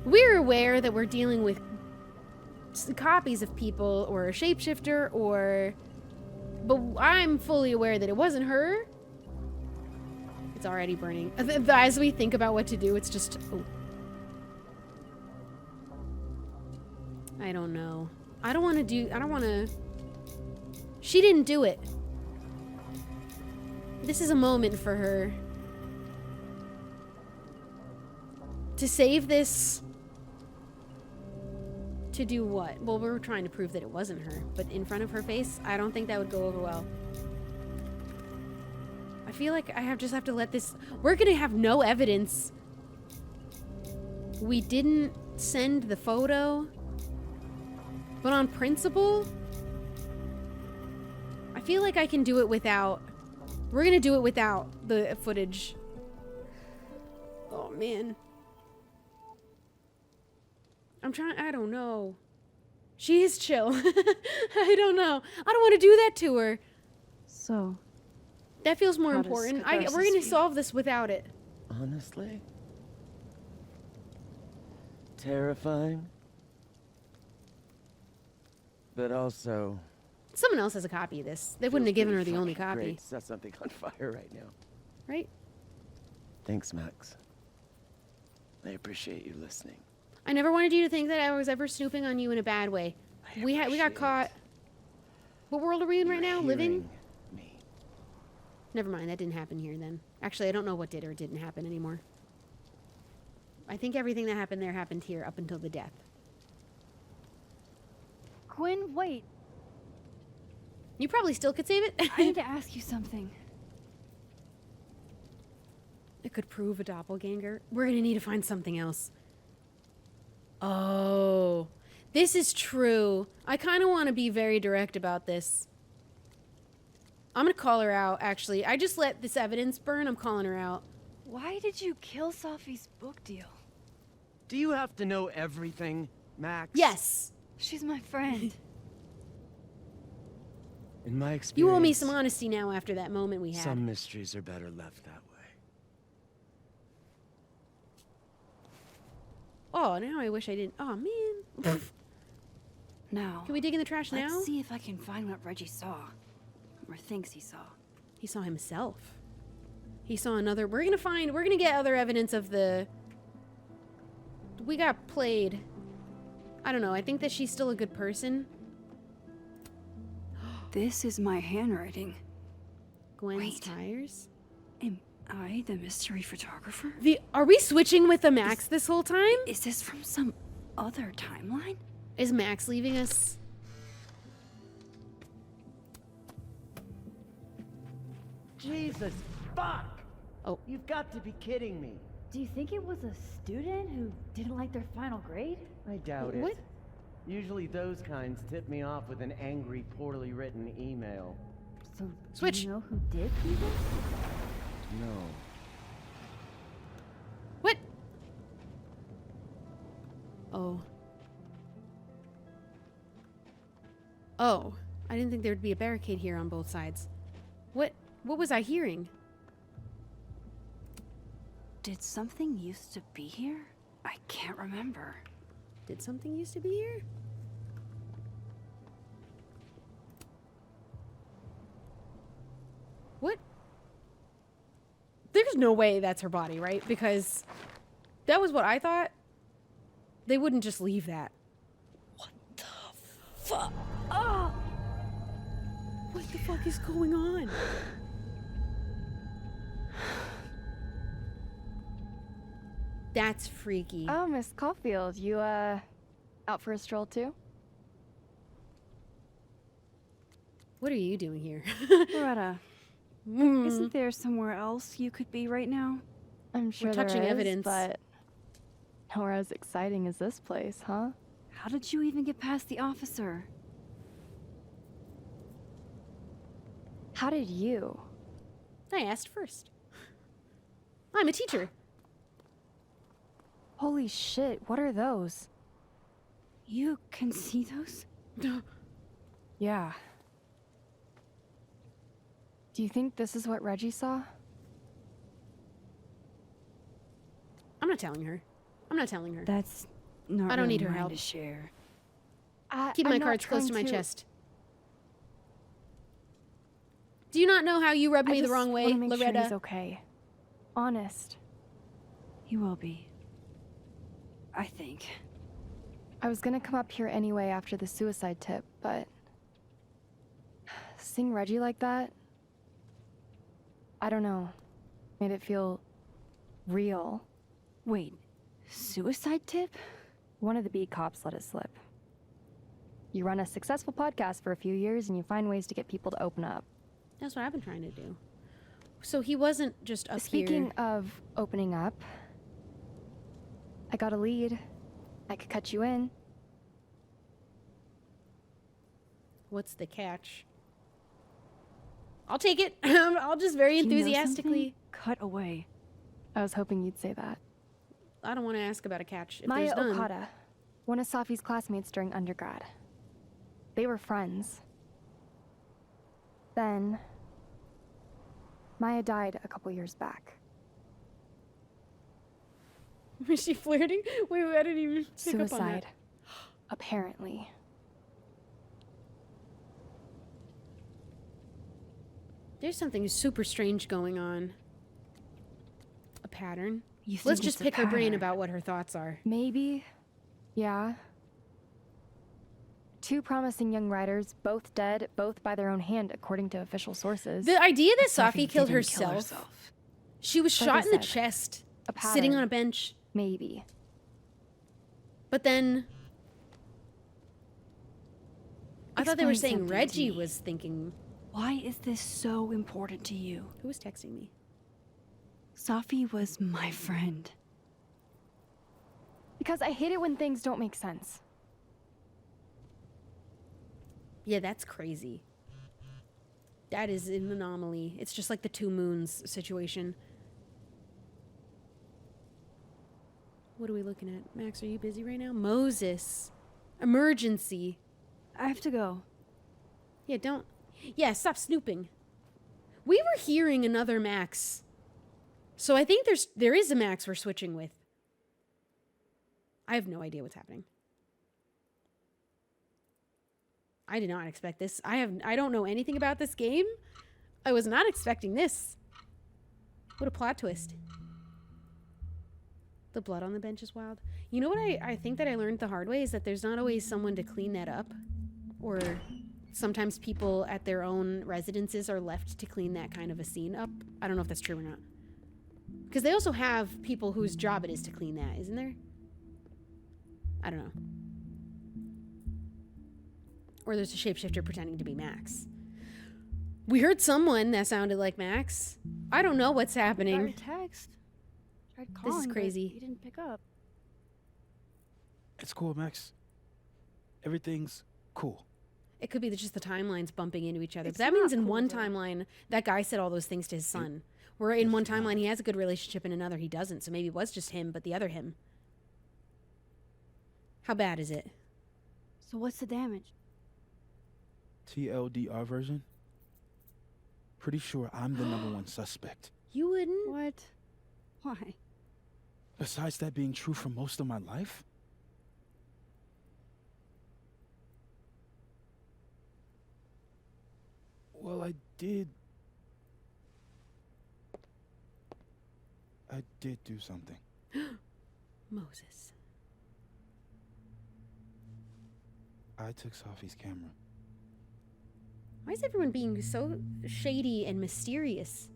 We're aware that we're dealing with copies of people, or a shapeshifter, or... But I'm fully aware that it wasn't her. It's already burning. As we think about what to do, it's just... Oh. I don't know. I don't want to... She didn't do it. This is a moment for her. To save this... To do what? Well, we're trying to prove that it wasn't her, but in front of her face, I don't think that would go over well. I feel like I just have to let this... We're gonna have no evidence. We didn't send the photo. But on principle, I feel like I can do it without... We're gonna do it without the footage. Oh, man. I don't know. She is chill. I don't know. I don't want to do that to her. So... That feels more important. We're gonna solve this without it. Honestly? Terrifying? But also... Someone else has a copy of this. They wouldn't have given her the only copy. Great. Set something on fire right now. Right? Thanks, Max. I appreciate you listening. I never wanted you to think that I was ever snooping on you in a bad way. We got caught. What world are we in right now? Living? Me. Never mind, that didn't happen here then. Actually, I don't know what did or didn't happen anymore. I think everything that happened there happened here up until the death. Gwen, wait. You probably still could save it. I need to ask you something. It could prove a doppelganger. We're gonna need to find something else. Oh, this is true. I kind of want to be very direct about this. I'm gonna call her out, actually. I just let this evidence burn. I'm calling her out. Why did you kill Safi's book deal? Do you have to know everything, Max? Yes. She's my friend. In my experience... You owe me some honesty now after that moment we had. Some mysteries are better left that way. Oh, now I wish I didn't. Oh, man. Now. Can we dig in the trash now? Let's see if I can find what Reggie saw. Or thinks he saw. He saw himself. He saw another... We're gonna get other evidence of the... We got played. I don't know. I think that she's still a good person. This is my handwriting. Gwen's tires? Am I the mystery photographer? Are we switching with the Max this whole time? Is this from some other timeline? Is Max leaving us? Jesus, fuck! Oh. You've got to be kidding me. Do you think it was a student who didn't like their final grade? I doubt it. What? Usually those kinds tip me off with an angry, poorly written email. So, Switch. do you know who did do this? No. What? Oh. Oh. I didn't think there'd be a barricade here on both sides. What was I hearing? Did something used to be here? I can't remember. Did something used to be here? What? There's no way that's her body, right? Because that was what I thought. They wouldn't just leave that. What the fuck? Oh! What the fuck is going on? That's freaky. Oh, Miss Caulfield, you, out for a stroll too? What are you doing here? Loretta, isn't there somewhere else you could be right now? I'm sure We're touching there is, evidence. but nowhere as exciting as this place, huh? How did you even get past the officer? How did you? I asked first. I'm a teacher. Holy shit, what are those? You can see those? Yeah. Do you think this is what Reggie saw? I'm not telling her. I'm not telling her. That's not I don't really need her mine help. to share. Keep my I'm not cards close to trying my chest. Do you not know how you rubbed me the wrong way, I just wanna make Loretta? sure he's okay. Honest. He will be. I think. I was gonna come up here anyway after the suicide tip, but... seeing Reggie like that... I don't know. Made it feel... real. Wait, suicide tip? One of the beat cops let it slip. You run a successful podcast for a few years and you find ways to get people to open up. That's what I've been trying to do. So he wasn't just up Speaking here. of opening up, I got a lead. I could cut you in. What's the catch? I'll take it. I'll just very You know enthusiastically. Cut away. I was hoping you'd say that. I don't want to ask about a catch if Maya there's none. Okada, one of Safi's classmates during undergrad. They were friends. Then, Maya died a couple years back. Was she flirting? Wait, I didn't even pick up on that. Suicide. Apparently. There's something super strange going on. A pattern. You think Let's it's just a pick her brain pattern? about what her thoughts are. Maybe. Yeah. Two promising young writers, both dead, both by their own hand, according to official sources. The idea that Safi Safi killed didn't kill herself. She was Like I shot in the said, chest, a sitting pattern. on a bench. Maybe. But then I thought they were Explain saying something to Reggie me. was thinking. Why is this so important to you? Who was texting me? Safi was my friend. Because I hate it when things don't make sense. Yeah, that's crazy. That is an anomaly. It's just like the two moons situation. What are we looking at? Max, are you busy right now? Moses. Emergency. I have to go. Yeah, don't. Yeah, stop snooping. We were hearing another Max. So I think there is a Max we're switching with. I have no idea what's happening. I did not expect this. I don't know anything about this game. I was not expecting this. What a plot twist. The blood on the bench is wild. You know what I think that I learned the hard way is that there's not always someone to clean that up. Or sometimes people at their own residences are left to clean that kind of a scene up. I don't know if that's true or not. Because they also have people whose job it is to clean that, isn't there? I don't know. Or there's a shapeshifter pretending to be Max. We heard someone that sounded like Max. I don't know what's happening. Got your text. Tried calling, This is but crazy. You didn't pick up. It's cool, Max. Everything's cool. It could be just the timelines bumping into each other. It's But that means not in one cool, though. timeline, that guy said all those things to his son. Where in one timeline, he has a good relationship, in another, he doesn't. So maybe it was just him, but the other him. How bad is it? So what's the damage? TLDR version? Pretty sure I'm the #1 suspect. You wouldn't? What? Why? Besides that being true for most of my life? Well, I did do something. Moses. I took Safi's camera. Why is everyone being so shady and mysterious?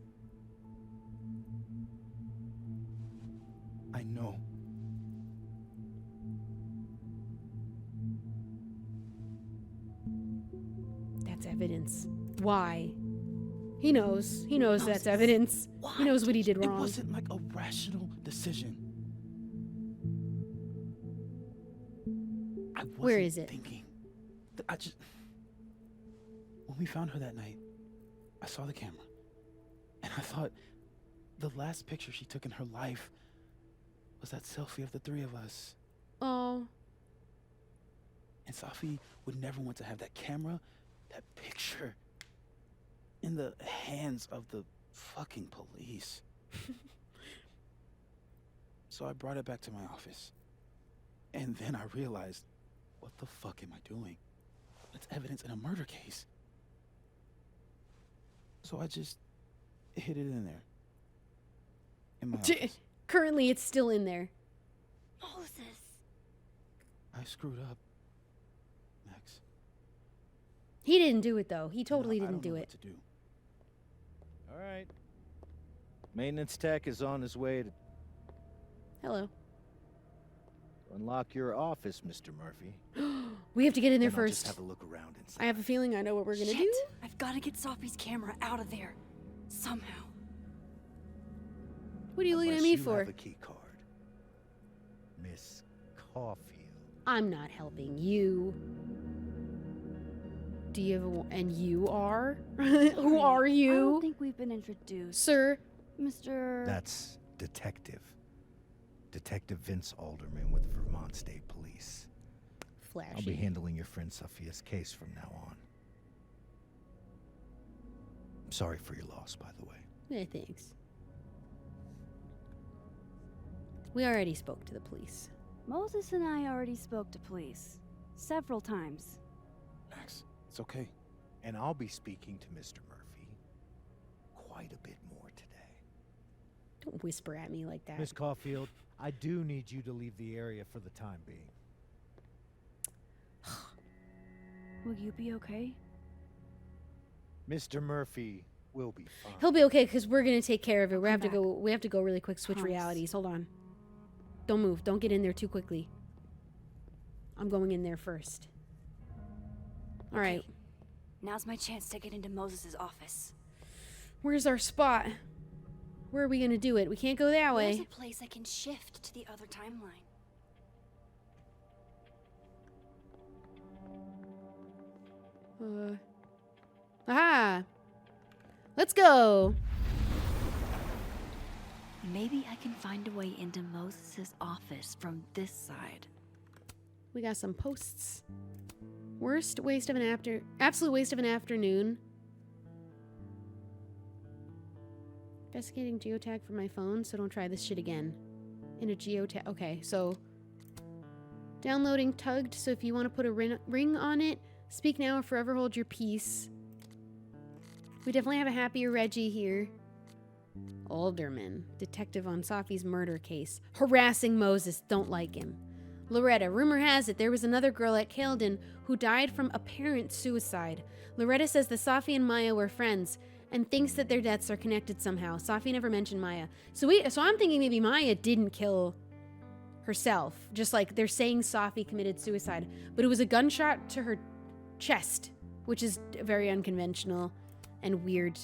I know. That's evidence. Why? He knows. He knows that's evidence. He knows what he did wrong. It wasn't like a rational decision. I wasn't Where is it? thinking. I just... When we found her that night, I saw the camera. And I thought the last picture she took in her life was that selfie of the three of us. Oh. And Safi would never want to have that camera, that picture, in the hands of the fucking police. So I brought it back to my office. And then I realized, what the fuck am I doing? It's evidence in a murder case. So I just hid it in there. In my office. Currently, it's still in there. Moses. I screwed up, Max. He didn't do it, though. He totally I didn't don't do know it. what to do. All right. Maintenance tech is on his way to Hello. unlock your office, Mr. Murphy. We have to get in there Then I'll first. just have a look around inside. I have a feeling I know what we're gonna Shit! do. I've got to get Safi's camera out of there. Somehow. What are you looking at Unless me you for? have a key card, Miss Caulfield. I'm not helping you. Do you have a... And you are? Who are I you? don't think we've been introduced. Sir? Mr. That's Detective. Detective Vince Alderman with the Vermont State Police. Flashy. I'll be handling your friend Sophia's case from now on. I'm sorry for your loss, by the way. Yeah, thanks. We already spoke to the police. Moses and I already spoke to police. Several times. Max, it's okay. And I'll be speaking to Mr. Murphy quite a bit more today. Don't whisper at me like that. Miss Caulfield, I do need you to leave the area for the time being. Will you be okay? Mr. Murphy will be fine. He'll be okay because we're gonna take care of it. We have to back. go. We have to go really quick. Switch Promise. realities. Hold on. Don't move. Don't get in there too quickly. I'm going in there first. All right. Now's my chance to get into Moses' office. Where's our spot? Where are we gonna do it? We can't go that There's way. a place I can shift to the other timeline. Aha! Let's go. Maybe I can find a way into Moses' office from this side. We got some posts. Worst waste of an absolute waste of an afternoon. Investigating geotag for my phone, so don't try this shit again. In a geotag. Okay, so downloading tugged. So if you want to put a ring on it, speak now or forever hold your peace. We definitely have a happier Reggie here. Alderman, detective on Safi's murder case, harassing Moses. Don't like him. Loretta, rumor has it there was another girl at Kaledon who died from apparent suicide. Loretta says that Safi and Maya were friends and thinks that their deaths are connected somehow. Safi never mentioned Maya. So I'm thinking maybe Maya didn't kill herself. Just like they're saying Safi committed suicide. But it was a gunshot to her chest, which is very unconventional and weird.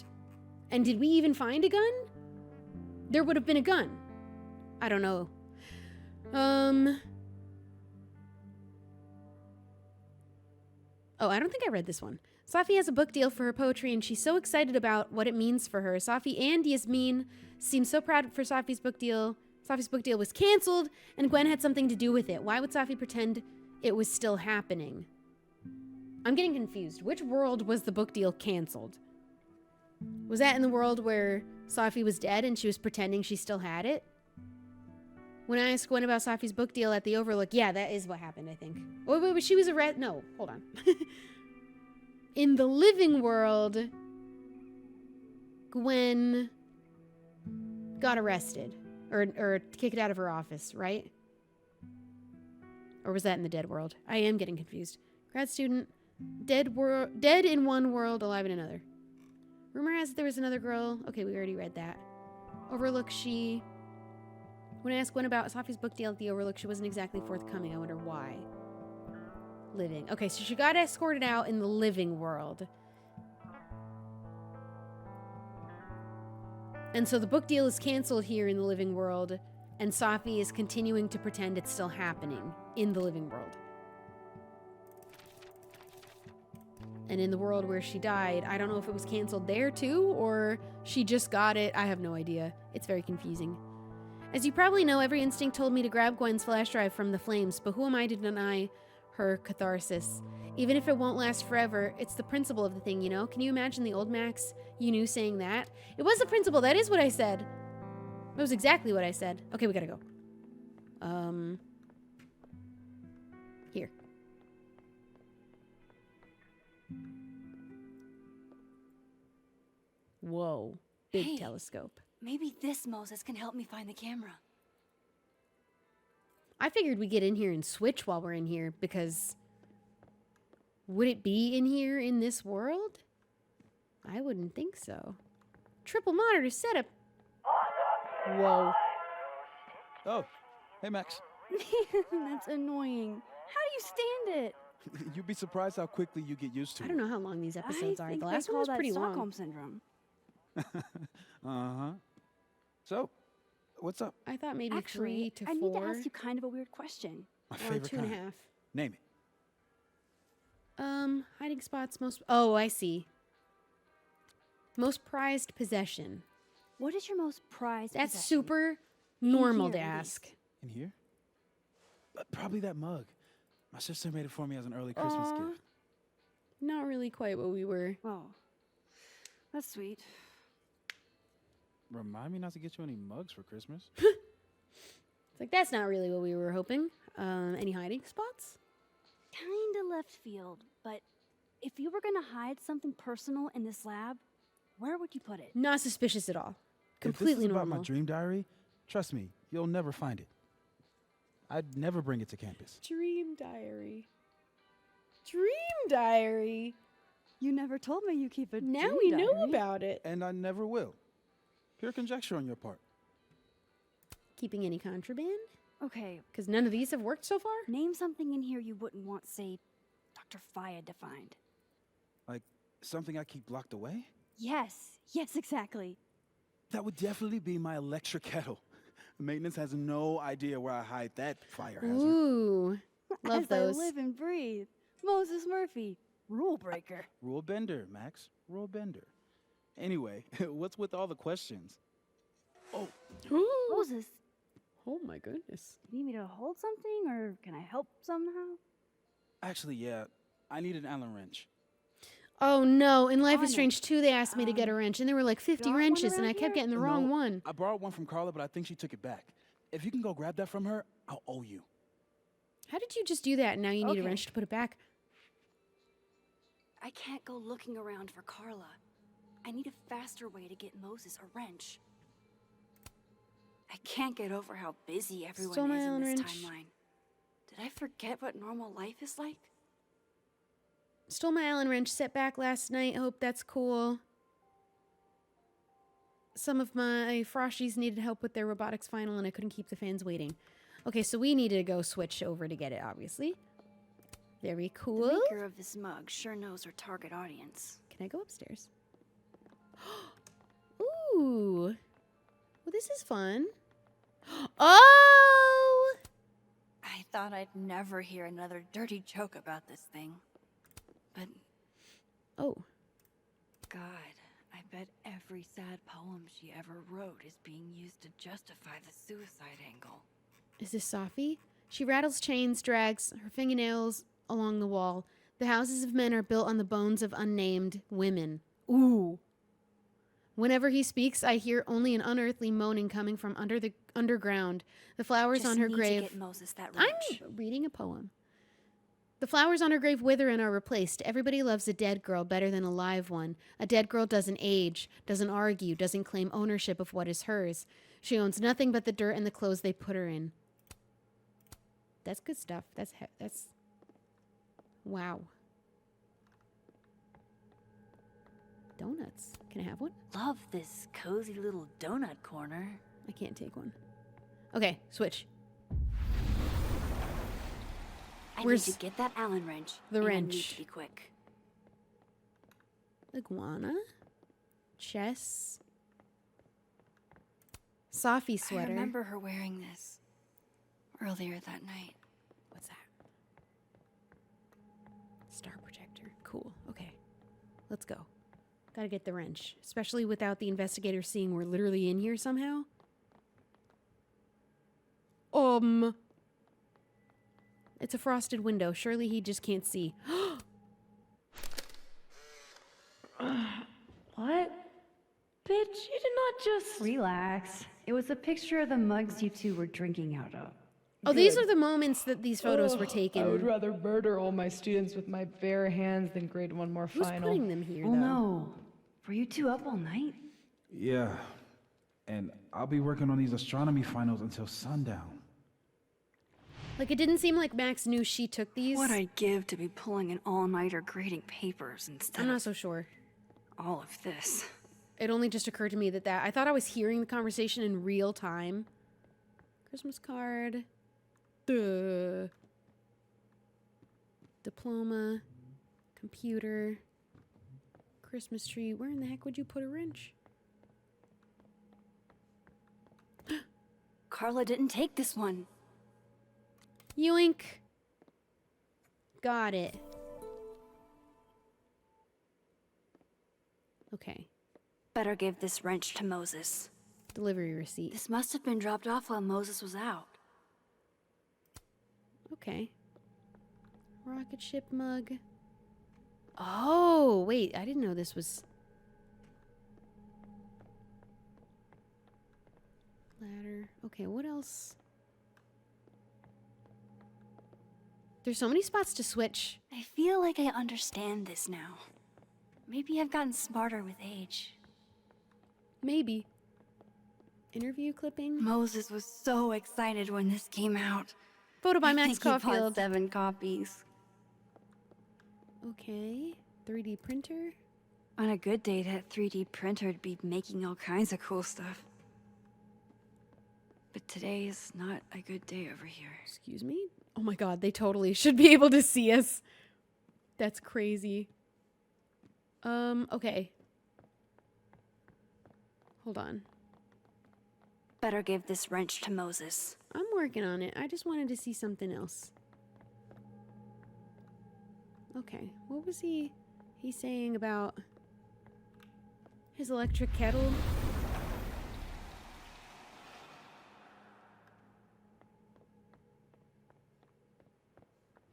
And did we even find a gun? There would have been a gun. I don't know. Oh, I don't think I read this one. Safi has a book deal for her poetry, and she's so excited about what it means for her. Safi and Yasmin seem so proud for Safi's book deal. Safi's book deal was canceled, and Gwen had something to do with it. Why would Safi pretend it was still happening? I'm getting confused. Which world was the book deal canceled? Was that in the world where Safi was dead and she was pretending she still had it? When I asked Gwen about Safi's book deal at the Overlook, yeah, that is what happened, I think. Wait, she was arrested. No, hold on. In the living world, Gwen got arrested or kicked out of her office, right? Or was that in the dead world? I am getting confused. Grad student, dead in one world, alive in another. Rumor has it there was another girl. Okay, we already read that. Overlook, she... When I asked Gwen about Safi's book deal at the Overlook, she wasn't exactly forthcoming. I wonder why. Living. Okay, so she got escorted out in the living world. And so the book deal is canceled here in the living world, and Safi is continuing to pretend it's still happening in the living world. And in the world where she died, I don't know if it was canceled there too, or she just got it. I have no idea. It's very confusing. As you probably know, every instinct told me to grab Gwen's flash drive from the flames, but who am I to deny her catharsis? Even if it won't last forever, it's the principle of the thing, you know? Can you imagine the old Max you knew saying that? It was the principle. That is what I said. That was exactly what I said. Okay, we gotta go. Here. Whoa. Big telescope. Maybe this Moses can help me find the camera. I figured we'd get in here and switch while we're in here, because would it be in here in this world? I wouldn't think so. Triple monitor setup. Whoa. Oh, hey Max. That's annoying. How do you stand it? You'd be surprised how quickly you get used to I it. don't know how long these episodes are. think The they last one call was that pretty Stockholm long. syndrome. Uh-huh. So, what's up? I thought maybe Actually, 3 to 4. I need to ask you kind of a weird question. My Or favorite 2.5. kind. Name it. Hiding spots most... Oh, I see. Most prized possession. What is your most prized That's possession? super normal to here, at ask. In here? Probably that mug. My sister made it for me as an early Christmas Aw. gift. Not really quite what we were. Oh, that's sweet. Remind me not to get you any mugs for Christmas. It's like, that's not really what we were hoping. Any hiding spots? Kinda left field, but if you were gonna hide something personal in this lab, where would you put it? Not suspicious at all. If this Completely is about normal. my dream diary, trust me, you'll never find it. I'd never bring it to campus. Dream diary. Dream diary. You never told me you keep a Now dream we know diary. about it. And I never will. Pure conjecture on your part. Keeping any contraband? Okay, Because none of these have worked so far? name something in here you wouldn't want, say, Dr. Fayed to find. Like something I keep locked away? Yes, exactly. That would definitely be my electric kettle. Maintenance has no idea where I hide that fire hazard. Ooh. Love As those. I live and breathe. Moses Murphy, rule breaker. Rule bender, Max. Rule bender. Anyway, what's with all the questions? Oh, Moses, Oh my goodness. you need me to hold something or can I help somehow? actually, yeah. I need an Allen wrench. Oh no, in Life On is it. Strange 2 they asked me to get a wrench and there were like 50 got one wrenches and around I kept here? getting the wrong No, one. I borrowed one from Carla, but I think she took it back. If you can go grab that from her, I'll owe you. How did you just do that and now you need a Okay. wrench to put it back? I can't go looking around for Carla. I need a faster way to get Moses a wrench. I can't get over how busy everyone Stole my is in own this wrench. timeline. Did I forget what normal life is like? Stole my Allen wrench set back last night. Hope that's cool. Some of my froshies needed help with their robotics final and I couldn't keep the fans waiting. Okay, so we need to go switch over to get it, obviously. Very cool. The maker of this mug sure knows her target audience. Can I go upstairs? Ooh. Well, this is fun. Oh! I thought I'd never hear another dirty joke about this thing. But Oh. God, I bet every sad poem she ever wrote is being used to justify the suicide angle. Is this Safi? She rattles chains, drags her fingernails along the wall. The houses of men are built on the bones of unnamed women. Ooh. Whenever he speaks, I hear only an unearthly moaning coming from under the underground. The flowers Just on her need to grave. get Moses that wrench. I'm reading a poem. The flowers on her grave wither and are replaced. Everybody loves a dead girl better than a live one. A dead girl doesn't age, doesn't argue, doesn't claim ownership of what is hers. She owns nothing but the dirt and the clothes they put her in. That's good stuff. That's wow. Donuts. Can I have one? Love this cozy little donut corner. I can't take one. Okay, switch. I Where's need to get that Allen wrench. the and I wrench? need to be quick. Iguana. Chess. Safi sweater. I remember her wearing this earlier that night. What's that? Star projector. Cool. Okay. Let's go. Gotta get the wrench. Especially without the investigator seeing we're literally in here somehow. It's a frosted window. Surely he just can't see. What? Bitch, you did not just... Relax. It was a picture of the mugs you two were drinking out of. Oh, these are the moments that these photos were taken. I would rather murder all my students with my bare hands than grade one more Who's final. putting them here, Oh though? no. Were you two up all night? Yeah. And I'll be working on these astronomy finals until sundown. Like, it didn't seem like Max knew she took these. What I'd give to be pulling an all-nighter grading papers instead I'm not of so sure. all of this. It only just occurred to me that I thought I was hearing the conversation in real time. Christmas card. Duh. Diploma. Computer. Christmas tree. Where in the heck would you put a wrench? Carla didn't take this one. Yoink. Got it. Okay. Better give this wrench to Moses. Delivery receipt. This must have been dropped off while Moses was out. Okay. Rocket ship mug. Oh, wait. I didn't know this was... Ladder. Okay, what else? There's so many spots to switch. I feel like I understand this now. Maybe I've gotten smarter with age. Maybe. Interview clipping. Moses was so excited when this came out. Photo by I Max think he bought Caulfield. 7 copies. Okay. 3D printer. On a good day, that 3D printer'd be making all kinds of cool stuff. But today is not a good day over here. Excuse me? Oh my god, they totally should be able to see us. That's crazy. Okay. Hold on. Better give this wrench to Moses. I'm working on it. I just wanted to see something else. Okay. What was he saying about his electric kettle?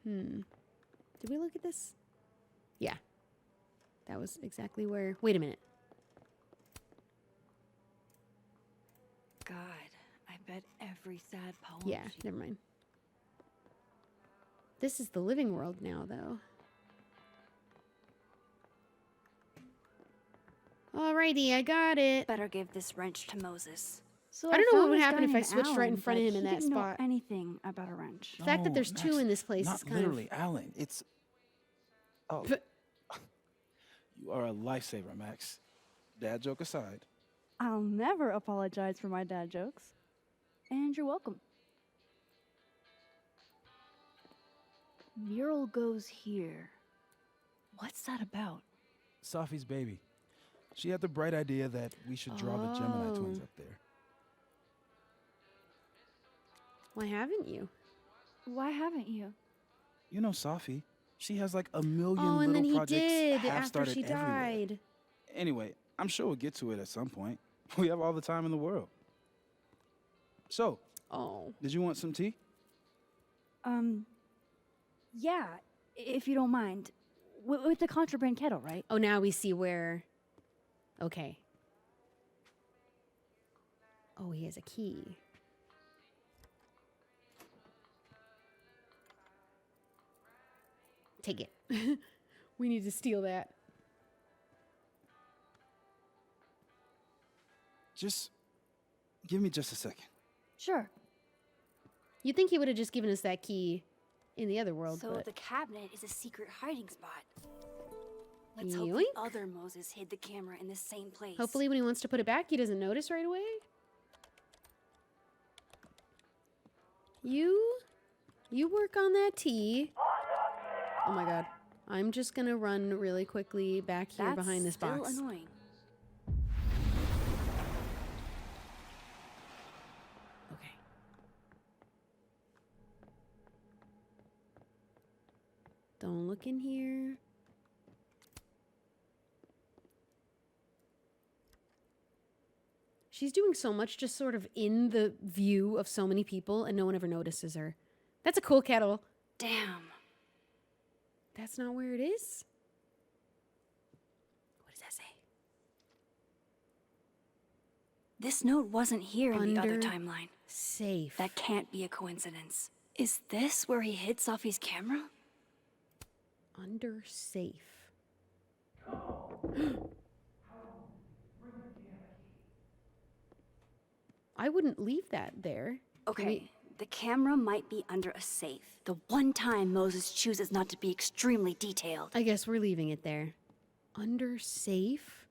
Did we look at this? Yeah. That was exactly where... Wait a minute. God, I bet every sad poem... Yeah, never mind. This is the living world now, though. Alrighty, I got it. Better give this wrench to Moses. So I don't know what found would this happen guy if I named switched right in Alan, front of but him in he that didn't know spot. anything about a wrench. The fact that there's two in this place not is kind literally, of... Alan. It's... Oh. You are a lifesaver, Max. Dad joke aside. I'll never apologize for my dad jokes. And you're welcome. Mural goes here. What's that about? Safi's baby. She had the bright idea that we should draw the Gemini twins up there. Why haven't you? Why haven't you? You know Safi. She has like a million Oh, and little then he projects did half after started she everywhere. died. Anyway, I'm sure we'll get to it at some point. We have all the time in the world. So, did you want some tea? Yeah, if you don't mind. With the contraband kettle, right? Oh, now we see where... Okay. Oh, he has a key. Take it. We need to steal that. Just give me just a second. Sure. You'd think he would have just given us that key in the other world, So but... the cabinet is a secret hiding spot. Let's hope Yoink. the other Moses hid the camera in the same place. Hopefully when he wants to put it back, he doesn't notice right away. You work on that tea. Oh my god. I'm just gonna run really quickly back here That's behind this still box. annoying. Okay. Don't look in here. She's doing so much just sort of in the view of so many people and no one ever notices her. That's a cool kettle. Damn. That's not where it is? What does that say? This note wasn't here in the other Under timeline. Safe. That can't be a coincidence. Is this where he hid Safi's camera? Under safe. I wouldn't leave that there. Okay, the camera might be under a safe. The one time Moses chooses not to be extremely detailed. I guess we're leaving it there. Under safe?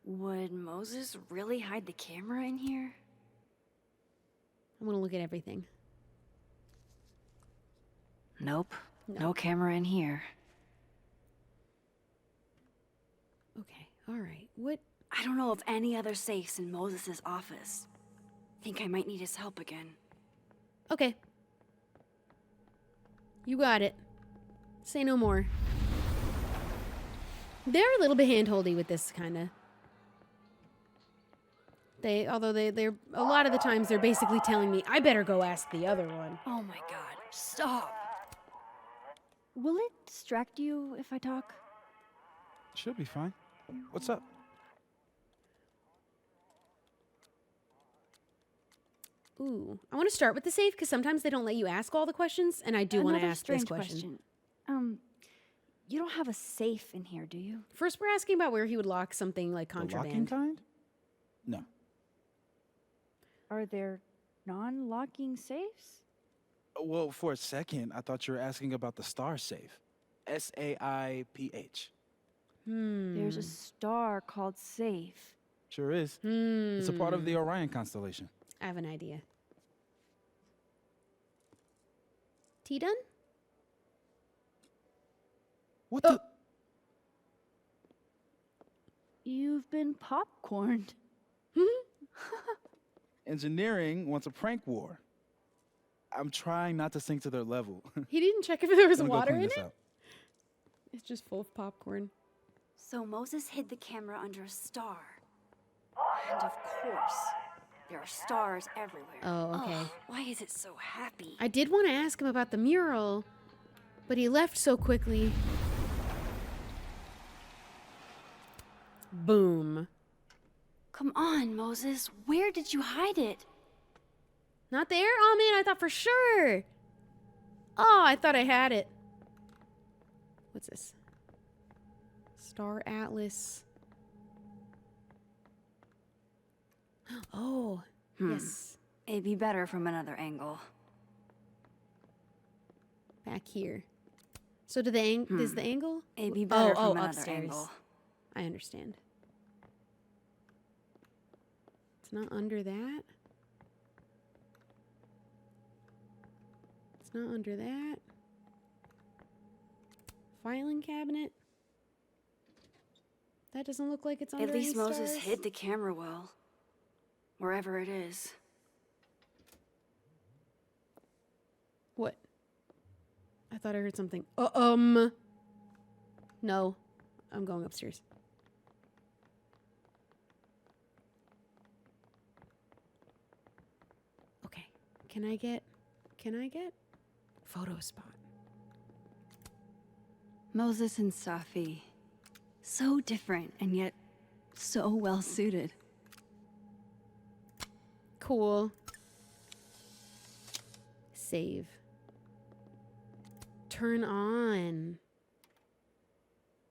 Would Moses really hide the camera in here? I'm gonna look at everything. Nope. No camera in here. Okay, alright. What? I don't know of any other safes in Moses' office. Think I might need his help again. Okay. You got it. Say no more. They're a little bit hand-holdy with this, kinda. Although they're a lot of the times they're basically telling me, I better go ask the other one. Oh my god, stop! Will it distract you if I talk? Should be fine. What's up? Ooh, I want to start with the safe because sometimes they don't let you ask all the questions, and I do want to Another ask this strange question. You don't have a safe in here, do you? First, we're asking about where he would lock something like The locking contraband. kind? No. Are there non-locking safes? Well, for a second, I thought you were asking about the star safe. SAIPH. There's a star called Safe. Sure is. It's a part of the Orion constellation. I have an idea. Tea done? What the? You've been popcorned. Engineering wants a prank war. I'm trying not to sink to their level. He didn't check if there was I'm gonna go water clean in this it? out. It's just full of popcorn. So Moses hid the camera under a star. And of course, there are stars everywhere. Oh, okay. Ugh, why is it so happy? I did want to ask him about the mural, but he left so quickly. Boom. Come on, Moses. Where did you hide it? Not there? Oh man, I thought for sure. Oh, I thought I had it. What's this? Star Atlas. Oh, yes. It'd be better from another angle. Back here. So do the is the angle? It'd be better from another upstairs. angle. I understand. It's not under that. It's not under that. Filing cabinet. That doesn't look like it's under At least any Moses stars. hid the camera well. Wherever it is. What? I thought I heard something. No. I'm going upstairs. Okay. Can I get photo spot? Moses and Safi. So different and yet so well suited. Cool. Save. Turn on.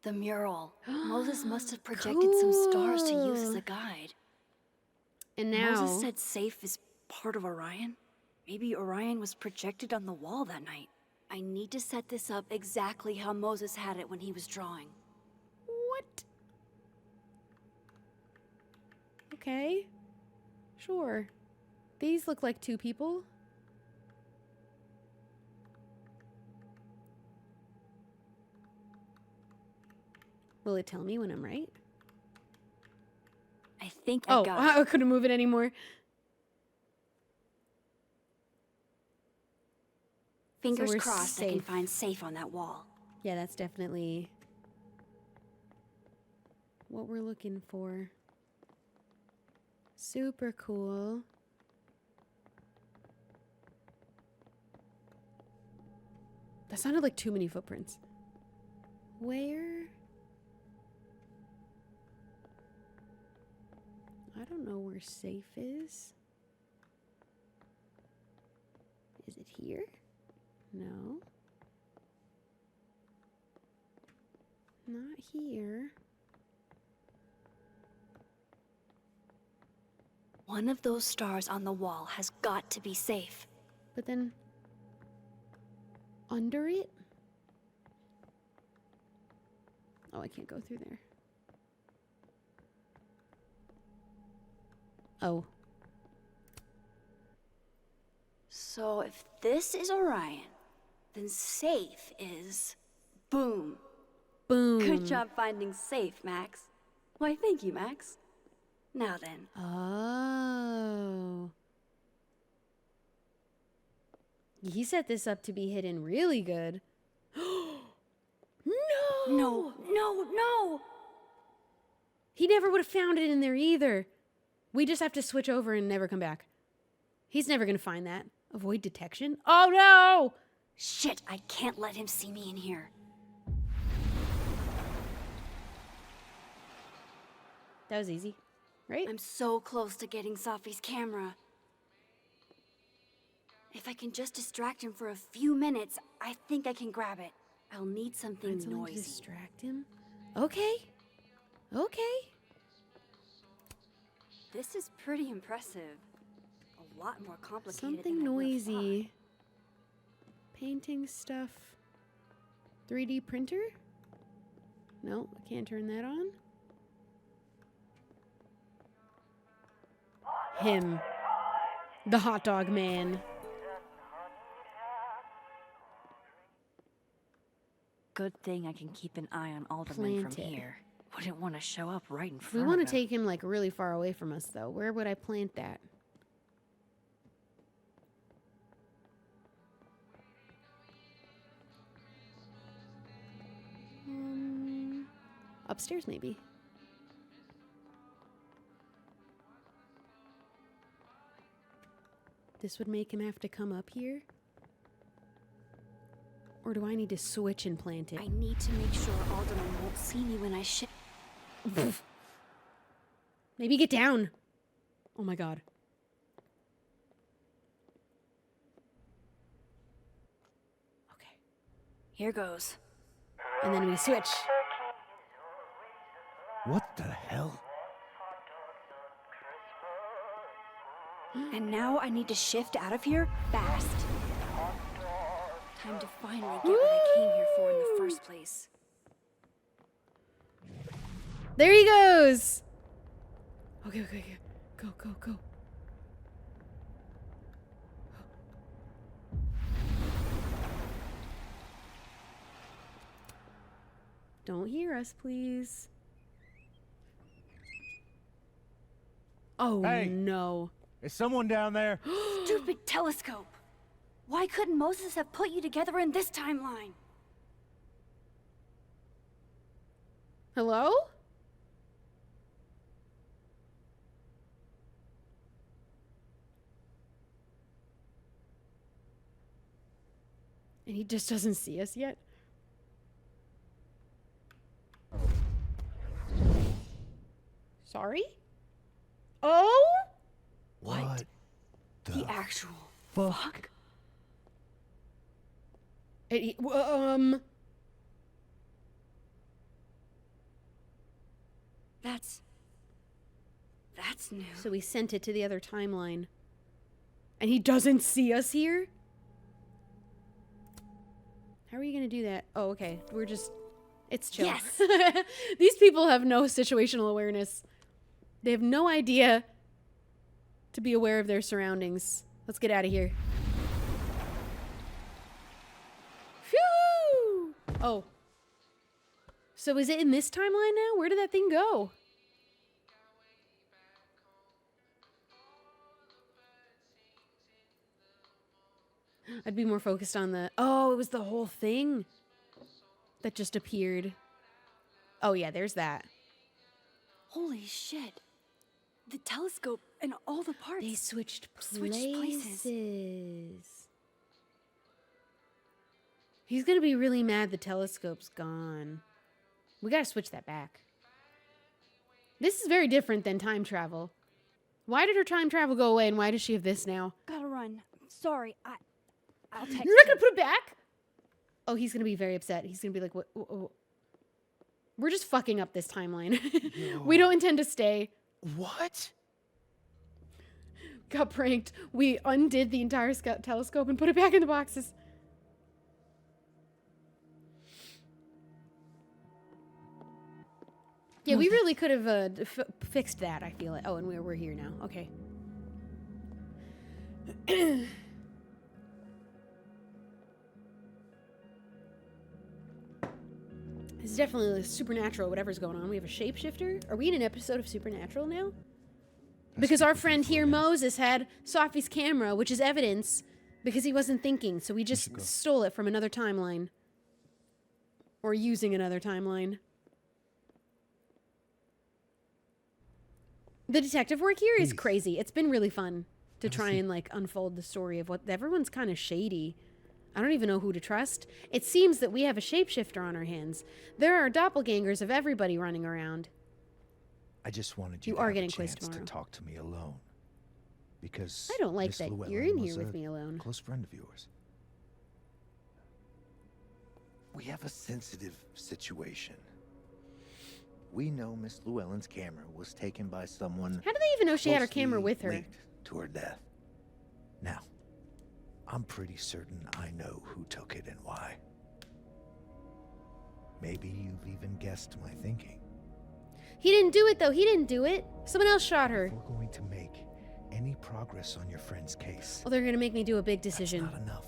The mural. Moses must have projected some stars to use as a guide. And now Moses said Safe is part of Orion? Maybe Orion was projected on the wall that night. I need to set this up exactly how Moses had it when he was drawing. What? Okay. Sure. These look like two people. Will it tell me when I'm right? I think I got it. I couldn't move it anymore. Fingers we're crossed I can safe. find Safe on that wall. Yeah, that's definitely what we're looking for. Super cool. That sounded like too many footprints. Where? I don't know where safe is. Is it here? No. Not here. One of those stars on the wall has got to be safe. But then under it? Oh, I can't go through there. Oh. So if this is Orion, then safe is... boom. Boom. Good job finding safe, Max. Why, thank you, Max. Now then. Oh. He set this up to be hidden really good. No! No! He never would have found it in there either. We just have to switch over and never come back. He's never gonna find that. Avoid detection? Oh no! Shit, I can't let him see me in here. That was easy, right? I'm so close to getting Safi's camera. If I can just distract him for a few minutes, I think I can grab it. I'll need something noisy. To distract him? Okay. Okay. This is pretty impressive. A lot more complicated Something than I would have noisy. Painting stuff. 3D printer? No, I can't turn that on. Him. The hot dog man. Good thing I can keep an eye on Alderman from Planted. here. Wouldn't want to show up right in We front want of to him. take him like really far away from us though. Where would I plant that? Upstairs maybe. This would make him have to come up here? Or do I need to switch and plant it? I need to make sure Alderman won't see me when I ship. Maybe get down. Oh my god. Here goes. And then we switch. What the hell? And now I need to shift out of here fast. Time to finally get what I came here for in the first place. There he goes. Okay. Go. Don't hear us, please. Oh, Hey. no. Is someone down there? Stupid telescope! Why couldn't Moses have put you together in this timeline? Hello? And he just doesn't see us yet? Sorry? Oh? What? The actual fuck? That's new. So we sent it to the other timeline. And he doesn't see us here? How are you gonna do that? Oh, okay. We're just... It's chill. Yes. These people have no situational awareness. They have no idea to be aware of their surroundings. Let's get out of here. Phew! Oh. So is it in this timeline now? Where did that thing go? I'd be more focused on the... Oh, it was the whole thing that just appeared. Oh, yeah, there's that. Holy shit. The telescope and all the parts. They switched places. places. He's gonna be really mad the telescope's gone. We gotta switch that back. This is very different than time travel. Why did her time travel go away and why does she have this now? Gotta run. Sorry, I'll text You're not gonna put it back? Oh, he's gonna be very upset. He's gonna be like, what? We're just fucking up this timeline. We don't intend to stay. What? Got pranked. We undid the entire telescope and put it back in the boxes. Yeah, we really could have fixed that, I feel like. Oh, and we're here now. Okay. It's definitely supernatural, whatever's going on. We have a shapeshifter. Are we in an episode of Supernatural now? Because our friend here, Moses, had Safi's camera, which is evidence, because he wasn't thinking. So we just stole it from another timeline. Or using another timeline. The detective work here is crazy. It's been really fun to try and like unfold the story of what everyone's kind of shady. I don't even know who to trust. It seems that we have a shapeshifter on our hands. There are doppelgangers of everybody running around. I just wanted you You to are have getting a quizzed chance to tomorrow. talk to me alone. Because I don't like Miss that Llewellyn you're in was here with a me alone. close friend of yours. We have a sensitive situation. We know Miss Llewellyn's camera was taken by someone. How do they even know she had her camera closely with her? linked to her death. Now, I'm pretty certain I know who took it and why. Maybe you've even guessed my thinking. He didn't do it, though. He didn't do it. Someone else shot her. If we're going to make any progress on your friend's case, Oh, they're going to make me do a big decision. that's not enough.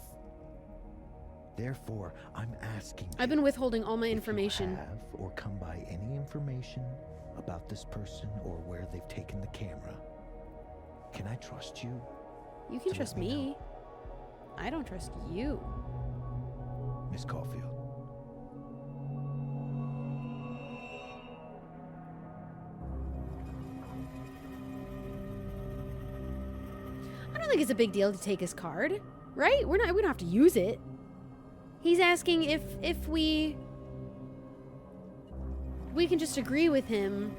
Therefore, I'm asking I've been withholding all my information. you have or come by any information about this person or where they've taken the camera. Can I trust you? You can to trust let me me. I don't trust you. Miss Caulfield. I don't think it's a big deal to take his card, right? We don't have to use it. He's asking if we can just agree with him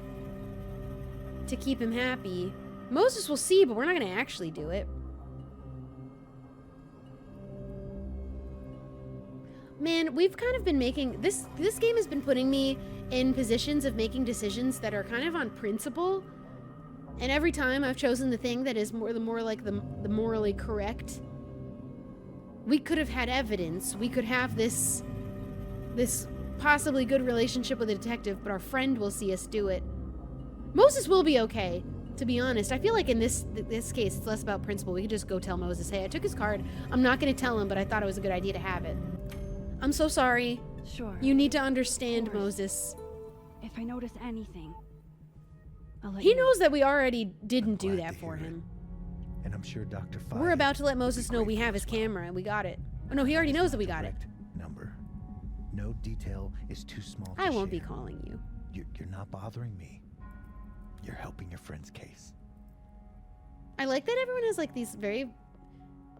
to keep him happy. Moses will see, but we're not going to actually do it. Man, we've kind of been making this game has been putting me in positions of making decisions that are kind of on principle. And every time I've chosen the thing that is the morally correct. We could have had evidence. We could have this possibly good relationship with a detective, but our friend will see us do it. Moses will be okay, to be honest. I feel like in this case, it's less about principle. We could just go tell Moses, hey, I took his card. I'm not going to tell him, but I thought it was a good idea to have it. I'm so sorry. Sure. You need to understand, Moses. If I notice anything, I'll let He you know. knows that we already didn't do that for him. And I'm sure Dr. Fayed We're about to let Moses know we have his camera and we got it. Oh no, he already knows that we got it. number. No detail is too small to I won't be share. calling you. You're not bothering me. You're helping your friend's case. I like that everyone has like these very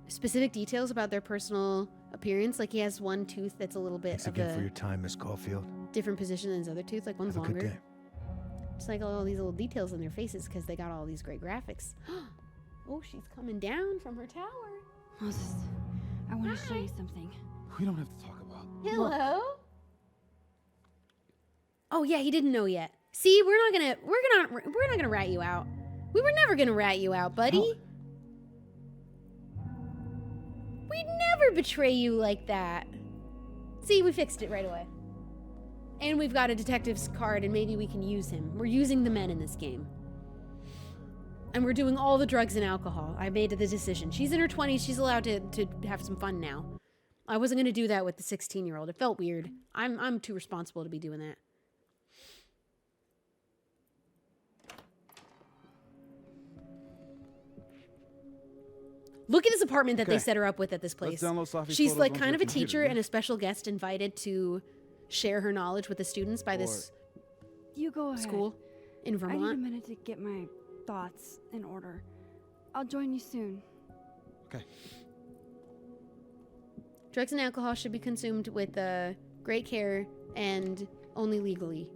specific details about their personal appearance. Like he has one tooth that's a little bit Thanks of again for a your time, Miss Caulfield. different position than his other tooth. Like one's Have a good longer. day. Just like all these little details in their faces because they got all these great graphics. Oh, she's coming down from her tower. Moses, I want to show you something. We don't have to talk about. Hello. Oh yeah, he didn't know yet. See, we're not gonna rat you out. We were never gonna rat you out, buddy. We'd never betray you like that. See, we fixed it right away. And we've got a detective's card, and maybe we can use him. We're using the men in this game. And we're doing all the drugs and alcohol. I made the decision. She's in her 20s. She's allowed to have some fun now. I wasn't going to do that with the 16-year-old. It felt weird. I'm too responsible to be doing that. Look at this apartment that they set her up with at this place. Let's download Safi's She's photos like onto kind your of a computer, teacher yeah? and a special guest invited to share her knowledge with the students by this You go ahead. school. in I need a Vermont. minute to get my thoughts in order. I'll join you soon. Okay. Drugs and alcohol should be consumed with great care and only legally.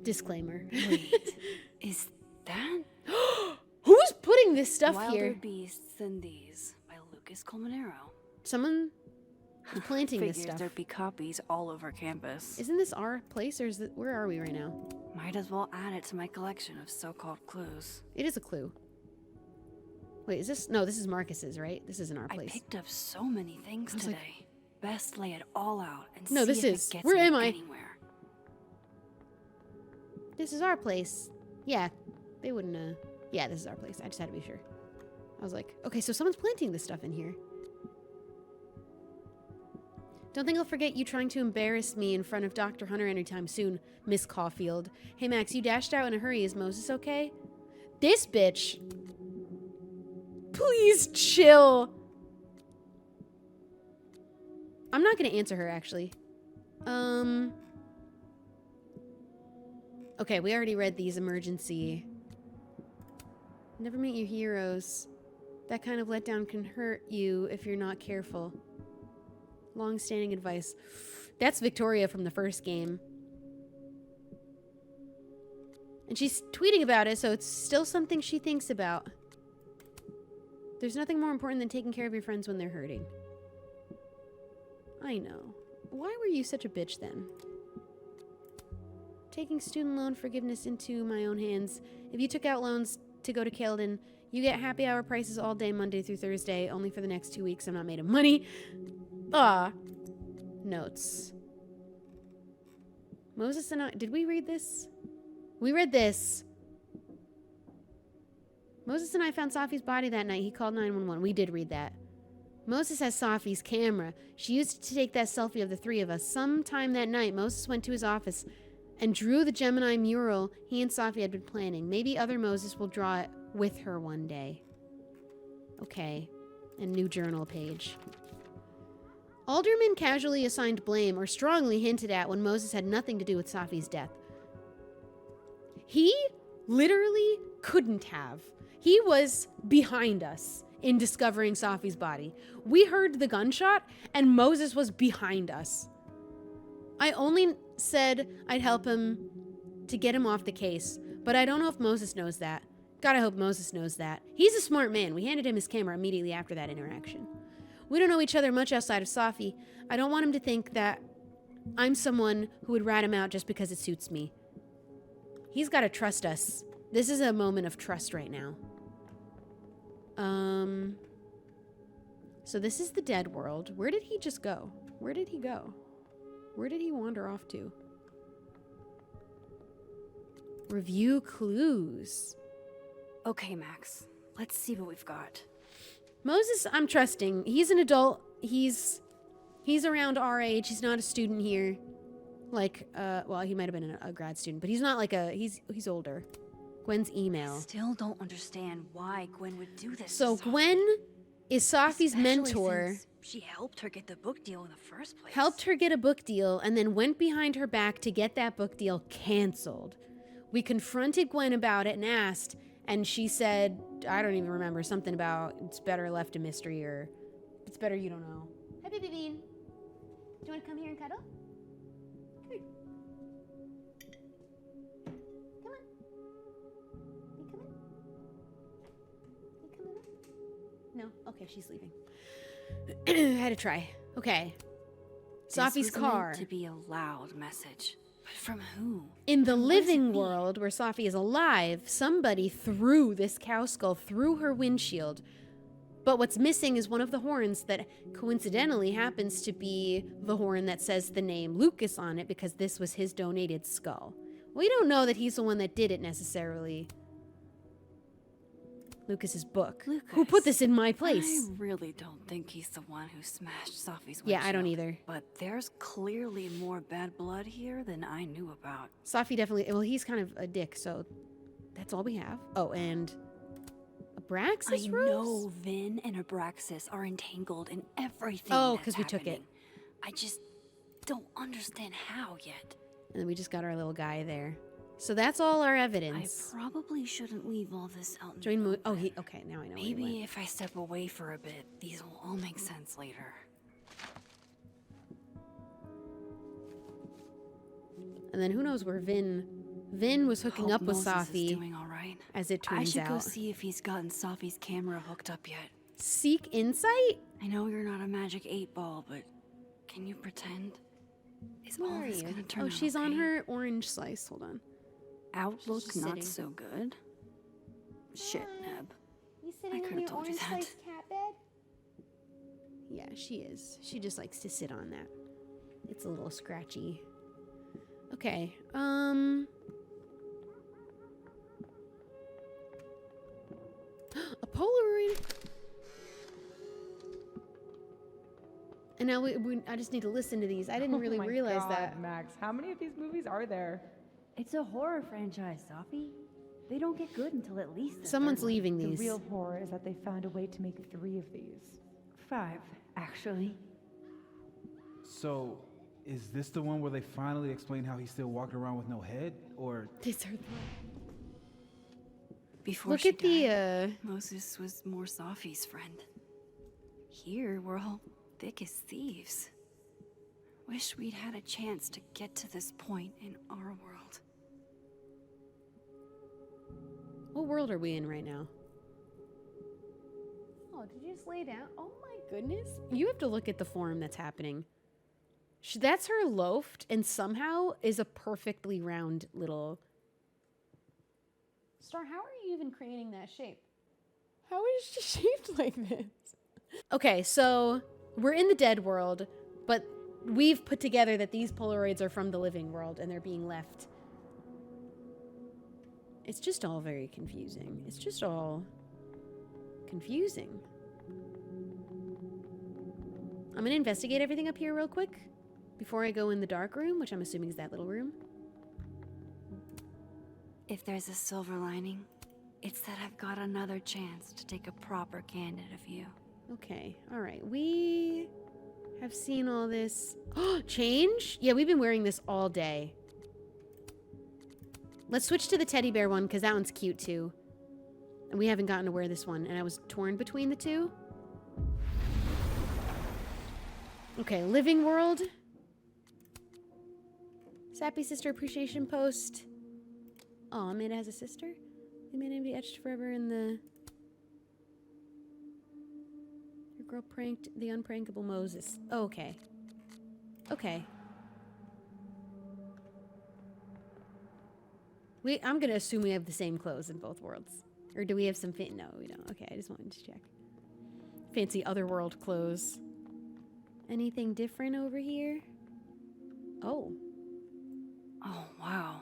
Disclaimer. Wait, is that Who's putting this stuff Wilder here? Beasts Than These by Lucas Colmenero? Someone is planting this Figures stuff. there'd be copies all over campus. Isn't this our place, or is it, where are we right now? Might as well add it to my collection of so-called clues. It is a clue. Wait, is this? No, this is Marcus's, right? This isn't our place. I picked up so many things was like- today. Best lay it all out and No, see this if is. it gets Where me am I? anywhere. This is our place. Yeah, they wouldn't. Yeah, this is our place. I just had to be sure. I was like, okay, so someone's planting this stuff in here. Don't think I'll forget you trying to embarrass me in front of Dr. Hunter anytime soon, Miss Caulfield. Hey, Max, you dashed out in a hurry. Is Moses okay? This bitch. Please chill. I'm not going to answer her, actually. Okay, we already read these emergency. Never meet your heroes. That kind of letdown can hurt you if you're not careful. Long-standing advice. That's Victoria from the first game. And she's tweeting about it, so it's still something she thinks about. There's nothing more important than taking care of your friends when they're hurting. I know. Why were you such a bitch then? Taking student loan forgiveness into my own hands. If you took out loans to go to Caledon, you get happy hour prices all day Monday through Thursday, only for the next 2 weeks. I'm not made of money. Ah. Notes. Moses and I, did we read this? We read this. Moses and I found Safi's body that night. He called 911. We did read that. Moses has Safi's camera. She used it to take that selfie of the three of us. Sometime that night, Moses went to his office and drew the Gemini mural he and Safi had been planning. Maybe other Moses will draw it with her one day. Okay. And new journal page. Alderman casually assigned blame or strongly hinted at when Moses had nothing to do with Safi's death. He literally couldn't have. He was behind us in discovering Safi's body. We heard the gunshot and Moses was behind us. I only said I'd help him to get him off the case, but I don't know if Moses knows that. God, I hope Moses knows that. He's a smart man. We handed him his camera immediately after that interaction. We don't know each other much outside of Safi. I don't want him to think that I'm someone who would rat him out just because it suits me. He's got to trust us. This is a moment of trust right now. So this is the dead world. Where did he just go? Where did he go? Where did he wander off to? Review clues. Okay, Max. Let's see what we've got. Moses, I'm trusting. He's an adult. He's around our age. He's not a student here. Like, well, he might have been a grad student, but he's not like he's older. Gwen's email. Still don't understand why Gwen would do this. So Gwen is Safi's Especially mentor. since she helped her get the book deal in the first place. Helped her get a book deal and then went behind her back to get that book deal canceled. We confronted Gwen about it and asked, and she said, I don't even remember, something about it's better left a mystery or it's better you don't know. Hi, baby Bean. Do you want to come here and cuddle? Come here. Come on. You coming? You coming up? No? Okay, she's leaving. I had to try. Okay. Safi's This was car. meant to be a loud message. But from who? In the living world where Safi is alive, somebody threw this cow skull through her windshield. But what's missing is one of the horns that coincidentally happens to be the horn that says the name Lucas on it because this was his donated skull. We don't know that he's the one that did it necessarily. Lucas's book. Who put this in my place? I really don't think he's the one who smashed Safi's windshield. Yeah, I don't either. But there's clearly more bad blood here than I knew about. Safi definitely, well, he's kind of a dick, so that's all we have. Oh, and Abraxas I rose? know Vinh and Abraxas are entangled in everything. Oh, because we took it. I just don't understand how yet. And then we just got our little guy there. So that's all our evidence. I probably shouldn't leave all this out. Join Oh, okay, now I know. Maybe if I step away for a bit, these will all make sense later. And then who knows where Vinh was hooking Hope up with Moses Safi. is doing all right. As it turns out. I should go see if he's gotten Safi's camera hooked up yet. Seek insight? I know you're not a magic 8-ball, but can you pretend? Is Where all are this you? gonna turn Oh, out she's on okay? her orange slice. Hold on. Outlook She's not sitting. so good. Shit, Neb. You I could have told you that. cat bed? Yeah, she is. She just likes to sit on that. It's a little scratchy. Okay, a Polaroid. And now I just need to listen to these. I didn't really Oh my realize God, that. Max, how many of these movies are there? It's a horror franchise, Safi. They don't get good until at least the Someone's third one. leaving The these. real horror is that they found a way to make 3 of these. 5, actually. So, is this the one where they finally explain how he's still walking around with no head? Or These are Before Look she at the, died, Moses was more Safi's friend. Here, we're all thick as thieves. Wish we'd had a chance to get to this point in our world. What world are we in right now? Oh, did you just lay down? Oh my goodness. You have to look at the form that's happening. That's her loafed and somehow is a perfectly round little... Star, how are you even creating that shape? How is she shaped like this? Okay, so we're in the dead world, but we've put together that these Polaroids are from the living world and they're being left. It's just all very confusing. It's just all confusing. I'm gonna investigate everything up here real quick before I go in the dark room, which I'm assuming is that little room. If there's a silver lining, it's that I've got another chance to take a proper candid view. Okay, all right. We have seen all this. Change? Yeah, we've been wearing this all day. Let's switch to the teddy bear one because that one's cute too. And we haven't gotten to wear this one, and I was torn between the two. Okay, living world. Sappy sister appreciation post. Oh, Amanda has a sister? The man to be etched forever in the... Your girl pranked the unprankable Moses. Oh, okay. Okay. I'm gonna assume we have the same clothes in both worlds. Or do we have some no, we don't. Okay, I just wanted to check. Fancy otherworld clothes. Anything different over here? Oh. Oh, wow.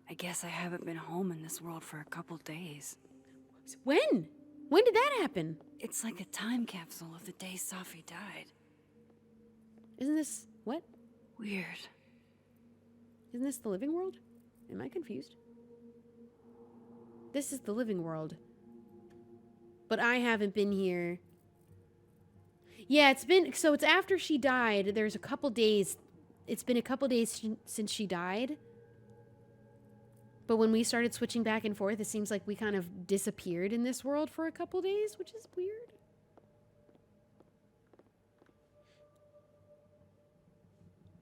I guess I haven't been home in this world for a couple days. When? When did that happen? It's like a time capsule of the day Safi died. Isn't this... what? Weird. Isn't this the living world? Am I confused? This is the living world. But I haven't been here. Yeah, it's been... so it's after she died. There's a couple days... It's been a couple days since she died. But when we started switching back and forth, it seems like we kind of disappeared in this world for a couple days, which is weird.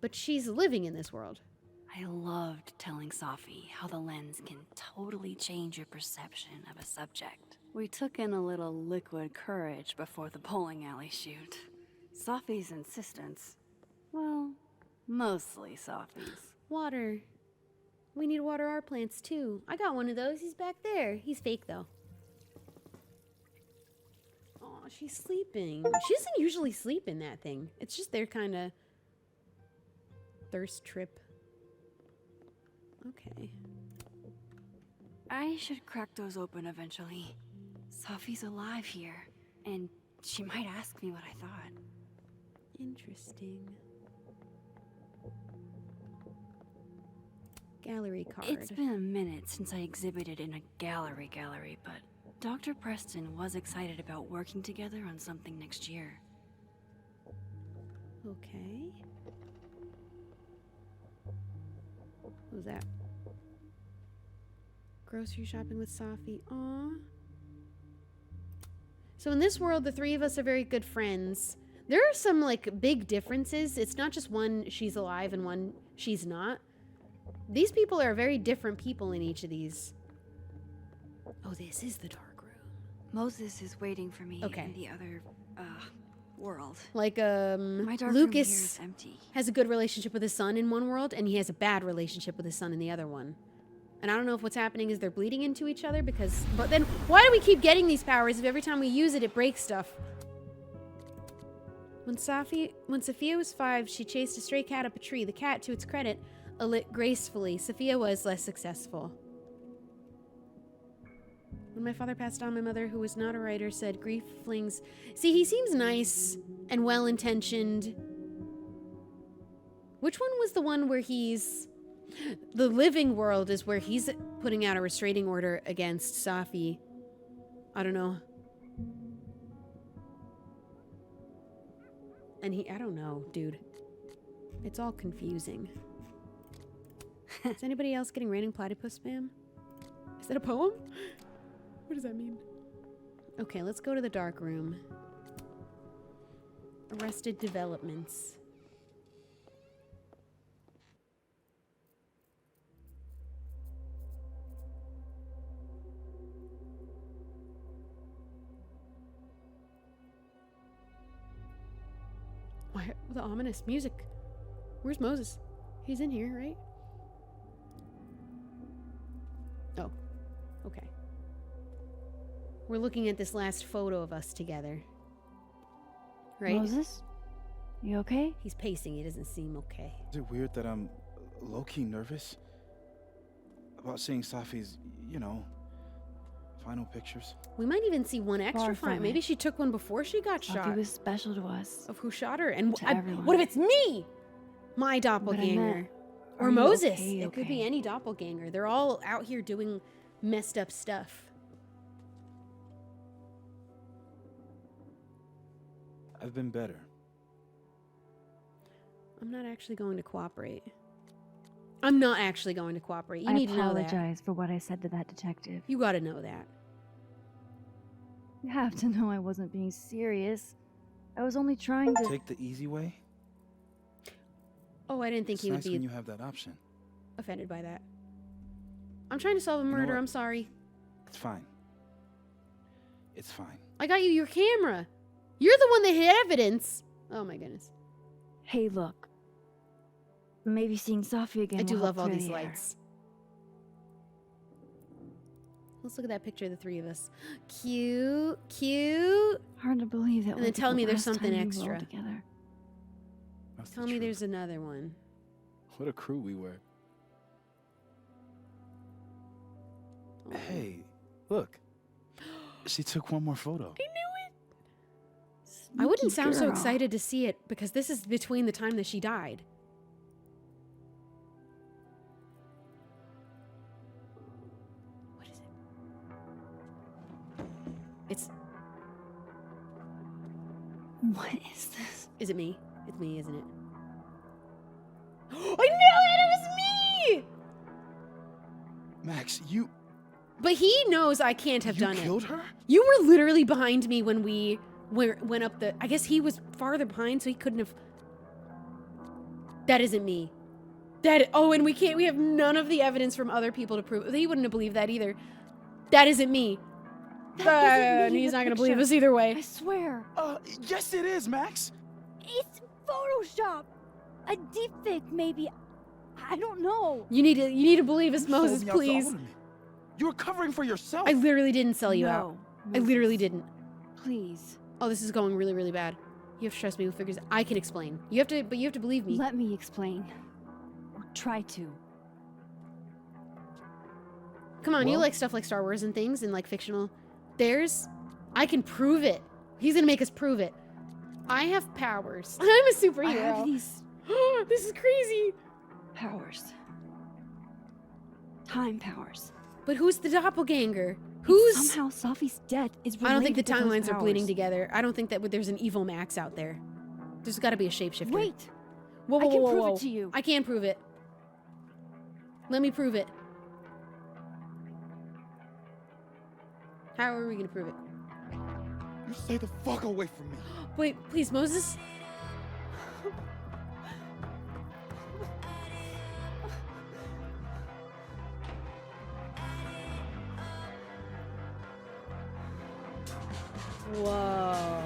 But she's living in this world. I loved telling Safi how the lens can totally change your perception of a subject. We took in a little liquid courage before the bowling alley shoot. Safi's insistence, well, mostly Safi's. Water. We need to water our plants too. I got one of those. He's back there. He's fake though. Oh, she's sleeping. She doesn't usually sleep in that thing. It's just their kind of thirst trip. Okay. I should crack those open eventually. Safi's alive here, and she might ask me what I thought. Interesting. Gallery card. It's been a minute since I exhibited in a gallery, but Dr. Preston was excited about working together on something next year. Okay. What was that? Grocery shopping with Safi. Aww. So in this world, the three of us are very good friends. There are some, like, big differences. It's not just one she's alive and one she's not. These people are very different people in each of these. Oh, this is the dark room. Moses is waiting for me Okay. in the other, world. Like, My dark room here Lucas is empty. has a good relationship with his son in one world, and he has a bad relationship with his son in the other one. And I don't know if what's happening is they're bleeding into each other because... But then, why do we keep getting these powers if every time we use it, it breaks stuff? When Sophia was 5, she chased a stray cat up a tree. The cat, to its credit, alit gracefully. Sophia was less successful. When my father passed on, my mother, who was not a writer, said, grief flings... See, he seems nice and well-intentioned. Which one was the one where he's... The living world is where he's putting out a restraining order against Safi. I don't know. And I don't know, dude. It's all confusing. Is anybody else getting raining platypus spam? Is that a poem? What does that mean? Okay, let's go to the dark room. Arrested developments. Why the ominous music? Where's Moses? He's in here, right? Oh, okay. We're looking at this last photo of us together. Right? Moses? You okay? He's pacing. He doesn't seem okay. Is it weird that I'm low-key nervous about seeing Safi's, final pictures? We might even see one extra Far fine. from Maybe it. she took one before she got Safi shot. was special to us. Of who shot her. And To everyone. what if it's me? My doppelganger. meant, Or are you Moses. okay, It could be okay? any doppelganger. They're all out here doing messed up stuff. I've been better. I'm not actually going to cooperate. I'm not actually going to cooperate. You I need to know that. apologize for what I said to that detective. You gotta know that. You have to know I wasn't being serious. I was only trying to... Take the easy way? Oh, I didn't think It's he would nice be when you have that option. offended by that. I'm trying to solve a know murder. what? I'm sorry. It's fine. It's fine. I got you your camera. You're the one that hid evidence. Oh my goodness. Hey, look. Maybe seeing Safi again I do will help love all clear these the air. lights. Let's look at that picture of the three of us. Cute, cute. Hard to believe that. And then wasn't tell the me there's last something time we extra. rolled together. That's the Tell me truth. there's another one. What a crew we were. Hey, look. She took one more photo. I knew it. I wouldn't Sneaky sound so girl. excited to see it because this is between the time that she died. What is it? It's... What is this? Is it me? It's me, isn't it? I knew it! It was me! Max, you But he knows I can't have done it. You killed her? You were literally behind me when we went up the... I guess he was farther behind, so he couldn't have... That isn't me. Oh, and we have none of the evidence from other people to prove... He wouldn't have believed that either. That isn't me. That isn't me in He's the not going to believe picture. us either way. I swear. Yes it is, Max. It's Photoshop. A deepfake, maybe. I don't know. You need to believe us, You sold Moses, me out to please. all of me. You were covering for yourself. I literally didn't sell you out. I literally didn't. Please. Oh, this is going really, really bad. You have to trust me with figures. I can explain. But you have to believe me. Let me explain. Or try to. Come on, you Well- like stuff like Star Wars and things and like fictional. I can prove it. He's gonna make us prove it. I have powers. I'm a superhero. I have these This is crazy. powers. Time powers. But who's the doppelganger? Somehow Safi's death is related I don't think the to those timelines are bleeding powers. together. I don't think that there's an evil Max out there. There's got to be a shapeshifter. Wait. Whoa, whoa, I can whoa, prove whoa. it to you. I can prove it. Let me prove it. How are we gonna prove it? You stay the fuck away from me. Wait, please, Moses. Whoa.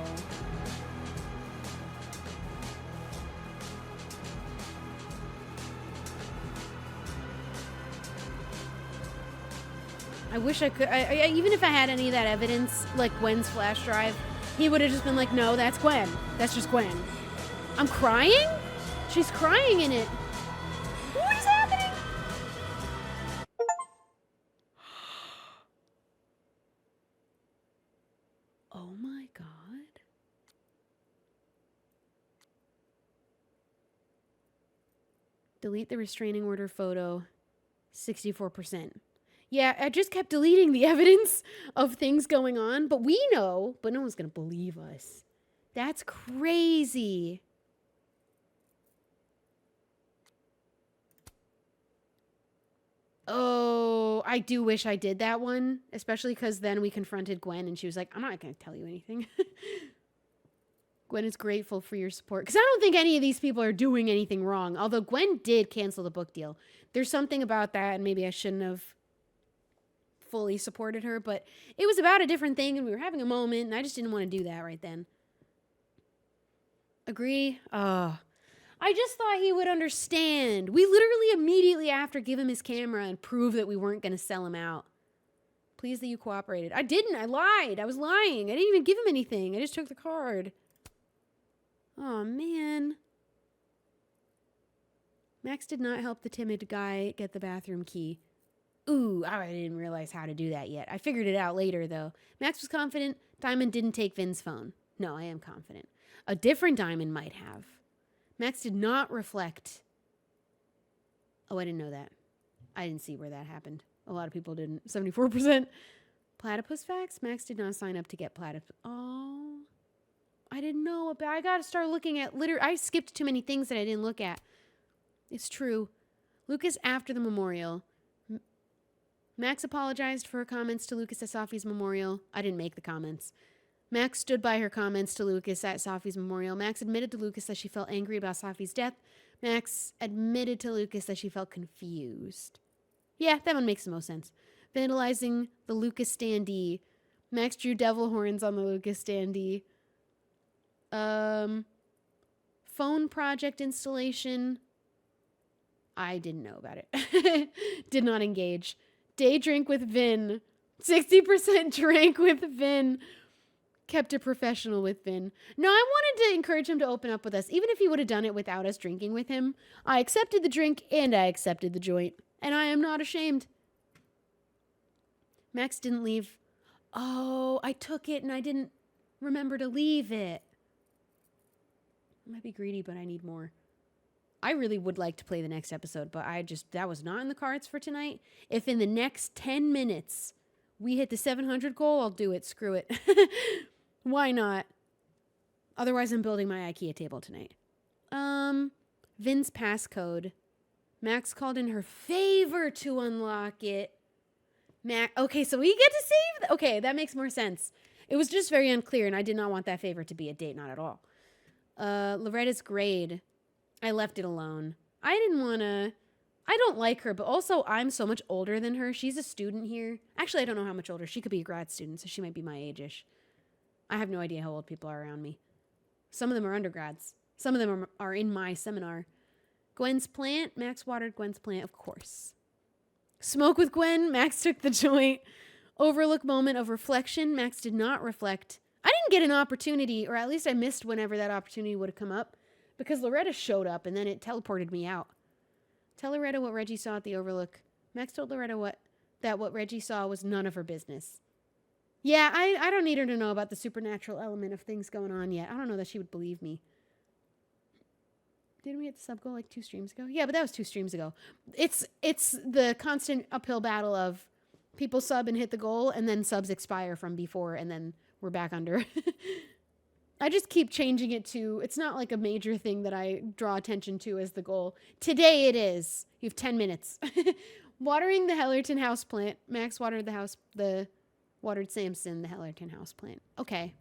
I wish I could. Even if I had any of that evidence, like Gwen's flash drive, he would have just been like, no, that's Gwen. That's just Gwen. I'm crying? She's crying in it. What is happening? Oh my God. Delete the restraining order photo. 64%. Yeah, I just kept deleting the evidence of things going on, but we know, but no one's going to believe us. That's crazy. Oh, I do wish I did that one, especially because then we confronted Gwen and she was like, I'm not going to tell you anything. Gwen is grateful for your support. Because I don't think any of these people are doing anything wrong, although Gwen did cancel the book deal. There's something about that, and maybe I shouldn't have fully supported her, but it was about a different thing and we were having a moment and I just didn't want to do that right then. Agree? I just thought he would understand. We literally immediately after give him his camera and prove that we weren't going to sell him out. Pleased that you cooperated. I didn't. I lied. I was lying. I didn't even give him anything. I just took the card. Oh, man. Max did not help the timid guy get the bathroom key. Ooh, I didn't realize how to do that yet. I figured it out later, though. Max was confident Diamond didn't take Vin's phone. No, I am confident. A different Diamond might have. Max did not reflect. Oh, I didn't know that. I didn't see where that happened. A lot of people didn't. 74%. Platypus facts? Max did not sign up to get platypus. Oh, I didn't know about. I got to start looking at I skipped too many things that I didn't look at. It's true. Lucas after the memorial. Max apologized for her comments to Lucas at Safi's memorial. I didn't make the comments. Max stood by her comments to Lucas at Safi's memorial. Max admitted to Lucas that she felt angry about Safi's death. Max admitted to Lucas that she felt confused. Yeah, that one makes the most sense. Vandalizing the Lucas standee. Max drew devil horns on the Lucas standee. Phone project installation. I didn't know about it. Did not engage. Day drink with Vinh. 60% drank with Vinh. Kept it professional with Vinh. No, I wanted to encourage him to open up with us, even if he would have done it without us drinking with him. I accepted the drink and I accepted the joint. And I am not ashamed. Max didn't leave. Oh, I took it and I didn't remember to leave it. I might be greedy, but I need more. I really would like to play the next episode, but that was not in the cards for tonight. If in the next 10 minutes we hit the 700 goal, I'll do it. Screw it. Why not? Otherwise, I'm building my IKEA table tonight. Vin's passcode. Max called in her favor to unlock it. Okay, so we get to save. Okay, that makes more sense. It was just very unclear, and I did not want that favor to be a date, not at all. Loretta's grade. I left it alone. I don't like her, but also I'm so much older than her. She's a student here. Actually, I don't know how much older. She could be a grad student, so she might be my age-ish. I have no idea how old people are around me. Some of them are undergrads. Some of them are in my seminar. Gwen's plant. Max watered Gwen's plant, of course. Smoke with Gwen. Max took the joint. Overlook moment of reflection. Max did not reflect. I didn't get an opportunity, or at least I missed whenever that opportunity would have come up. Because Loretta showed up and then it teleported me out. Tell Loretta what Reggie saw at the Overlook. Max told Loretta what Reggie saw was none of her business. Yeah, I don't need her to know about the supernatural element of things going on yet. I don't know that she would believe me. Didn't we hit the sub goal like 2 streams ago? Yeah, but that was 2 streams ago. It's the constant uphill battle of people sub and hit the goal and then subs expire from before and then we're back under. I just keep changing it to, it's not like a major thing that I draw attention to as the goal. Today it is. You have 10 minutes. Watering the Hellerton house plant. Max watered the Watered Samson, the Hellerton houseplant. Okay.